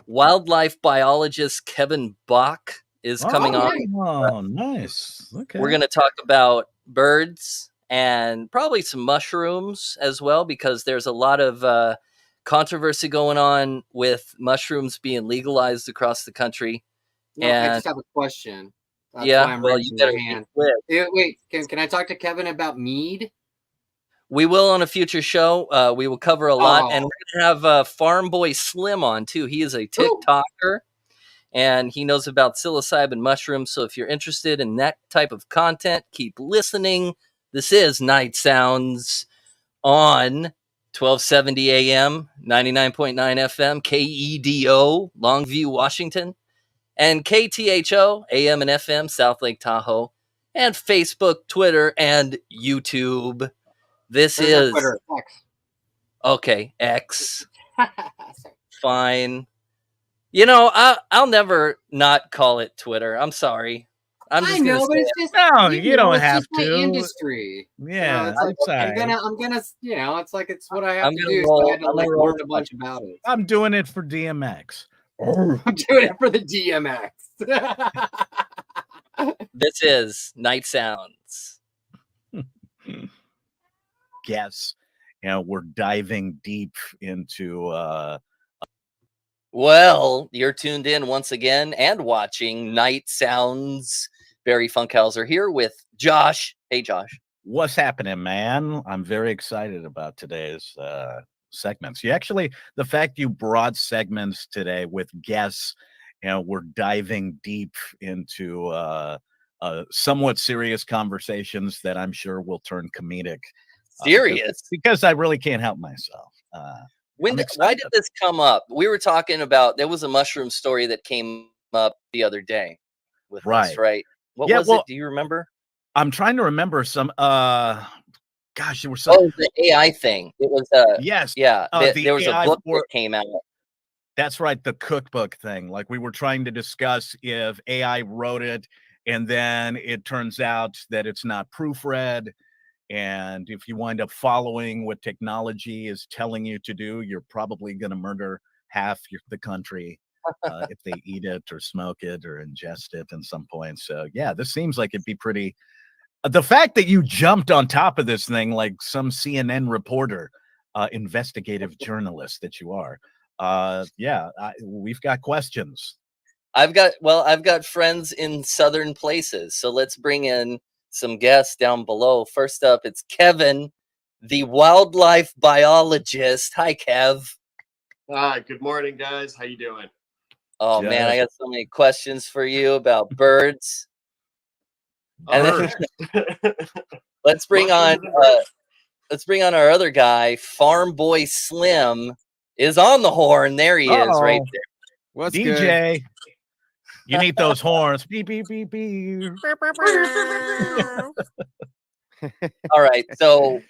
Wildlife biologist Kevin Bach is coming on. Oh, nice. Okay. We're going to talk about birds and probably some mushrooms as well, because there's a lot of controversy going on with mushrooms being legalized across the country. No, I And just have a question. That's yeah, why I'm well, you raising better my be hand. quick. Wait, can I talk to Kevin about mead? We will on a future show. We will cover a lot, and Oh. we're gonna have Farm Boy Slim on too. He is a TikToker, and he knows about psilocybin mushrooms. So if you're interested in that type of content, keep listening. This is Night Sounds on 1270 AM, 99.9 FM, KEDO, Longview, Washington, and KTHO, AM and FM, South Lake Tahoe, and Facebook, Twitter, and YouTube. This There's no is Twitter, X. okay, X. Fine. You know, I'll never not call it Twitter. I'm sorry. I'm just I gonna know, but say it's it. just No, you don't it's have just my to. industry. Yeah, it's like it's okay, all right. I'm gonna, you know, it's like it's what I have I'm to gonna do. roll- So I had to I'm like gonna roll learn a bunch about it. I'm doing it for DMX. I'm doing it for the DMX. This is Night Sounds. Yes. We're diving deep into Well, you're tuned in once again and watching Night Sounds. Barry Funkhauser here with Josh. Hey, Josh. what's happening, man. I'm very excited about today's segments. The fact you brought segments today with guests, we're diving deep into somewhat serious conversations that I'm sure will turn comedic. Serious? Because I really can't help myself. Why did this come up? We were talking about, there was a mushroom story that came up the other day with us, right? What was it? Do you remember? I'm trying to remember some gosh, there was some the AI thing. It was yes. Yeah. There was AI a book that came out. That's right, the cookbook thing. Like we were trying to discuss if AI wrote it and then it turns out that it's not proofread. And if you wind up following what technology is telling you to do, you're probably going to murder half the country if they eat it or smoke it or ingest it at some point. So, yeah, this seems like it'd be pretty. The fact that you jumped on top of this thing like some CNN reporter, investigative journalist that you are. We've got questions. I've got friends in southern places. So let's bring in some guests down below. First up, it's Kevin, the wildlife biologist. Hi, Kev. Hi, good morning, guys. How you doing? Oh man, I got so many questions for you about birds. And then, let's bring on our other guy, Farm Boy Slim, is on the horn. There he is, right there. What's DJ? Good? You need those horns. Beep, beep, beep, beep. All right. So,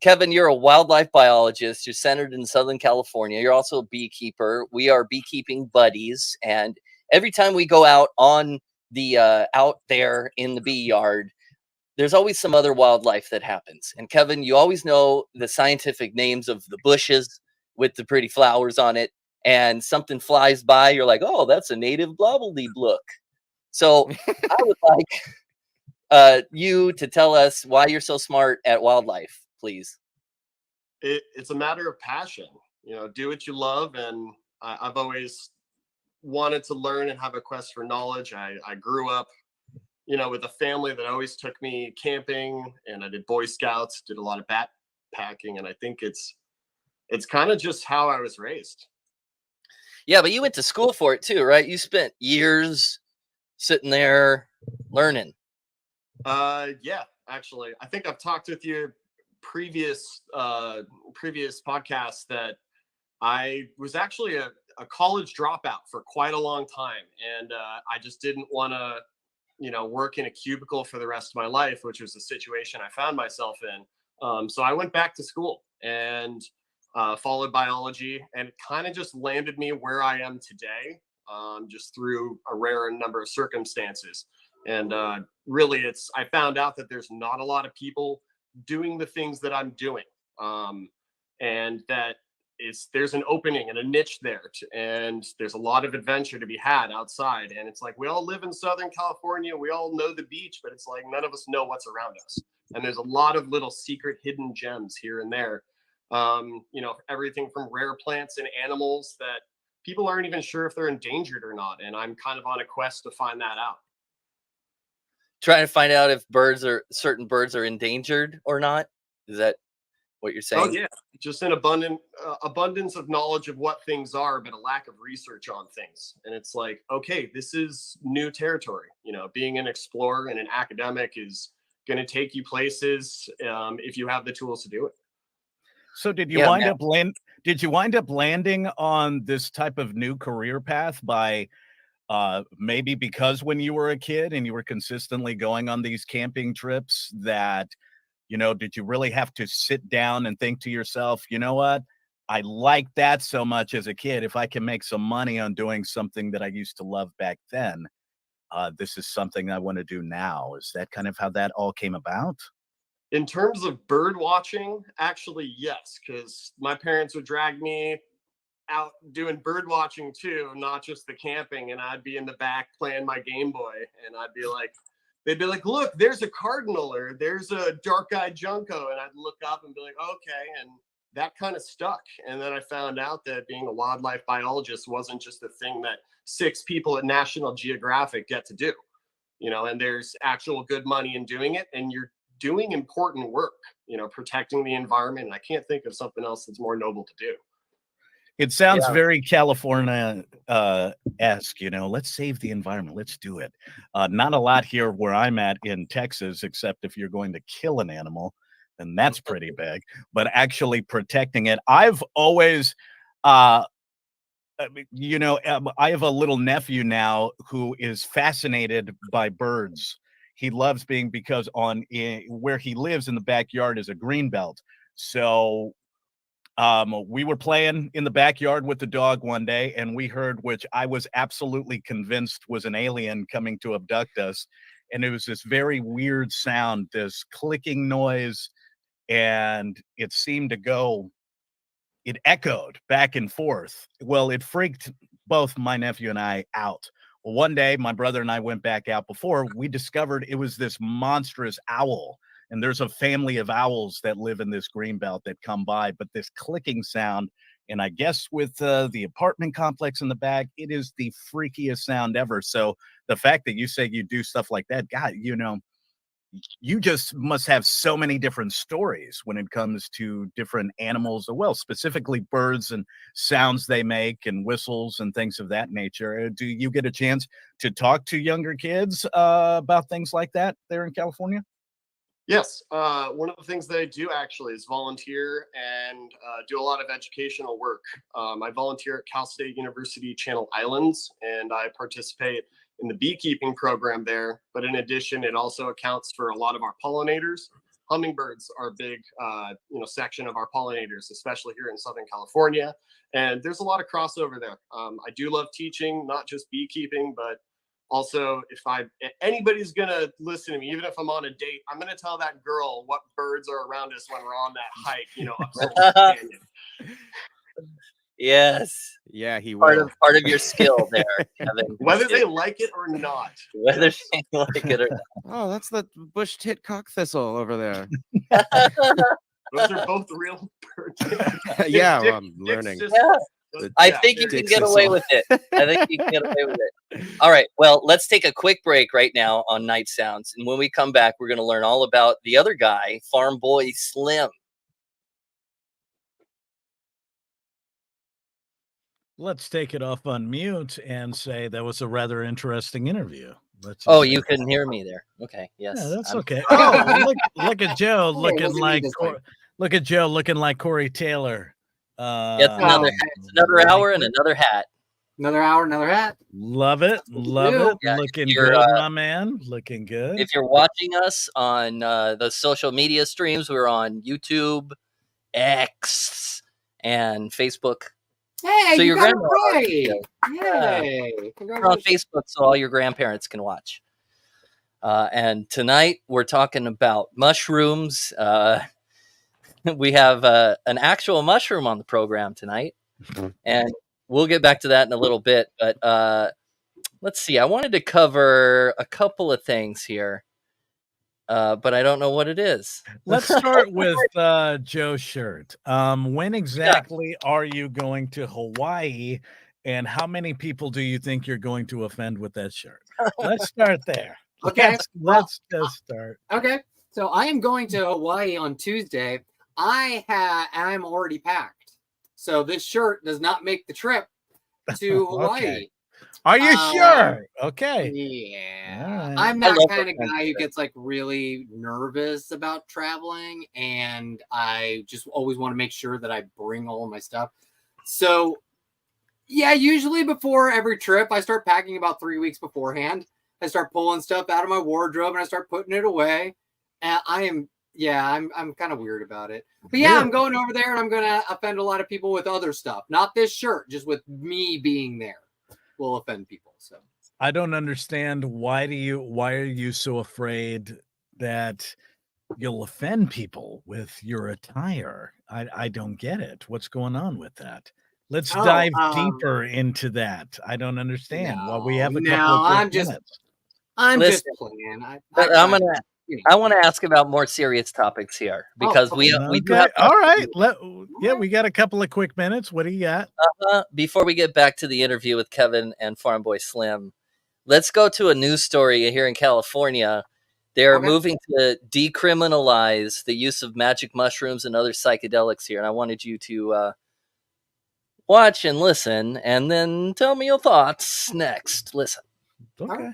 Kevin, you're a wildlife biologist. You're centered in Southern California. You're also a beekeeper. We are beekeeping buddies. And every time we go out on the out there in the bee yard, there's always some other wildlife that happens. And Kevin, you always know the scientific names of the bushes with the pretty flowers on it. And something flies by, you're like, oh, that's a native blobbledy-blook. So I would like you to tell us why you're so smart at wildlife, please. It's a matter of passion. Do what you love. And I've always wanted to learn and have a quest for knowledge. I grew up, with a family that always took me camping, and I did Boy Scouts, did a lot of backpacking. And I think it's kind of just how I was raised. Yeah, but you went to school for it too, right? You spent years sitting there learning. Yeah, actually, I think I've talked with you previous podcasts that I was actually a college dropout for quite a long time, and I just didn't want to, work in a cubicle for the rest of my life, which was the situation I found myself in. So I went back to school and followed biology, and it kind of just landed me where I am today, just through a rare number of circumstances. And really, I found out that there's not a lot of people doing the things that I'm doing, and that there's an opening and a niche there, and there's a lot of adventure to be had outside. And it's like, we all live in Southern California, we all know the beach, but it's like none of us know what's around us. And there's a lot of little secret hidden gems here and there. You know, everything from rare plants and animals that people aren't even sure if they're endangered or not. And I'm kind of on a quest to find that out. Trying to find out if certain birds are endangered or not. Is that what you're saying? Oh yeah, just an abundance of knowledge of what things are, but a lack of research on things. And it's like, okay, this is new territory. You know, being an explorer and an academic is going to take you places if you have the tools to do it. So did you wind up landing on this type of new career path by maybe because when you were a kid and you were consistently going on these camping trips that, you know, did you really have to sit down and think to yourself, you know what? I like that so much as a kid. If I can make some money on doing something that I used to love back then, this is something I want to do now. Is that kind of how that all came about? In terms of bird watching, actually, yes, because my parents would drag me out doing bird watching too, not just the camping. And I'd be in the back playing my Game Boy, and I'd be like, they'd be like, look, there's a cardinal or there's a dark-eyed junco. And I'd look up and be like, okay. And that kind of stuck. And then I found out that being a wildlife biologist wasn't just a thing that 6 people at National Geographic get to do, you know, and there's actual good money in doing it. And you're doing important work, you know, protecting the environment. And I can't think of something else that's more noble to do. It sounds very California esque, you know, let's save the environment. Let's do it. Not a lot here where I'm at in Texas, except if you're going to kill an animal, then that's pretty big, but actually protecting it. I've always, you know, I have a little nephew now who is fascinated by birds. He loves being, because where he lives in the backyard is a green belt. So we were playing in the backyard with the dog one day, and we heard, which I was absolutely convinced was an alien coming to abduct us. And it was this very weird sound, this clicking noise, and it seemed to go, it echoed back and forth. Well, it freaked both my nephew and I out. Well, one day, my brother and I went back out before we discovered it was this monstrous owl. And there's a family of owls that live in this green belt that come by, but this clicking sound, and I guess with the apartment complex in the back, it is the freakiest sound ever. So the fact that you say you do stuff like that, God, you know, you just must have so many different stories when it comes to different animals, well, specifically birds and sounds they make and whistles and things of that nature. Do you get a chance to talk to younger kids about things like that there in California? Yes. One of the things that I do actually is volunteer and do a lot of educational work. I volunteer at Cal State University Channel Islands, and I participate in the beekeeping program there. But in addition, it also accounts for a lot of our pollinators. Hummingbirds are a big, section of our pollinators, especially here in Southern California. And there's a lot of crossover there. I do love teaching, not just beekeeping, but also, if anybody's gonna listen to me, even if I'm on a date, I'm gonna tell that girl what birds are around us when we're on that hike, you know, up Silver Canyon. Yes. Yeah, he part will. of part of your skill there, Kevin. Whether they like it or not. Whether they like it or not. Oh, that's the bush tit cock thistle over there. Those are both real birds. Yeah, well, I'm learning. I think you can get away with it. I think you can get away with it. All right. Well, let's take a quick break right now on Night Sounds. And when we come back, we're going to learn all about the other guy, Farm Boy Slim. Let's take it off on mute and say that was a rather interesting interview. Oh, you couldn't hear me there. Okay. Yes. Yeah, that's okay. Oh, look at Joe looking like Corey Taylor. It's another hour and another hat. Another hour, another hat. Love it. Yeah, looking good, my man. Looking good. If you're watching us on the social media streams, we're on YouTube, X, and Facebook. Hey, so you your got it grandma, right. Hey, we're on Facebook, so all your grandparents can watch. And tonight we're talking about mushrooms. We have an actual mushroom on the program tonight, and we'll get back to that in a little bit. But let's see. I wanted to cover a couple of things here. but I don't know what it is. Let's start with Joe's shirt. When exactly are you going to Hawaii, and how many people do you think you're going to offend with that shirt? Let's start there. Okay. Let's just start. Okay. So I am going to Hawaii on Tuesday. I'm already packed. So this shirt does not make the trip to Hawaii. Okay. Are you sure? Okay. Yeah. All right. I'm I that love kind of that guy who gets like really nervous about traveling, and I just always want to make sure that I bring all of my stuff. So yeah, usually before every trip, I start packing about 3 weeks beforehand. I start pulling stuff out of my wardrobe and I start putting it away. And I'm kind of weird about it. But yeah, I'm going over there and I'm going to offend a lot of people with other stuff. Not this shirt, just with me being there will offend people. So I don't understand why are you so afraid that you'll offend people with your attire? I don't get it. What's going on with that? Let's dive deeper into that. I don't understand. Well, we have a couple of minutes. I'm Listen, just playing. I want to ask about more serious topics here because we do Okay. have. All right. We got a couple of quick minutes. What do you got? Before we get back to the interview with Kevin and Farm Boy Slim, let's go to a news story here in California. They're moving to decriminalize the use of magic mushrooms and other psychedelics here, and I wanted you to watch and listen, and then tell me your thoughts next. Listen. Okay.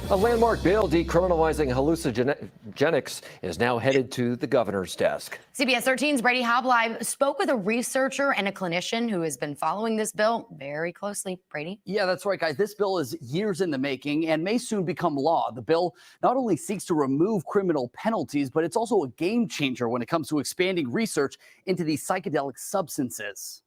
A landmark bill decriminalizing hallucinogenics is now headed to the governor's desk. CBS 13's Brady Hoblive spoke with a researcher and a clinician who has been following this bill very closely. Brady? Yeah, that's right, guys. This bill is years in the making and may soon become law. The bill not only seeks to remove criminal penalties, but it's also a game changer when it comes to expanding research into these psychedelic substances.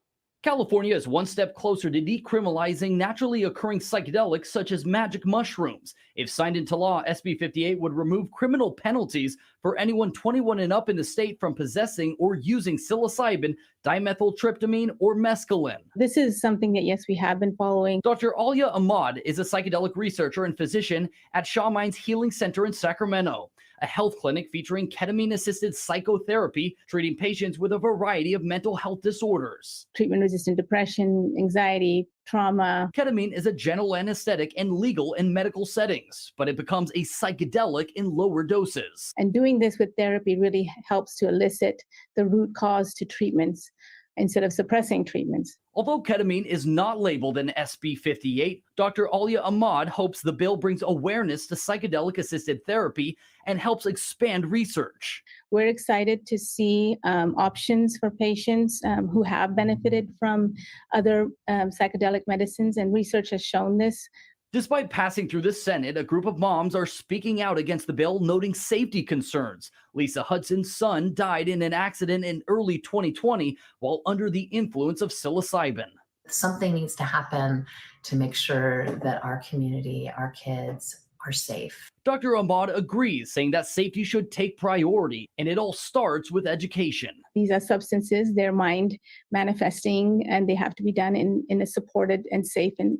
California is one step closer to decriminalizing naturally occurring psychedelics such as magic mushrooms. If signed into law, SB 58 would remove criminal penalties for anyone 21 and up in the state from possessing or using psilocybin, dimethyltryptamine, or mescaline. This is something that, yes, we have been following. Dr. Alia Ahmad is a psychedelic researcher and physician at Shaw Minds Healing Center in Sacramento, a health clinic featuring ketamine-assisted psychotherapy, treating patients with a variety of mental health disorders. Treatment-resistant depression, anxiety, trauma. Ketamine is a general anesthetic and legal in medical settings, but it becomes a psychedelic in lower doses. And doing this with therapy really helps to elicit the root cause to treatments instead of suppressing treatments. Although ketamine is not labeled in SB 58, Dr. Alia Ahmad hopes the bill brings awareness to psychedelic-assisted therapy and helps expand research. We're excited to see options for patients who have benefited from other psychedelic medicines, and research has shown this. Despite passing through the Senate, a group of moms are speaking out against the bill, noting safety concerns. Lisa Hudson's son died in an accident in early 2020 while under the influence of psilocybin. Something needs to happen to make sure that our community, our kids, are safe. Dr. Ahmad agrees, saying that safety should take priority, and it all starts with education. These are substances, they're mind manifesting, and they have to be done in a supported and safe and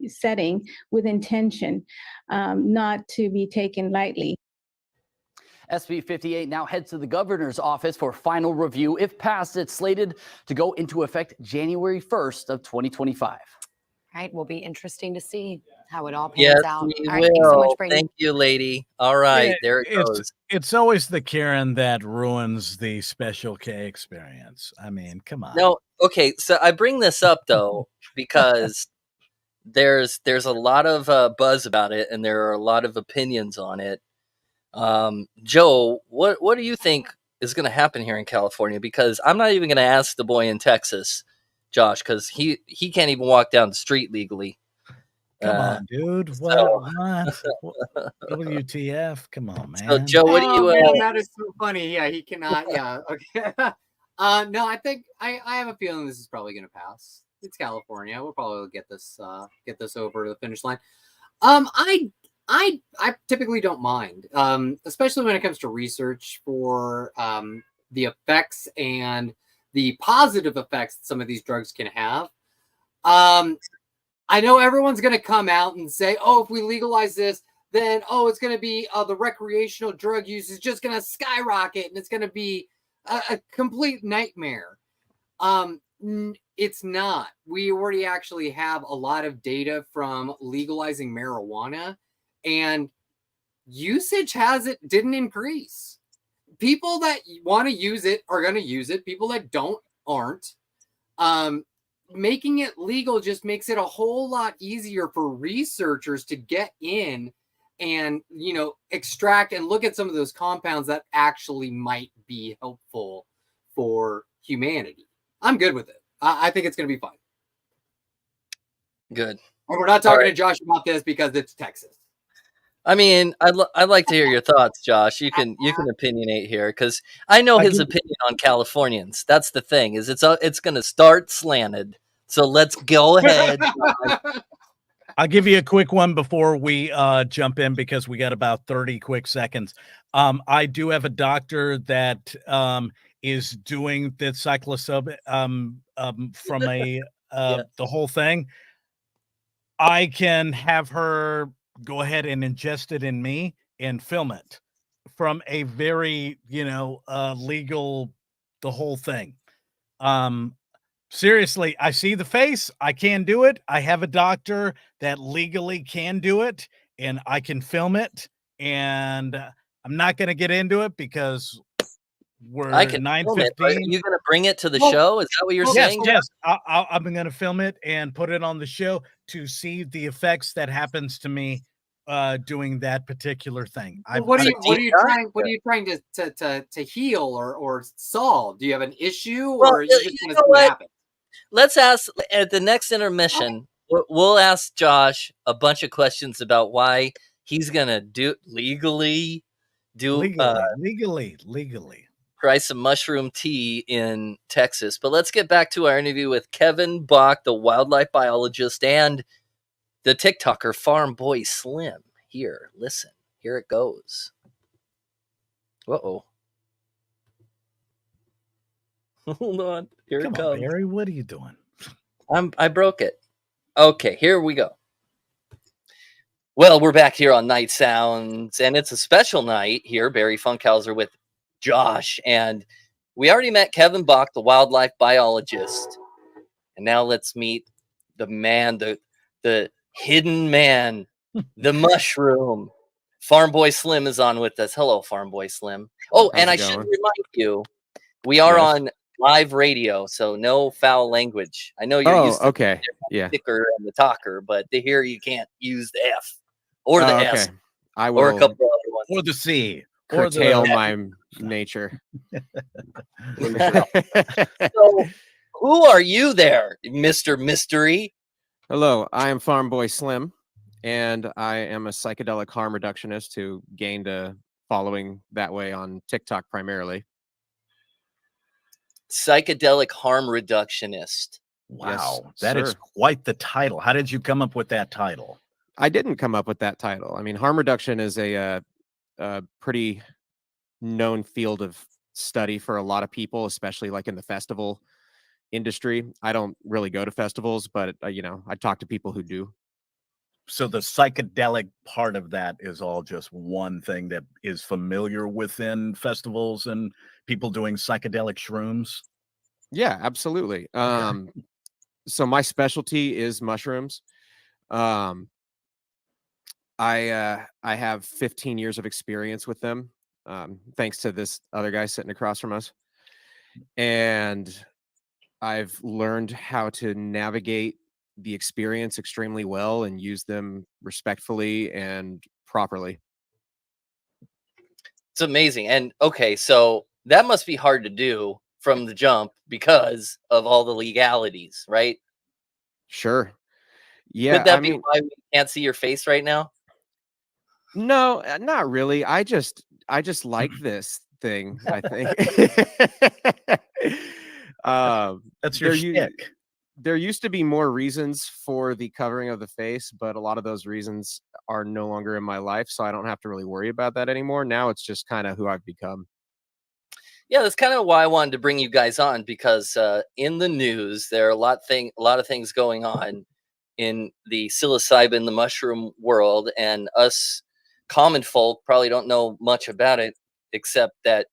setting with intention, not to be taken lightly. SB 58 now heads to the governor's office for final review. If passed, it's slated to go into effect January 1st of 2025. Right, will be interesting to see how it all pans out. We All right, thanks so much, will. Brady. Thank you, lady. All right, there it goes. It's always the Karen that ruins the Special K experience. I mean, come on. No, okay. So I bring this up though because there's a lot of buzz about it, and there are a lot of opinions on it. Joe, what do you think is going to happen here in California? Because I'm not even going to ask the boy in Texas, Josh, because he can't even walk down the street legally. Come on, dude. What? WTF? Come on, man. So, Joe, what do you? Man, that is so funny. Yeah, he cannot. Yeah, okay. No, I think I have a feeling this is probably going to pass. It's California. We'll probably get this over to the finish line. I typically don't mind, especially when it comes to research for the effects and the positive effects that some of these drugs can have. I know everyone's going to come out and say, oh, if we legalize this, then it's going to be the recreational drug use is just going to skyrocket and it's going to be a complete nightmare. It's not. We already actually have a lot of data from legalizing marijuana, and usage didn't increase. People that want to use it are going to use it. People that don't aren't. Making it legal just makes it a whole lot easier for researchers to get in and, extract and look at some of those compounds that actually might be helpful for humanity. I'm good with it. I think it's going to be fine. Good. And we're not talking to Josh about this because it's Texas. I mean, I'd like to hear your thoughts, Josh. You can opinionate here because I know his opinion on Californians. That's the thing is it's going to start slanted. So let's go ahead. I'll give you a quick one before we jump in because we got about 30 quick seconds. I do have a doctor that is doing the psilocybin from the whole thing. I can have her go ahead and ingest it in me and film it from a very, legal, the whole thing. Seriously, I see the face. I can do it. I have a doctor that legally can do it and I can film it. And I'm not going to get into it because we're 9:15. Are you going to bring it to the show? Is that what you're saying? Yes. I'm going to film it and put it on the show to see the effects that happens to me doing that particular thing. What are you trying to heal or solve? Do you have an issue or you just want to see what happens? Let's ask at the next intermission. We'll ask Josh a bunch of questions about why he's going to legally try some mushroom tea in Texas. But let's get back to our interview with Kevin Bach, the wildlife biologist, and the TikToker Farm Boy Slim. Here, listen. Here it goes. Uh-oh. Hold on. Here it comes. Barry, what are you doing? I broke it. Okay, here we go. Well, we're back here on Night Sounds, and it's a special night here. Barry Funkhauser with Josh, and we already met Kevin Bach, the wildlife biologist. And now let's meet the man, the hidden man, the mushroom. Farm Boy Slim is on with us. Hello, Farm Boy Slim. Oh, and I should remind you, we are on live radio, so no foul language. I know you're used to the ticker and the talker, but here you can't use the F or the S. I will, or a couple other ones. Or the C. Curtail my nature. So, who are you there, Mr. Mystery? Hello, I am Farm Boy Slim, and I am a psychedelic harm reductionist who gained a following that way on TikTok primarily. Psychedelic harm reductionist. Wow, that is quite the title. How did you come up with that title? I didn't come up with that title. I mean, harm reduction is a pretty known field of study for a lot of people, especially like in the festival industry. I don't really go to festivals, but I talk to people who do. So the psychedelic part of that is all just one thing that is familiar within festivals and people doing psychedelic shrooms. Yeah, absolutely. So my specialty is mushrooms. I have 15 years of experience with them, thanks to this other guy sitting across from us. And I've learned how to navigate the experience extremely well and use them respectfully and properly. It's amazing. And okay, so that must be hard to do from the jump because of all the legalities, right? Sure. Yeah. Could that be why we can't see your face right now? No, not really. I just like this thing, I think. That's your shtick. There used to be more reasons for the covering of the face, but a lot of those reasons are no longer in my life, so I don't have to really worry about that anymore. Now it's just kind of who I've become. Yeah, that's kind of why I wanted to bring you guys on, because in the news there are a lot of things going on in the psilocybin, the mushroom world, and us common folk probably don't know much about it, except that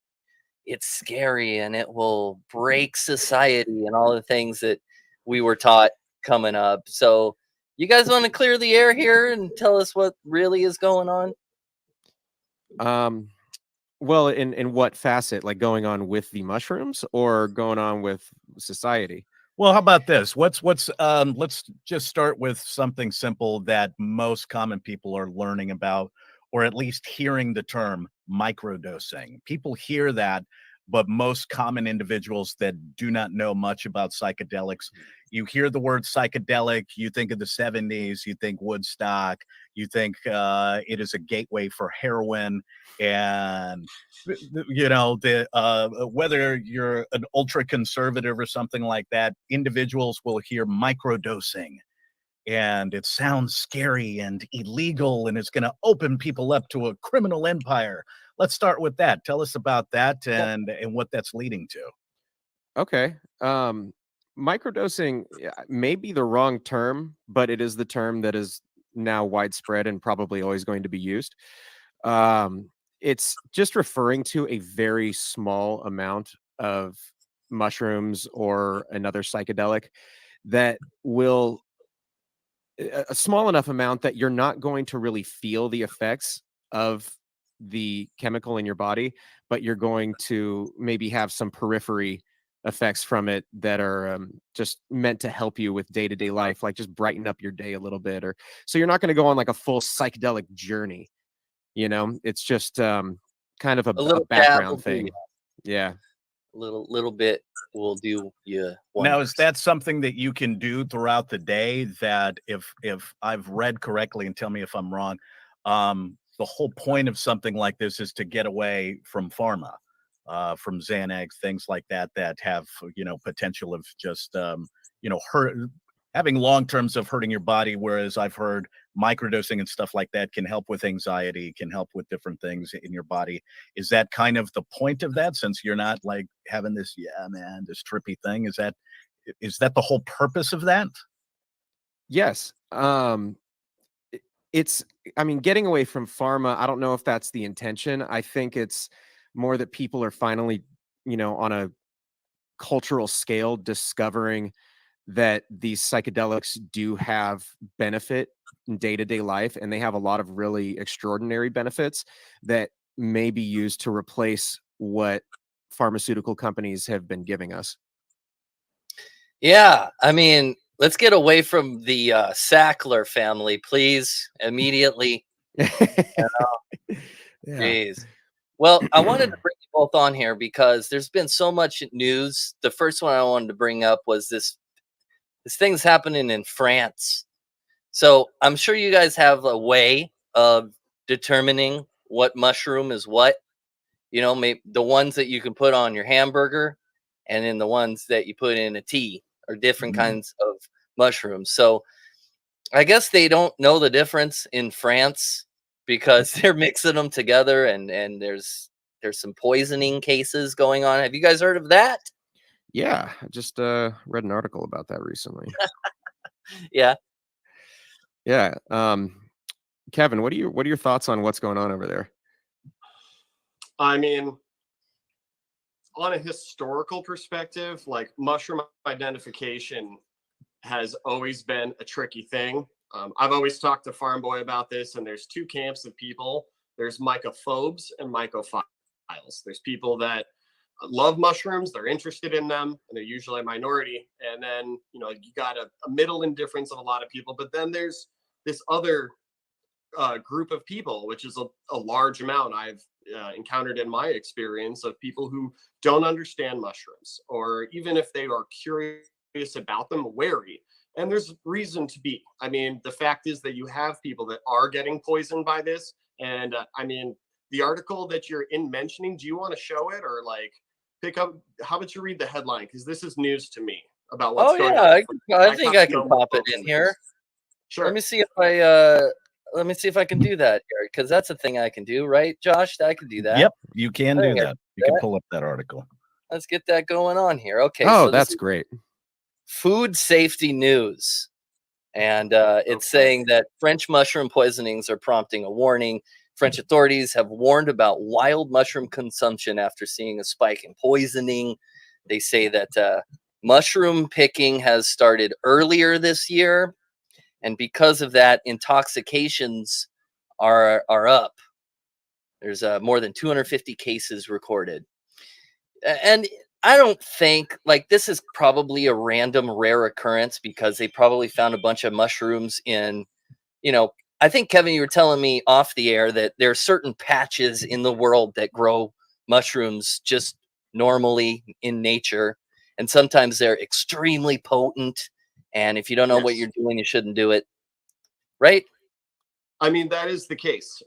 it's scary and it will break society and all the things that we were taught coming up. So you guys want to clear the air here and tell us what really is going on? Well, in what facet? Like going on with the mushrooms or going on with society? Well, how about this? Let's just start with something simple that most common people are learning about, or at least hearing the term microdosing. People hear that, but most common individuals that do not know much about psychedelics, you hear the word psychedelic, you think of the 70s, you think Woodstock, you think it is a gateway for heroin, and whether you're an ultra conservative or something like that, individuals will hear microdosing and it sounds scary and illegal and it's going to open people up to a criminal empire. Let's start with that. Tell us about that and what that's leading to. Okay. Microdosing may be the wrong term, but it is the term that is now widespread and probably always going to be used. It's just referring to a very small amount of mushrooms or another psychedelic that will, a small enough amount that you're not going to really feel the effects of the chemical in your body, but you're going to maybe have some periphery effects from it that are just meant to help you with day-to-day life, like just brighten up your day a little bit. Or so you're not going to go on like a full psychedelic journey. It's just kind of a little background thing. Yeah. Little bit will do you wonders. Now, is that something that you can do throughout the day? That if I've read correctly, and tell me if I'm wrong, the whole point of something like this is to get away from pharma, from Xanax, things like that have potential of just having long terms of hurting your body. Whereas I've heard microdosing and stuff like that can help with anxiety, can help with different things in your body. Is that kind of the point of that, since you're not like having this, this trippy thing? Is that the whole purpose of that? Yes. Getting away from pharma, I don't know if that's the intention. I think it's more that people are finally, on a cultural scale, discovering that these psychedelics do have benefit in day-to-day life, and they have a lot of really extraordinary benefits that may be used to replace what pharmaceutical companies have been giving us. Yeah, let's get away from the Sackler family, please, immediately. Jeez. Well, I wanted to bring you both on here because there's been so much news. The first one I wanted to bring up was this thing's happening in France. So I'm sure you guys have a way of determining what mushroom is what. Maybe the ones that you can put on your hamburger and then the ones that you put in a tea are different kinds of mushrooms. So I guess they don't know the difference in France because they're mixing them together and there's some poisoning cases going on. Have you guys heard of that? Yeah, I just read an article about that recently. Yeah. Kevin, what are your thoughts on what's going on over there? On a historical perspective, like mushroom identification has always been a tricky thing. I've always talked to Farm Boy about this, and there's two camps of people. There's mycophobes and mycophiles. There's people that love mushrooms, they're interested in them, and they're usually a minority. And then, you got a middle indifference of a lot of people. But then there's this other group of people, which is a large amount I've encountered in my experience, of people who don't understand mushrooms, or even if they are curious about them, wary. And there's reason to be. The fact is that you have people that are getting poisoned by this. And the article that you're mentioning, do you want to show it or pick up? How about you read the headline? Because this is news to me about what's going on. I think I can pop it in here. Sure. Let me see if I can do that here, because that's a thing I can do, right, Josh? I can do that. Yep, you can do that. You can pull up that article. Let's get that going on here. Okay. Oh, so that's great. Food safety news. And it's saying that French mushroom poisonings are prompting a warning. French authorities have warned about wild mushroom consumption after seeing a spike in poisoning. They say that mushroom picking has started earlier this year, and because of that, intoxications are up. There's more than 250 cases recorded. And I don't think, like, this is probably a random rare occurrence because they probably found a bunch of mushrooms in, I think, Kevin, you were telling me off the air that there are certain patches in the world that grow mushrooms just normally in nature. And sometimes they're extremely potent. And if you don't know what you're doing, you shouldn't do it. Right? I mean, that is the case.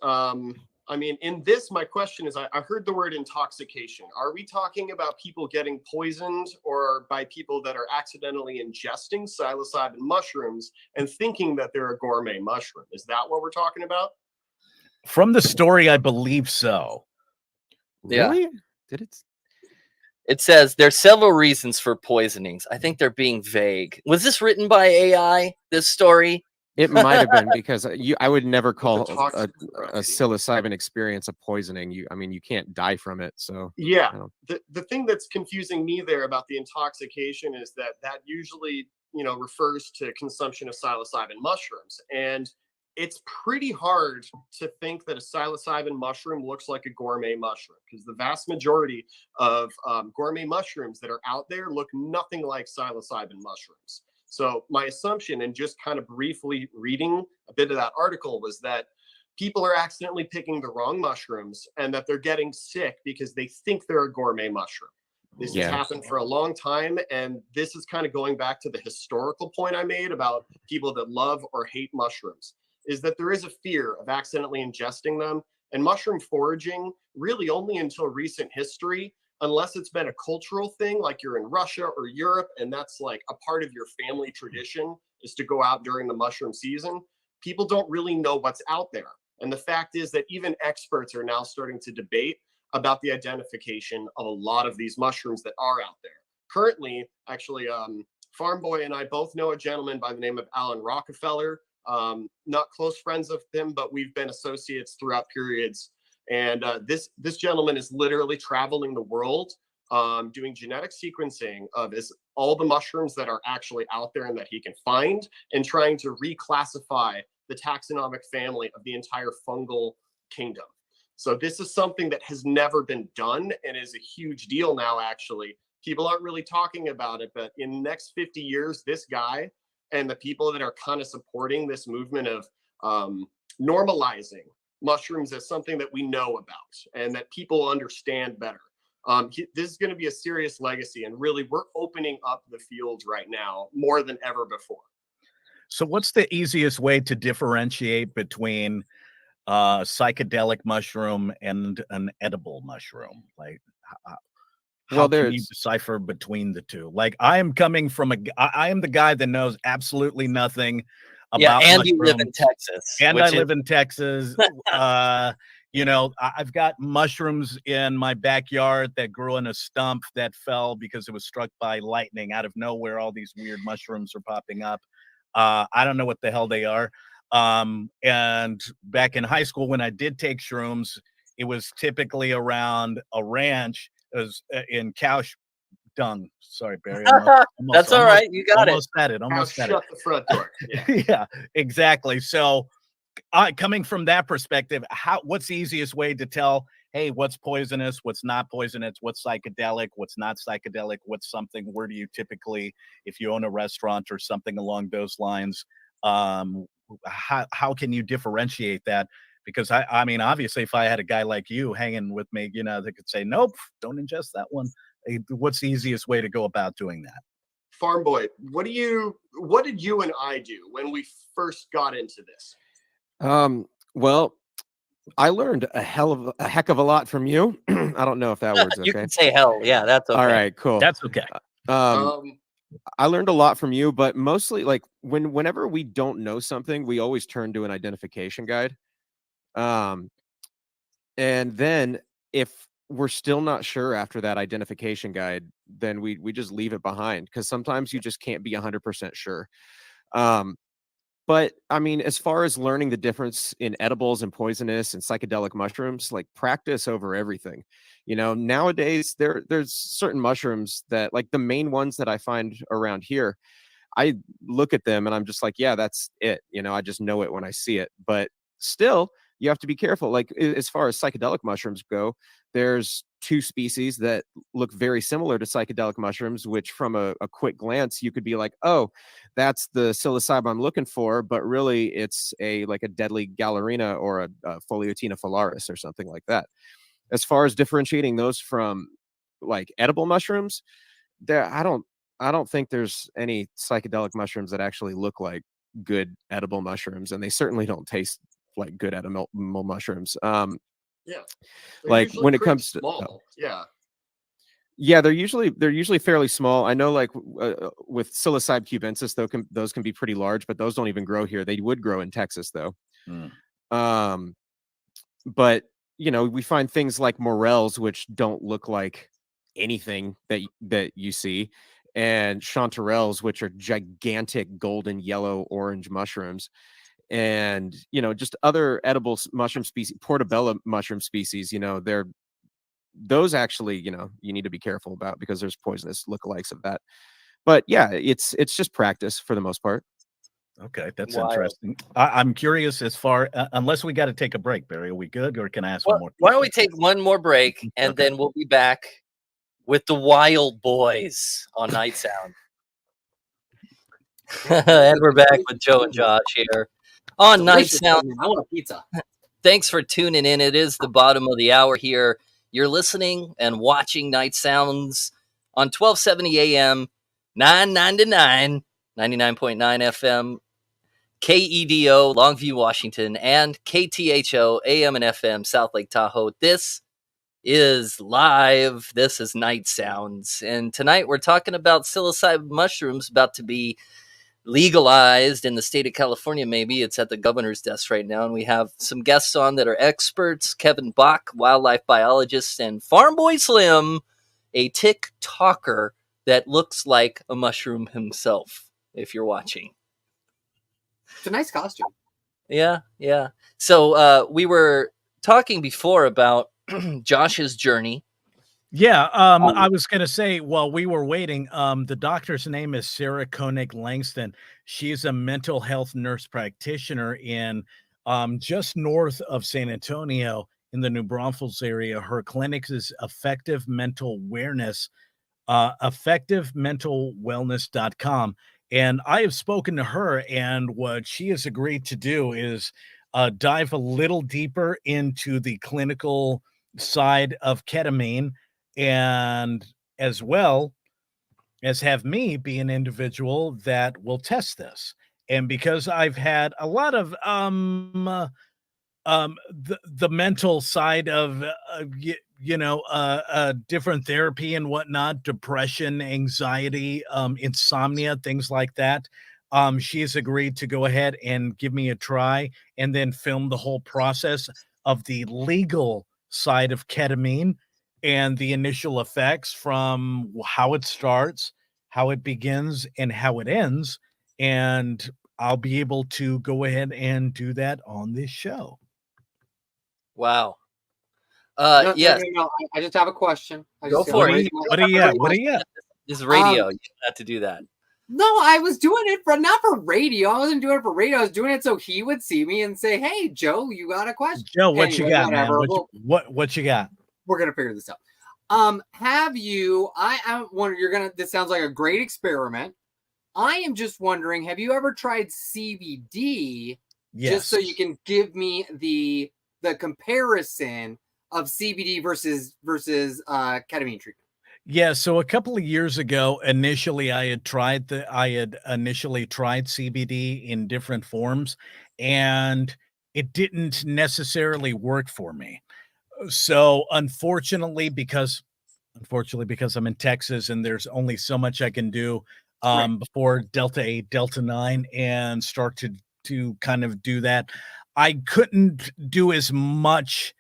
I mean, in this, my question is, I heard the word intoxication. Are we talking about people getting poisoned or by people that are accidentally ingesting psilocybin mushrooms and thinking that they're a gourmet mushroom? Is that what we're talking about? From the story, I believe so. Yeah. Did it? It says there's several reasons for poisonings. I think they're being vague. Was this written by AI, this story? It might have been because I would never call a psilocybin experience a poisoning. You can't die from it. So yeah, the thing that's confusing me there about the intoxication is that usually refers to consumption of psilocybin mushrooms, and it's pretty hard to think that a psilocybin mushroom looks like a gourmet mushroom because the vast majority of gourmet mushrooms that are out there look nothing like psilocybin mushrooms. So my assumption, and just kind of briefly reading a bit of that article, was that people are accidentally picking the wrong mushrooms and that they're getting sick because they think they're a gourmet mushroom. This has happened for a long time, and this is kind of going back to the historical point I made about people that love or hate mushrooms, is that there is a fear of accidentally ingesting them. And mushroom foraging, really only until recent history, unless it's been a cultural thing, like you're in Russia or Europe, and that's like a part of your family tradition is to go out during the mushroom season, people don't really know what's out there. And the fact is that even experts are now starting to debate about the identification of a lot of these mushrooms that are out there. Currently, actually, Farm Boy and I both know a gentleman by the name of Alan Rockefeller. Not close friends of him, but we've been associates throughout periods. And this gentleman is literally traveling the world, doing genetic sequencing of all the mushrooms that are actually out there and that he can find, and trying to reclassify the taxonomic family of the entire fungal kingdom. So this is something that has never been done and is a huge deal now, actually. People aren't really talking about it, but in the next 50 years, this guy and the people that are kind of supporting this movement of normalizing mushrooms as something that we know about and that people understand better. This is going to be a serious legacy, and really we're opening up the field right now more than ever before. So what's the easiest way to differentiate between psychedelic mushroom and an edible mushroom? Like, how can you decipher between the two? Like, I am coming from I am the guy that knows absolutely nothing about and mushrooms. you live in Texas. And I live in Texas. I've got mushrooms in my backyard that grew in a stump that fell because it was struck by lightning out of nowhere. All these weird mushrooms are popping up. I don't know what the hell they are. And back in high school, when I did take shrooms, it was typically around a ranch. It was in cow dung. Sorry, Barry. That's all right. You got almost it. Said it. Almost said shut the front door. Yeah. Yeah, exactly. So coming from that perspective, what's the easiest way to tell, hey, what's poisonous, what's not poisonous, what's psychedelic, what's not psychedelic, what's something, where do you typically, if you own a restaurant or something along those lines, how can you differentiate that? Because I mean, obviously, if I had a guy like you hanging with me, they could say, nope, don't ingest that one. What's the easiest way to go about doing that? Farm Boy, what did you and I do when we first got into this? Well, I learned a heck of a lot from you. I don't know if that word's okay. You can say hell. Yeah, that's okay. All right, cool. That's okay. I learned a lot from you, but mostly like whenever we don't know something, we always turn to an identification guide. And then if we're still not sure after that identification guide, then we just leave it behind, because sometimes you just can't be 100% sure. But I mean, as far as learning the difference in edibles and poisonous and psychedelic mushrooms, like practice over everything. Nowadays there's certain mushrooms that, like the main ones that I find around here, I look at them and I'm just like, yeah, that's it. I just know it when I see it. But still, you have to be careful. Like as far as psychedelic mushrooms go, there's two species that look very similar to psychedelic mushrooms, which from a quick glance, you could be like, oh, that's the psilocybin I'm looking for. But really it's like a deadly Galerina or a Pholiotena phalaris or something like that. As far as differentiating those from like edible mushrooms, I don't think there's any psychedelic mushrooms that actually look like good edible mushrooms, and they certainly don't taste like good edible mushrooms. Yeah. Like usually when it pretty comes to small. Yeah. yeah, they're usually fairly small. I know, like with psilocybe cubensis, those can be pretty large, but those don't even grow here. They would grow in Texas though. But we find things like morels, which don't look like anything that you see, and chanterelles, which are gigantic golden yellow orange mushrooms, and just other edible mushroom species, portobello mushroom species. Those actually, you need to be careful about because there's poisonous lookalikes of that. But yeah, it's just practice for the most part. Okay, that's Wild. interesting. I'm curious as far, unless we got to take a break, Barry, are we good, or can I ask one more? Why don't we take one more break and then we'll be back with the Wild Boys on Night Sound. And we're back with Joe and Josh here on Night Delicious, Sound. man. I want a pizza. Thanks for tuning in. It is the bottom of the hour here. You're listening and watching Night Sounds on 1270 AM, 999, 99.9 FM, KEDO, Longview, Washington, and KTHO, AM and FM, South Lake Tahoe. This is live. This is Night Sounds. And tonight we're talking about psilocybin mushrooms about to be legalized in the state of California. Maybe it's at the governor's desk right now. And we have some guests on that are experts: Kevin Bach, wildlife biologist, and Farm Boy Slim, a TikToker that looks like a mushroom himself, if you're watching. It's a nice costume. Yeah. So we were talking before about Josh's journey. Yeah, I was going to say, while we were waiting, the doctor's name is Sarah Koenig Langston. She's a mental health nurse practitioner in just north of San Antonio in the New Braunfels area. Her clinic is Effective Mental Wellness, effectivementalwellness.com. And I have spoken to her, and what she has agreed to do is dive a little deeper into the clinical side of ketamine, and as well as have me be an individual that will test this. And because I've had a lot of the mental side of different therapy and whatnot, depression, anxiety, insomnia, things like that, she has agreed to go ahead and give me a try and then film the whole process of the legal side of ketamine and the initial effects, from how it starts, how it begins, and how it ends. And I'll be able to go ahead and do that on this show. Wow. No, Yes. no. I just have a question. Go for it. What do you got? What do you got? This is radio. You have to do that. No, I was doing it not for radio. I wasn't doing it for radio. I was doing it so he would see me and say, "Hey, Joe, you got a question?" Joe, what you got, man? whatever. What you got? We're gonna figure this out. Have you? I wonder. This sounds like a great experiment. I am just wondering. Have you ever tried CBD? Yes. Just so you can give me the comparison of CBD versus ketamine treatment. Yeah, so a couple of years ago, initially I had tried CBD in different forms, and it didn't necessarily work for me. So unfortunately, because I'm in Texas and there's only so much I can do before Delta 8, Delta 9, and start to kind of do that, I couldn't do as much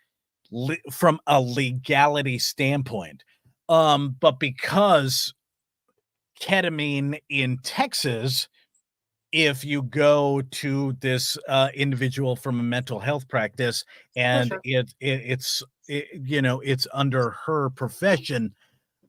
from a legality standpoint. But because ketamine in Texas if you go to this individual from a mental health practice and sure. it's under her profession,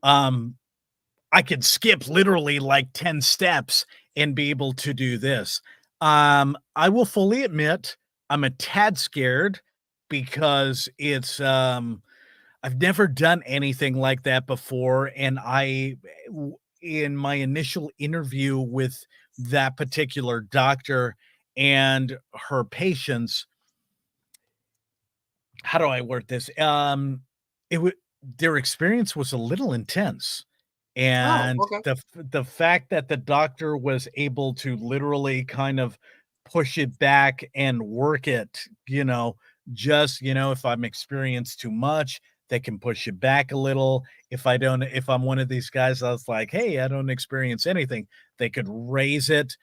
I could skip literally like 10 steps and be able to do this. I will fully admit I'm a tad scared because I've never done anything like that before. And in my initial interview with that particular doctor and her patients, how do I word this? Their experience was a little intense. And okay. the fact that the doctor was able to literally kind of push it back and work it, if I'm experienced too much, they can push it back a little. If I'm one of these guys, I was like, hey, I don't experience anything, they could raise it.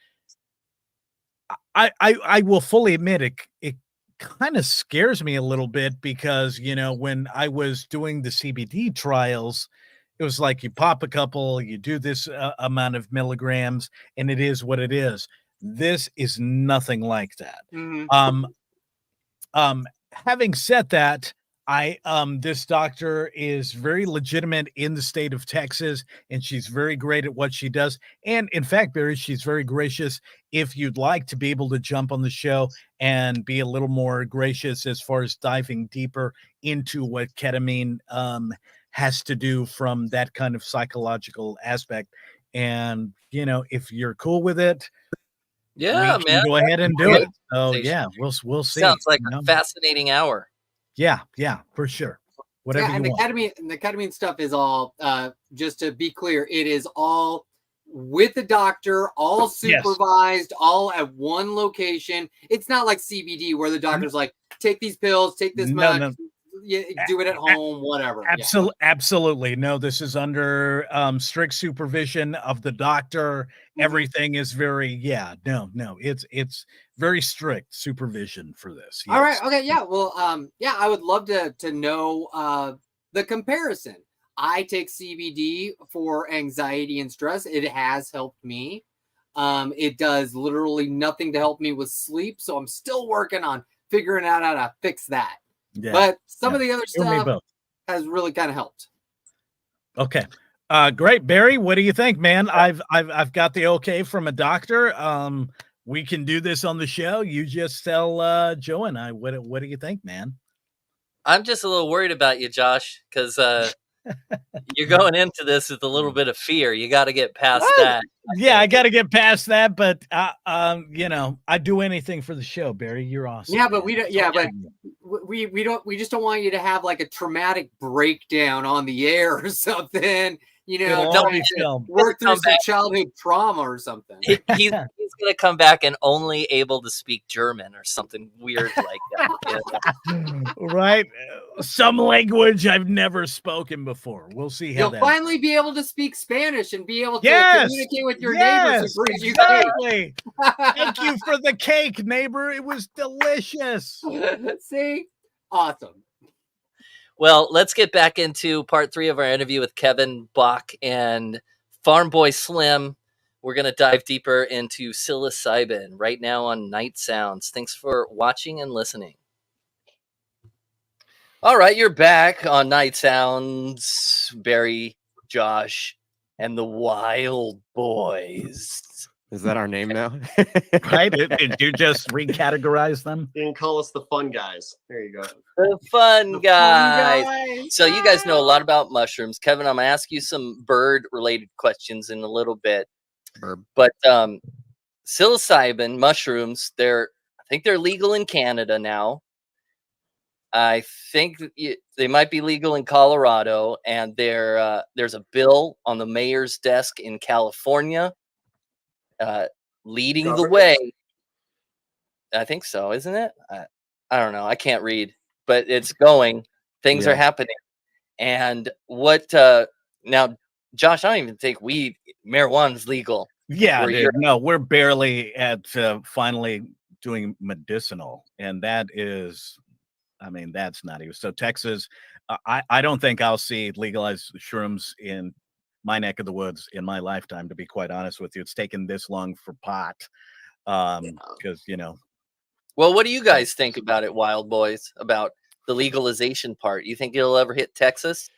I will fully admit it kind of scares me a little bit because, when I was doing the CBD trials, it was like you pop a couple, you do this amount of milligrams, and it is what it is. This is nothing like that. Mhm. Having said that, this doctor is very legitimate in the state of Texas, and she's very great at what she does. And in fact, Barry, she's very gracious. If you'd like to be able to jump on the show and be a little more gracious as far as diving deeper into what ketamine has to do from that kind of psychological aspect. And, if you're cool with it, Yeah, we can man. go ahead and do Great it. So conversation. yeah, we'll see. Sounds like a fascinating hour. Yeah, for sure. Whatever Yeah, you and want. the ketamine stuff is all just to be clear, it is all with the doctor, all Yes. supervised, all at one location. It's not like CBD where the doctor's like, take these pills, take this No, much, no. do it at home, whatever. Yeah. Absolutely. No, this is under strict supervision of the doctor. Everything is very, no, it's very strict supervision for this. All right. Yes. Okay. Yeah. Well, I would love to know the comparison. I take CBD for anxiety and stress. It has helped me. It does literally nothing to help me with sleep. So I'm still working on figuring out how to fix that. Yeah, But some of the other You and me stuff both. has really kind of helped. Okay. Great, Barry. What do you think, man? I've got the okay from a doctor. We can do this on the show. You just tell Joe and I what do you think, man? I'm just a little worried about you, Josh, because you're going into this with a little bit of fear. You got to get past that. Yeah, I got to get past that, but I'd do anything for the show, Barry. You're awesome. Yeah, but we don't. Yeah, but we don't. We just don't want you to have like a traumatic breakdown on the air or something. It'll all trying be to filmed. work through Come some back. childhood trauma or something. He's going to come back and only able to speak German or something weird like that. Right? Some language I've never spoken before. We'll see how You'll that. finally be able to speak Spanish and be able to Yes, communicate with your yes, neighbors who brings you exactly. Thank you for the cake, neighbor. It was delicious. cake. See? Awesome. Well, let's get back into part 3 of our interview with Kevin Bach and Farm Boy Slim. We're going to dive deeper into psilocybin right now on Night Sounds. Thanks for watching and listening. All right, you're back on Night Sounds, Barry, Josh, and the Wild Boys. Is that our name now? Right? Did you just recategorize them? You can call us the fun guys. There you go. The fun guys. So you guys know a lot about mushrooms. Kevin, I'm going to ask you some bird-related questions in a little bit. But psilocybin mushrooms, I think they're legal in Canada now. I think they might be legal in Colorado, and there's a bill on the mayor's desk in California leading the way. I think so, isn't it? I don't know. I can't read, but it's going. Things are happening. And what now, Josh, I don't even think marijuana's legal. Yeah, dude, no, we're barely at finally doing medicinal, and that is, I mean, that's not even so. Texas, I don't think I'll see legalized shrooms in my neck of the woods in my lifetime, to be quite honest with you. It's taken this long for pot. Because Well, what do you guys think about it, Wild Boys? About the legalization part? You think it'll ever hit Texas?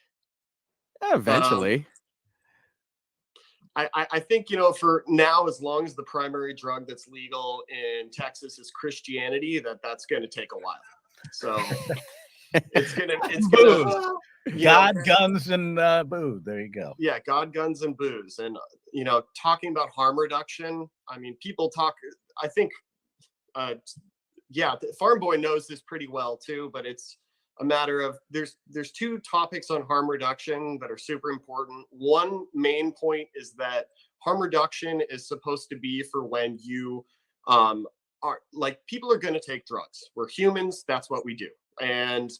Eventually. I think, for now, as long as the primary drug that's legal in Texas is Christianity, that's going to take a while. So it's gonna God, guns, and boo. There you go. Yeah, God, guns, and booze. And talking about harm reduction, I mean, people talk. I think, Farm Boy knows this pretty well too. But it's a matter of there's two topics on harm reduction that are super important. One main point is that harm reduction is supposed to be for when you are like, people are going to take drugs. We're humans. That's what we do. And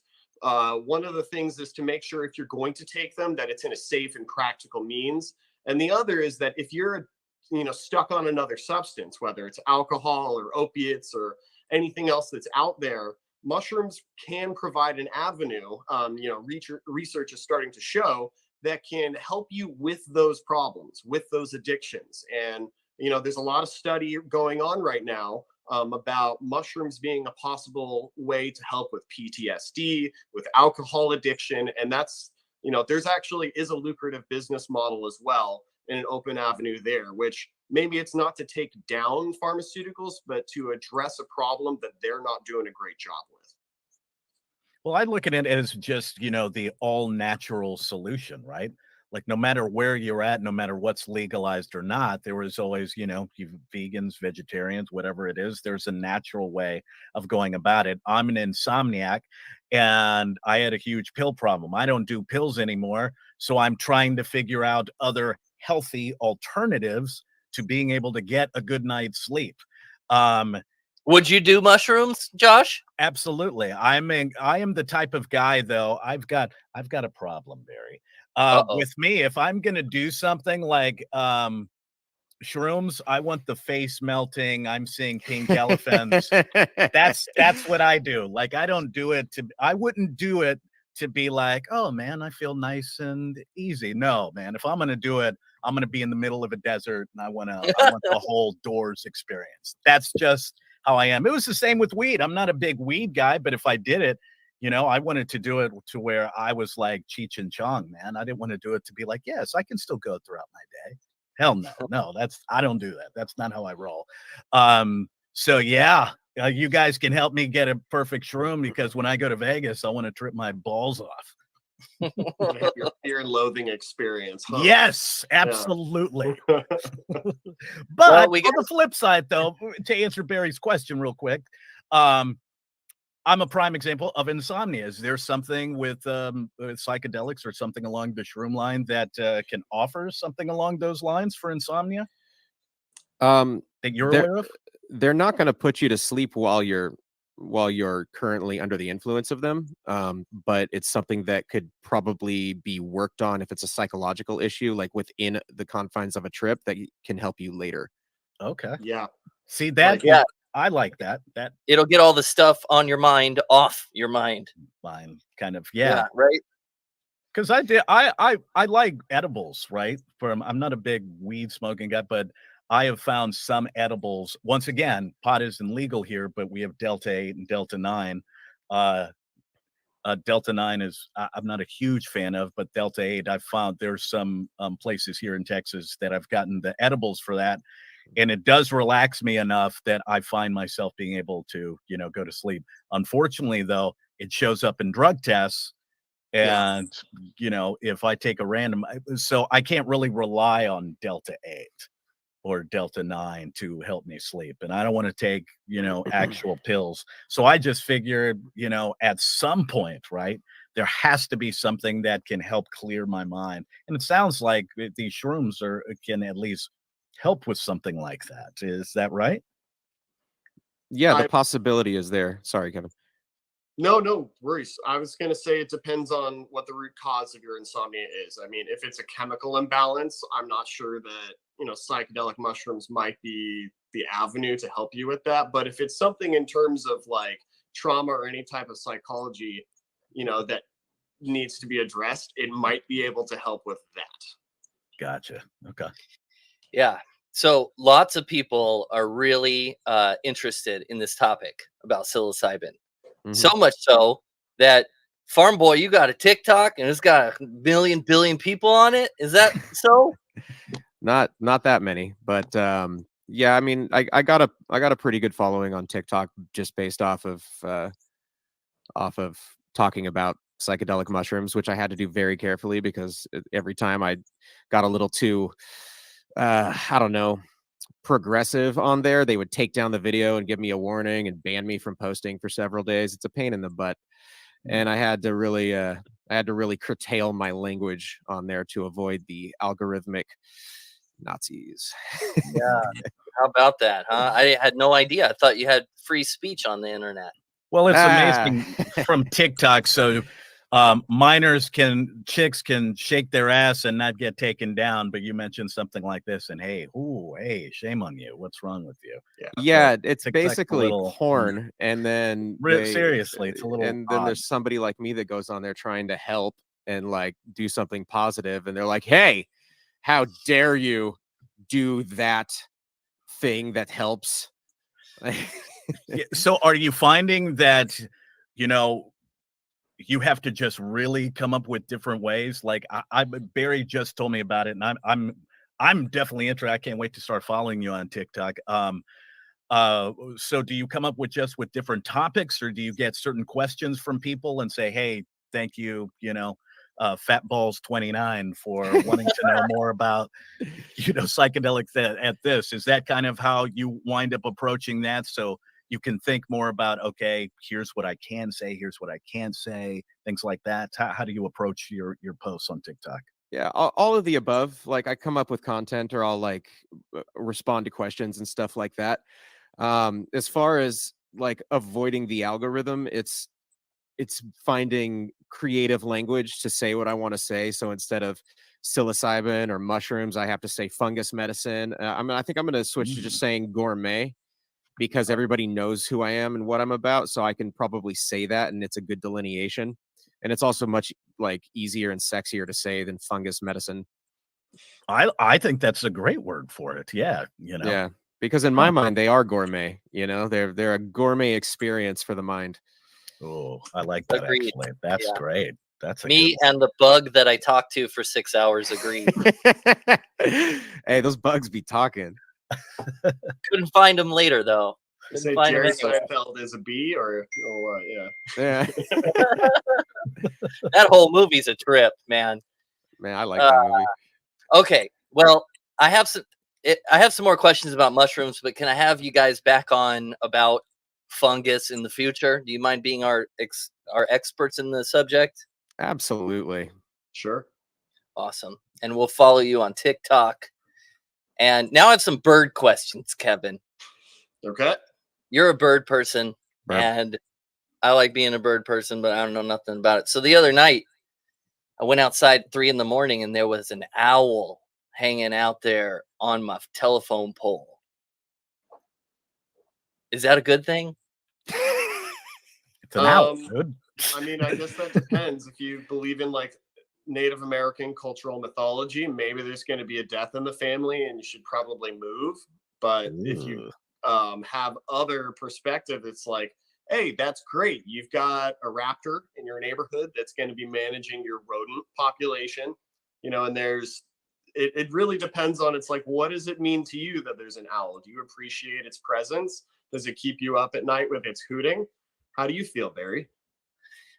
one of the things is to make sure if you're going to take them that it's in a safe and practical means. And the other is that if you're stuck on another substance, whether it's alcohol or opiates or anything else that's out there, mushrooms can provide an avenue. Research is starting to show that can help you with those problems, with those addictions. And there's a lot of study going on right now about mushrooms being a possible way to help with PTSD, with alcohol addiction. And that's, there's actually is a lucrative business model as well, in an open avenue there, which maybe it's not to take down pharmaceuticals, but to address a problem that they're not doing a great job with. Well, I look at it as just, the all natural solution, right? Like, no matter where you're at, no matter what's legalized or not, there was always, you vegans, vegetarians, whatever it is, there's a natural way of going about it. I'm an insomniac and I had a huge pill problem. I don't do pills anymore. So I'm trying to figure out other healthy alternatives to being able to get a good night's sleep. Would you do mushrooms, Josh? Absolutely. I am the type of guy, though. I've got a problem, Barry. With me, if I'm gonna do something like shrooms, I want the face melting. I'm seeing pink elephants. That's what I do. Like, I wouldn't do it to be like, oh man, I feel nice and easy. No, man. If I'm gonna do it, I'm gonna be in the middle of a desert and I want the whole Doors experience. That's just how I am. It was the same with weed. I'm not a big weed guy, but if I did it, I wanted to do it to where I was like Cheech and Chong, man. I didn't want to do it to be like, yes, I can still go throughout my day. Hell no, I don't do that. That's not how I roll. So yeah, you guys can help me get a perfect shroom, because when I go to Vegas, I want to trip my balls off. Your fear and loathing experience. Huh? Yes, absolutely. Yeah. But on the flip side, though, to answer Barry's question real quick, I'm a prime example of insomnia. Is there something with psychedelics or something along the shroom line that can offer something along those lines for insomnia? That you're aware of? They're not going to put you to sleep while you're currently under the influence of them. But it's something that could probably be worked on if it's a psychological issue, like within the confines of a trip, that can help you later. Okay. Yeah. See that? Yeah. I like that. That it'll get all the stuff on your mind off your mind. Fine, kind of, yeah, right. Because I like edibles, right? I'm not a big weed smoking guy, but I have found some edibles. Once again, pot isn't legal here, but we have Delta 8 and Delta 9. Delta 9 is I'm not a huge fan of, but Delta 8 I've found there's some places here in Texas that I've gotten the edibles for that. And it does relax me enough that I find myself being able to, go to sleep. Unfortunately, though, it shows up in drug tests. And, if I take a random, so I can't really rely on Delta 8 or Delta 9 to help me sleep. And I don't want to take, actual pills. So I just figured, at some point, right, there has to be something that can help clear my mind. And it sounds like these shrooms can at least help with something like that. Is that right? Yeah, the possibility is there. Sorry, Kevin. No worries. I was going to say it depends on what the root cause of your insomnia is. I mean, if it's a chemical imbalance, I'm not sure that, psychedelic mushrooms might be the avenue to help you with that. But if it's something in terms of like trauma or any type of psychology, that needs to be addressed, it might be able to help with that. Gotcha. Okay. Yeah. So lots of people are really interested in this topic about psilocybin. So much so that Farm Boy, you got a TikTok and it's got 1 billion people on it. Is that so? Not that many, but yeah, I mean, I got a pretty good following on TikTok just based off of talking about psychedelic mushrooms, which I had to do very carefully because every time I got a little too I don't know, progressive on there, they would take down the video and give me a warning and ban me from posting for several days. It's a pain in the butt. And I had to really curtail my language on there to avoid the algorithmic Nazis. Yeah. How about that, huh? I had no idea. I thought you had free speech on the internet. Well, it's amazing from TikTok. So chicks can shake their ass and not get taken down. But you mentioned something like this, and hey, shame on you. What's wrong with you? Yeah, it's TikTok's basically porn, and then seriously, it's a little. And then there's somebody like me that goes on there trying to help and like do something positive, and they're like, "Hey, how dare you do that thing that helps?" So, are you finding that you have to just really come up with different ways? Like Barry just told me about it, and I'm definitely interested. I can't wait to start following you on TikTok. So do you come up with different topics, or do you get certain questions from people and say, hey, thank you, Fat Balls 29 for wanting to know more about, psychedelics at this? Is that kind of how you wind up approaching that? So you can think more about, okay, here's what I can say, here's what I can't say, things like that. How do you approach your posts on TikTok? Yeah, all of the above. Like I come up with content, or I'll like respond to questions and stuff like that. As far as like avoiding the algorithm, it's finding creative language to say what I want to say. So instead of psilocybin or mushrooms, I have to say fungus medicine. I think I'm going to switch to just saying gourmet, because everybody knows who I am and what I'm about. So I can probably say that, and it's a good delineation. And it's also much like easier and sexier to say than fungus medicine. I think that's a great word for it. Yeah. Yeah. Because in my mind, they are gourmet, they're a gourmet experience for the mind. Oh, I like that. Agreed. Actually. That's great. That's me and the bug that I talked to for 6 hours agreed. Hey, those bugs be talking. Couldn't find him later though. You say Jerry Seinfeld is a bee or what? Yeah. That whole movie's a trip, man. Man, I like that movie. Okay, well, I have some more questions about mushrooms, but can I have you guys back on about fungus in the future? Do you mind being our experts in the subject? Absolutely. Sure. Awesome. And we'll follow you on TikTok. And now I have some bird questions, Kevin. Okay. You're a bird person, Right. and I like being a bird person, but I don't know nothing about it. So the other night, I went outside at 3 a.m, and there was an owl hanging out there on my telephone pole. Is that a good thing? It's an owl, dude. I mean, I guess that depends. If you believe in like Native American cultural mythology, maybe there's going to be a death in the family and you should probably move. But if you have other perspective, it's like, hey, that's great. You've got a raptor in your neighborhood that's going to be managing your rodent population, and it really depends on, it's like, what does it mean to you that there's an owl? Do you appreciate its presence? Does it keep you up at night with its hooting? How do you feel, Barry?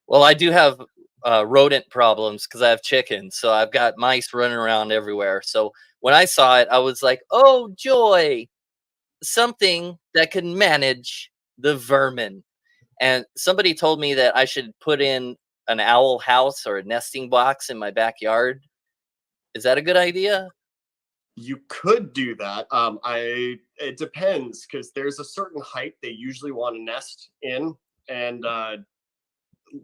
Well, I do have rodent problems because I have chickens. So I've got mice running around everywhere. So when I saw it, I was like, oh, joy, something that can manage the vermin. And somebody told me that I should put in an owl house or a nesting box in my backyard. Is that a good idea? You could do that. It depends, because there's a certain height they usually want to nest in. And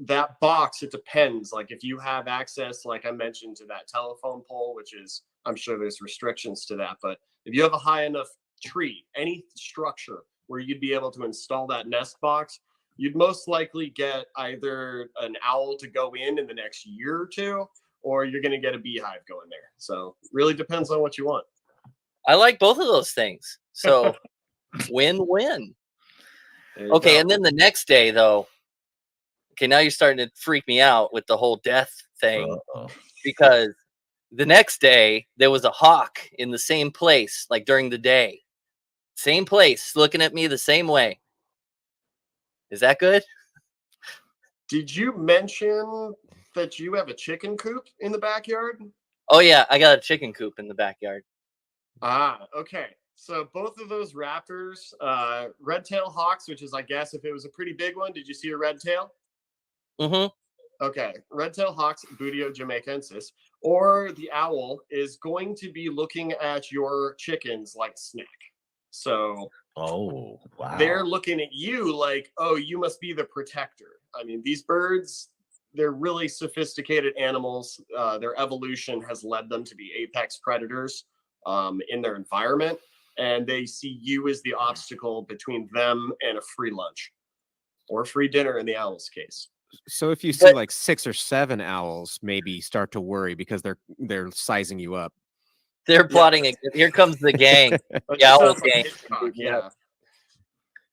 that box, it depends. Like if you have access, like I mentioned, to that telephone pole, which is, I'm sure there's restrictions to that. But if you have a high enough tree, any structure where you'd be able to install that nest box, you'd most likely get either an owl to go in the next year or two, or you're going to get a beehive going there. So really depends on what you want. I like both of those things. So win-win. Okay, and then the next day, though. Okay, now you're starting to freak me out with the whole death thing, because the next day there was a hawk in the same place, like during the day, same place, looking at me the same way. Is that good? Did you mention that you have a chicken coop in the backyard? Oh yeah, I got a chicken coop in the backyard. Ah, okay. So both of those raptors, red-tailed hawks, which is, I guess, if it was a pretty big one, did you see a red tail? Mm-hmm. Okay, red-tailed hawks, Buteo jamaicensis, or the owl is going to be looking at your chickens like snack. So Oh, wow. they're looking at you like, oh, you must be the protector. I mean, these birds, they're really sophisticated animals. Their evolution has led them to be apex predators in their environment, and they see you as the obstacle between them and a free lunch or free dinner in the owl's case. So if you see like 6 or 7 owls, maybe start to worry because they're sizing you up. They're plotting it. Here comes the gang. The owl gang. Yeah.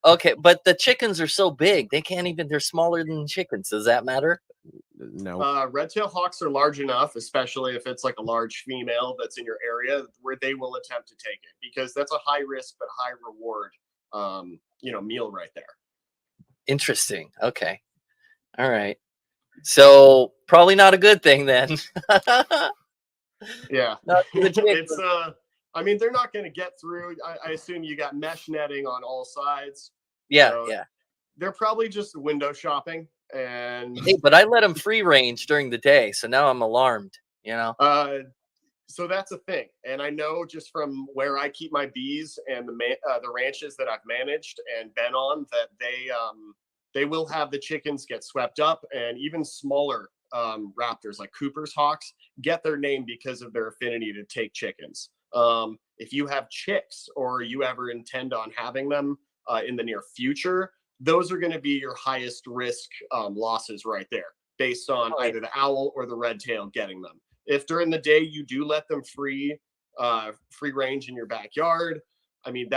Okay, but the chickens are so big, they can't even, they're smaller than chickens. Does that matter? No. Red-tailed hawks are large enough, especially if it's like a large female that's in your area, where they will attempt to take it, because that's a high risk but high reward, meal right there. Interesting. Okay. All right. So probably not a good thing then. Yeah. Not for the chickens. It's I mean, they're not going to get through. I assume you got mesh netting on all sides. Yeah, So yeah. They're probably just window shopping. And Hey, but I let them free range during the day, so now I'm alarmed, you know? so that's a thing. And I know just from where I keep my bees and the ranches that I've managed and been on, that they will have the chickens get swept up, and even smaller raptors like Cooper's hawks get their name because of their affinity to take chickens. If you have chicks or you ever intend on having them in the near future, those are going to be your highest risk losses right there, based on either the owl or the red tail getting them. If during the day you do let them free range in your backyard, I mean,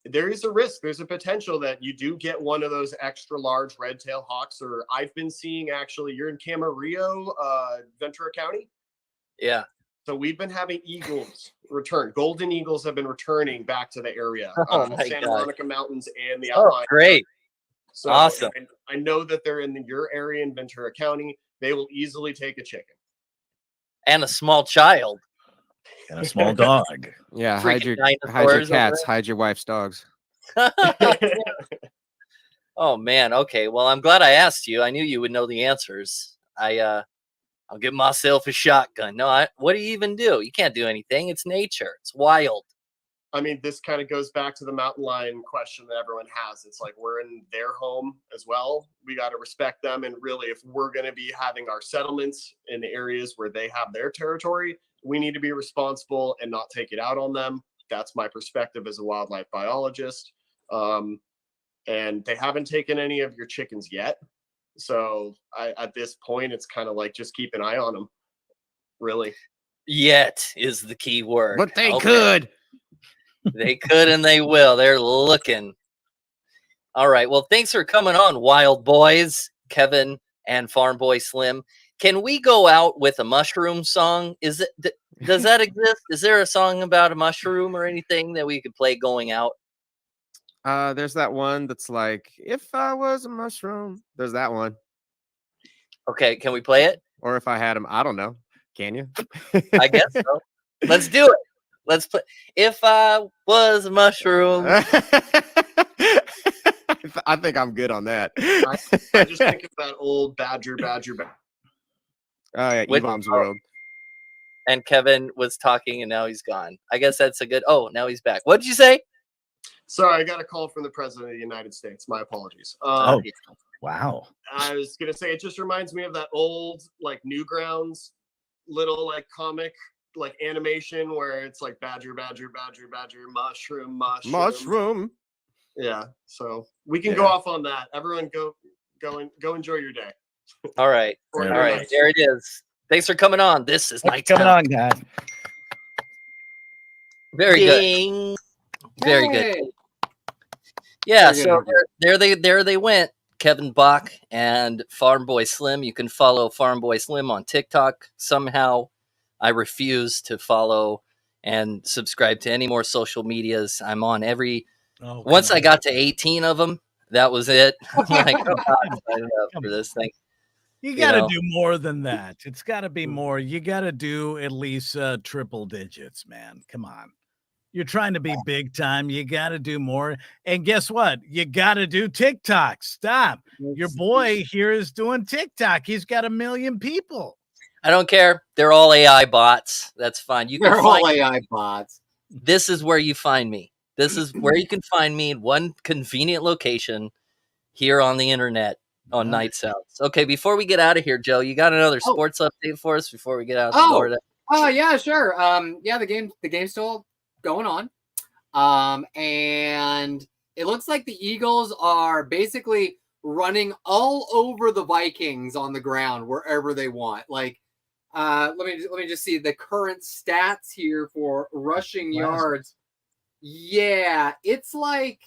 there is a risk. There's a potential that you do get one of those extra large red-tailed hawks, or I've been seeing, actually, you're in Camarillo, Ventura County? Yeah. So we've been having eagles return. Golden eagles have been returning back to the area. Oh my Santa God. Monica Mountains and the Oh, outlying. great. So Awesome. I know that they're in your area in Ventura County. They will easily take a chicken. And a small child. And a small dog. Yeah, hide your dinosaurs cats, over hide your wife's dogs. Oh man, okay. Well, I'm glad I asked you. I knew you would know the answers. I'll get myself a shotgun. No, what do you even do? You can't do anything. It's nature. It's wild. I mean, this kind of goes back to the mountain lion question that everyone has. It's like, we're in their home as well. We got to respect them. And really, if we're going to be having our settlements in the areas where they have their territory, we need to be responsible and not take it out on them. That's my perspective as a wildlife biologist. And they haven't taken any of your chickens yet. So at this point, it's kind of like, just keep an eye on them. Really. Yet is the key word. But they could. They could and they will. They're looking. All right. Well, thanks for coming on, Wild Boys, Kevin and Farm Boy Slim. Can we go out with a mushroom song? Does that exist? Is there a song about a mushroom or anything that we could play going out? There's that one that's like, if I was a mushroom. There's that one. Okay, can we play it? Or if I had them, I don't know. Can you? I guess so. Let's do it. Let's play. If I was a mushroom. I think I'm good on that. I just think of that old Badger. Oh yeah, Evom's World. And Kevin was talking and now he's gone. I guess that's a good. Oh, now he's back. What'd you say? Sorry, I got a call from the President of the United States. My apologies. Wow. I was going to say, it just reminds me of that old, like, Newgrounds little, like, comic, like, animation where it's like Badger, mushroom. Mushroom. Yeah, so we can go off on that. Everyone go enjoy your day. All right. Or All your right. night. There it is. Thanks for coming on. This is my Coming on, guys. Very Ding. good. Very Hey. good. Yeah, Very good, so Andrew. there they went. Kevin Bach and Farm Boy Slim. You can follow Farm Boy Slim on TikTok. Somehow I refuse to follow and subscribe to any more social medias. I'm on every once I got to 18 of them, that was it. I'm like, I'm not signing up for this thing. You got to know? do more than that. It's got to be more. You got to do at least triple digits, man. Come on. You're trying to be big time. You got to do more. And guess what? You got to do TikTok. Stop. Your boy here is doing TikTok. He's got 1 million people. I don't care. They're all AI bots. That's fine. You can They're all AI bots. This is where you find me. This is where you can find me in one convenient location here on the internet on Night Sounds. Okay, before we get out of here, Joe, you got another sports update for us before we get out the door? Oh yeah, sure. Yeah, the game's still going on. And it looks like the Eagles are basically running all over the Vikings on the ground wherever they want. Like, let me just see the current stats here for rushing yards. Yeah, it's like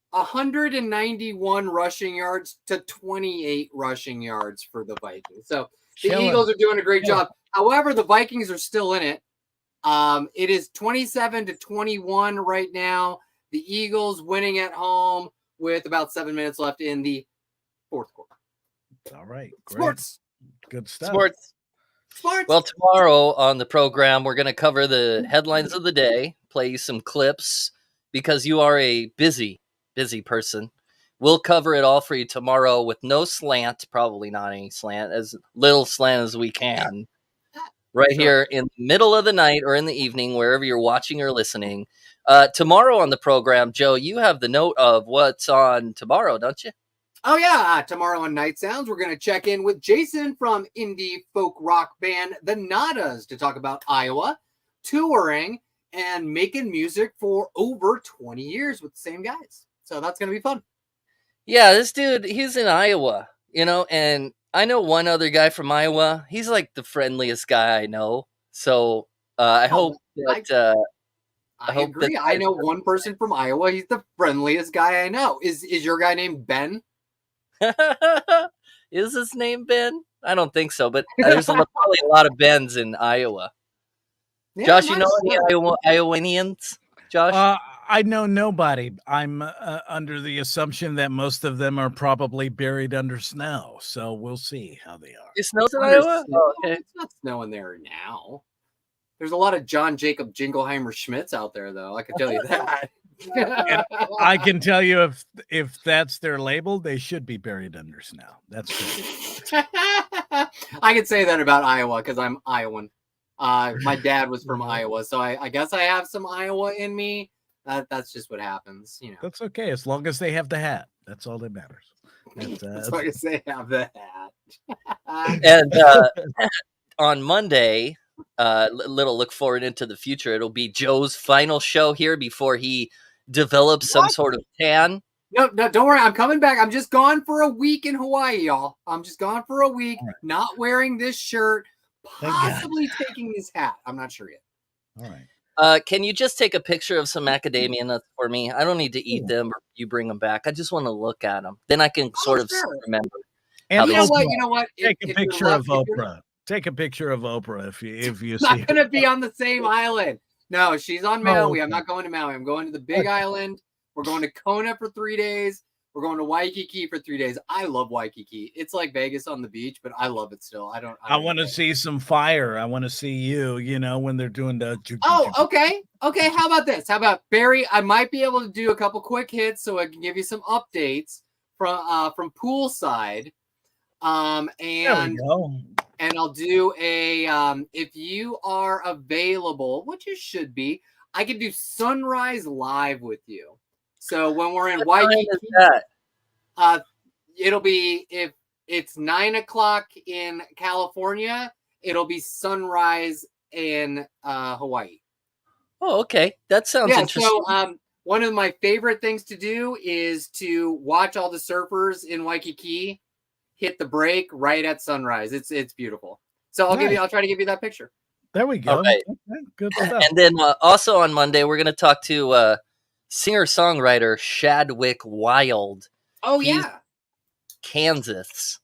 191 rushing yards to 28 rushing yards for the Vikings. So the Eagles are doing a great job. However, the Vikings are still in it. It is 27-21 right now. The Eagles winning at home with about 7 minutes left in the fourth quarter. All right. Great. Sports. Good stuff. Sports. Well, tomorrow on the program, we're going to cover the headlines of the day, play you some clips because you are a busy person. We'll cover it all for you tomorrow with no slant, probably not any slant, as little slant as we can. Right here in the middle of the night or in the evening, wherever you're watching or listening. Tomorrow on the program, Joe, you have the note of what's on tomorrow, don't you? Oh, yeah. Tomorrow on Night Sounds, we're going to check in with Jason from indie folk rock band The Nadas to talk about Iowa, touring, and making music for over 20 years with the same guys. So that's going to be fun. Yeah, this dude, he's in Iowa, and I know one other guy from Iowa. He's like the friendliest guy I know. So I hope that... I agree. I know one person from Iowa. He's the friendliest guy I know. Is your guy named Ben? Is his name Ben? I don't think so, but there's probably a lot of Bens in Iowa. Yeah, Josh, you know any Iowanians? Josh? I know nobody. I'm under the assumption that most of them are probably buried under snow. So we'll see how they are. It snows in Iowa? Oh, okay. It's not snowing there now. There's a lot of John Jacob Jingleheimer Schmitz out there, though. I can tell you that. I can tell you if that's their label, they should be buried under snow. That's good. I can say that about Iowa because I'm Iowan. My dad was from Iowa, so I guess I have some Iowa in me. That's just what happens, That's okay as long as they have the hat. That's all that matters. As long as they have the hat. And on Monday, little look forward into the future. It'll be Joe's final show here before he develops some sort of tan. No, don't worry. I'm coming back. I'm just gone for a week in Hawaii, y'all. I'm just gone for a week, not wearing this shirt, possibly taking this hat. I'm not sure yet. All right. Can you just take a picture of some macadamia nuts for me? I don't need to eat them or you bring them back. I just want to look at them. Then I can sort of remember. And you know what? Take a picture of Oprah. Take a picture of Oprah if you see. Not going to be on the same island. No, she's on Maui. I'm not going to Maui. I'm going to the Big Island. We're going to Kona for 3 days. We're going to Waikiki for 3 days. I love Waikiki. It's like Vegas on the beach, but I love it still. I want to see some fire. I want to see you, when they're doing the. Okay. How about this? How about Barry? I might be able to do a couple quick hits so I can give you some updates from poolside. There we go. And I'll do a, if you are available, which you should be, I can do Sunrise Live with you. So when we're in Waikiki, it'll be, if it's 9 o'clock in California, it'll be sunrise in Hawaii. Oh, okay. That sounds interesting. So one of my favorite things to do is to watch all the surfers in Waikiki hit the break right at sunrise. It's beautiful. So I'll try to give you that picture. There we go. All right. Okay, good stuff. And then also on Monday, we're going to talk to singer-songwriter Shadwick Wild. Oh, He's yeah. Kansas.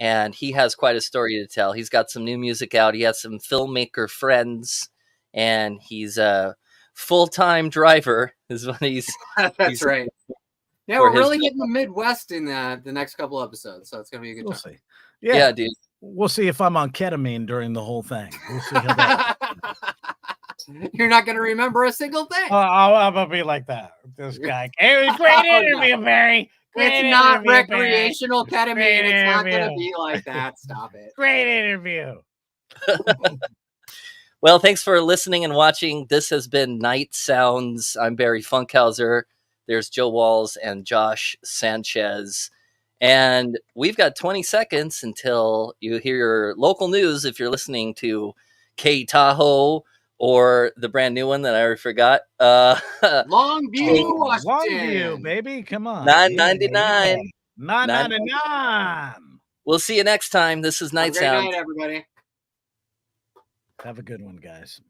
And he has quite a story to tell. He's got some new music out. He has some filmmaker friends. And he's a full-time driver is what he's... That's right. Yeah, for we're his- really getting the Midwest in the next couple episodes, so it's going to be a good We'll time. see. Yeah, dude. We'll see if I'm on ketamine during the whole thing. We'll see how that. You're not going to remember a single thing. I'm gonna be like that. This guy. It was a great Oh, interview, no. Barry. Great It's not interview, Barry. recreational ketamine. Great It's not going to interview. be like that. Stop it. Great interview. Well, thanks for listening and watching. This has been Night Sounds. I'm Barry Funkhauser. There's Joe Walls and Josh Sanchez. And we've got 20 seconds until you hear your local news if you're listening to K Tahoe or the brand new one that I already forgot. Longview, Longview, Washington. baby. Come on. $9.99. $9.99. We'll see you next time. This is Have Night a great Sounds. night, everybody. Have a good one, guys.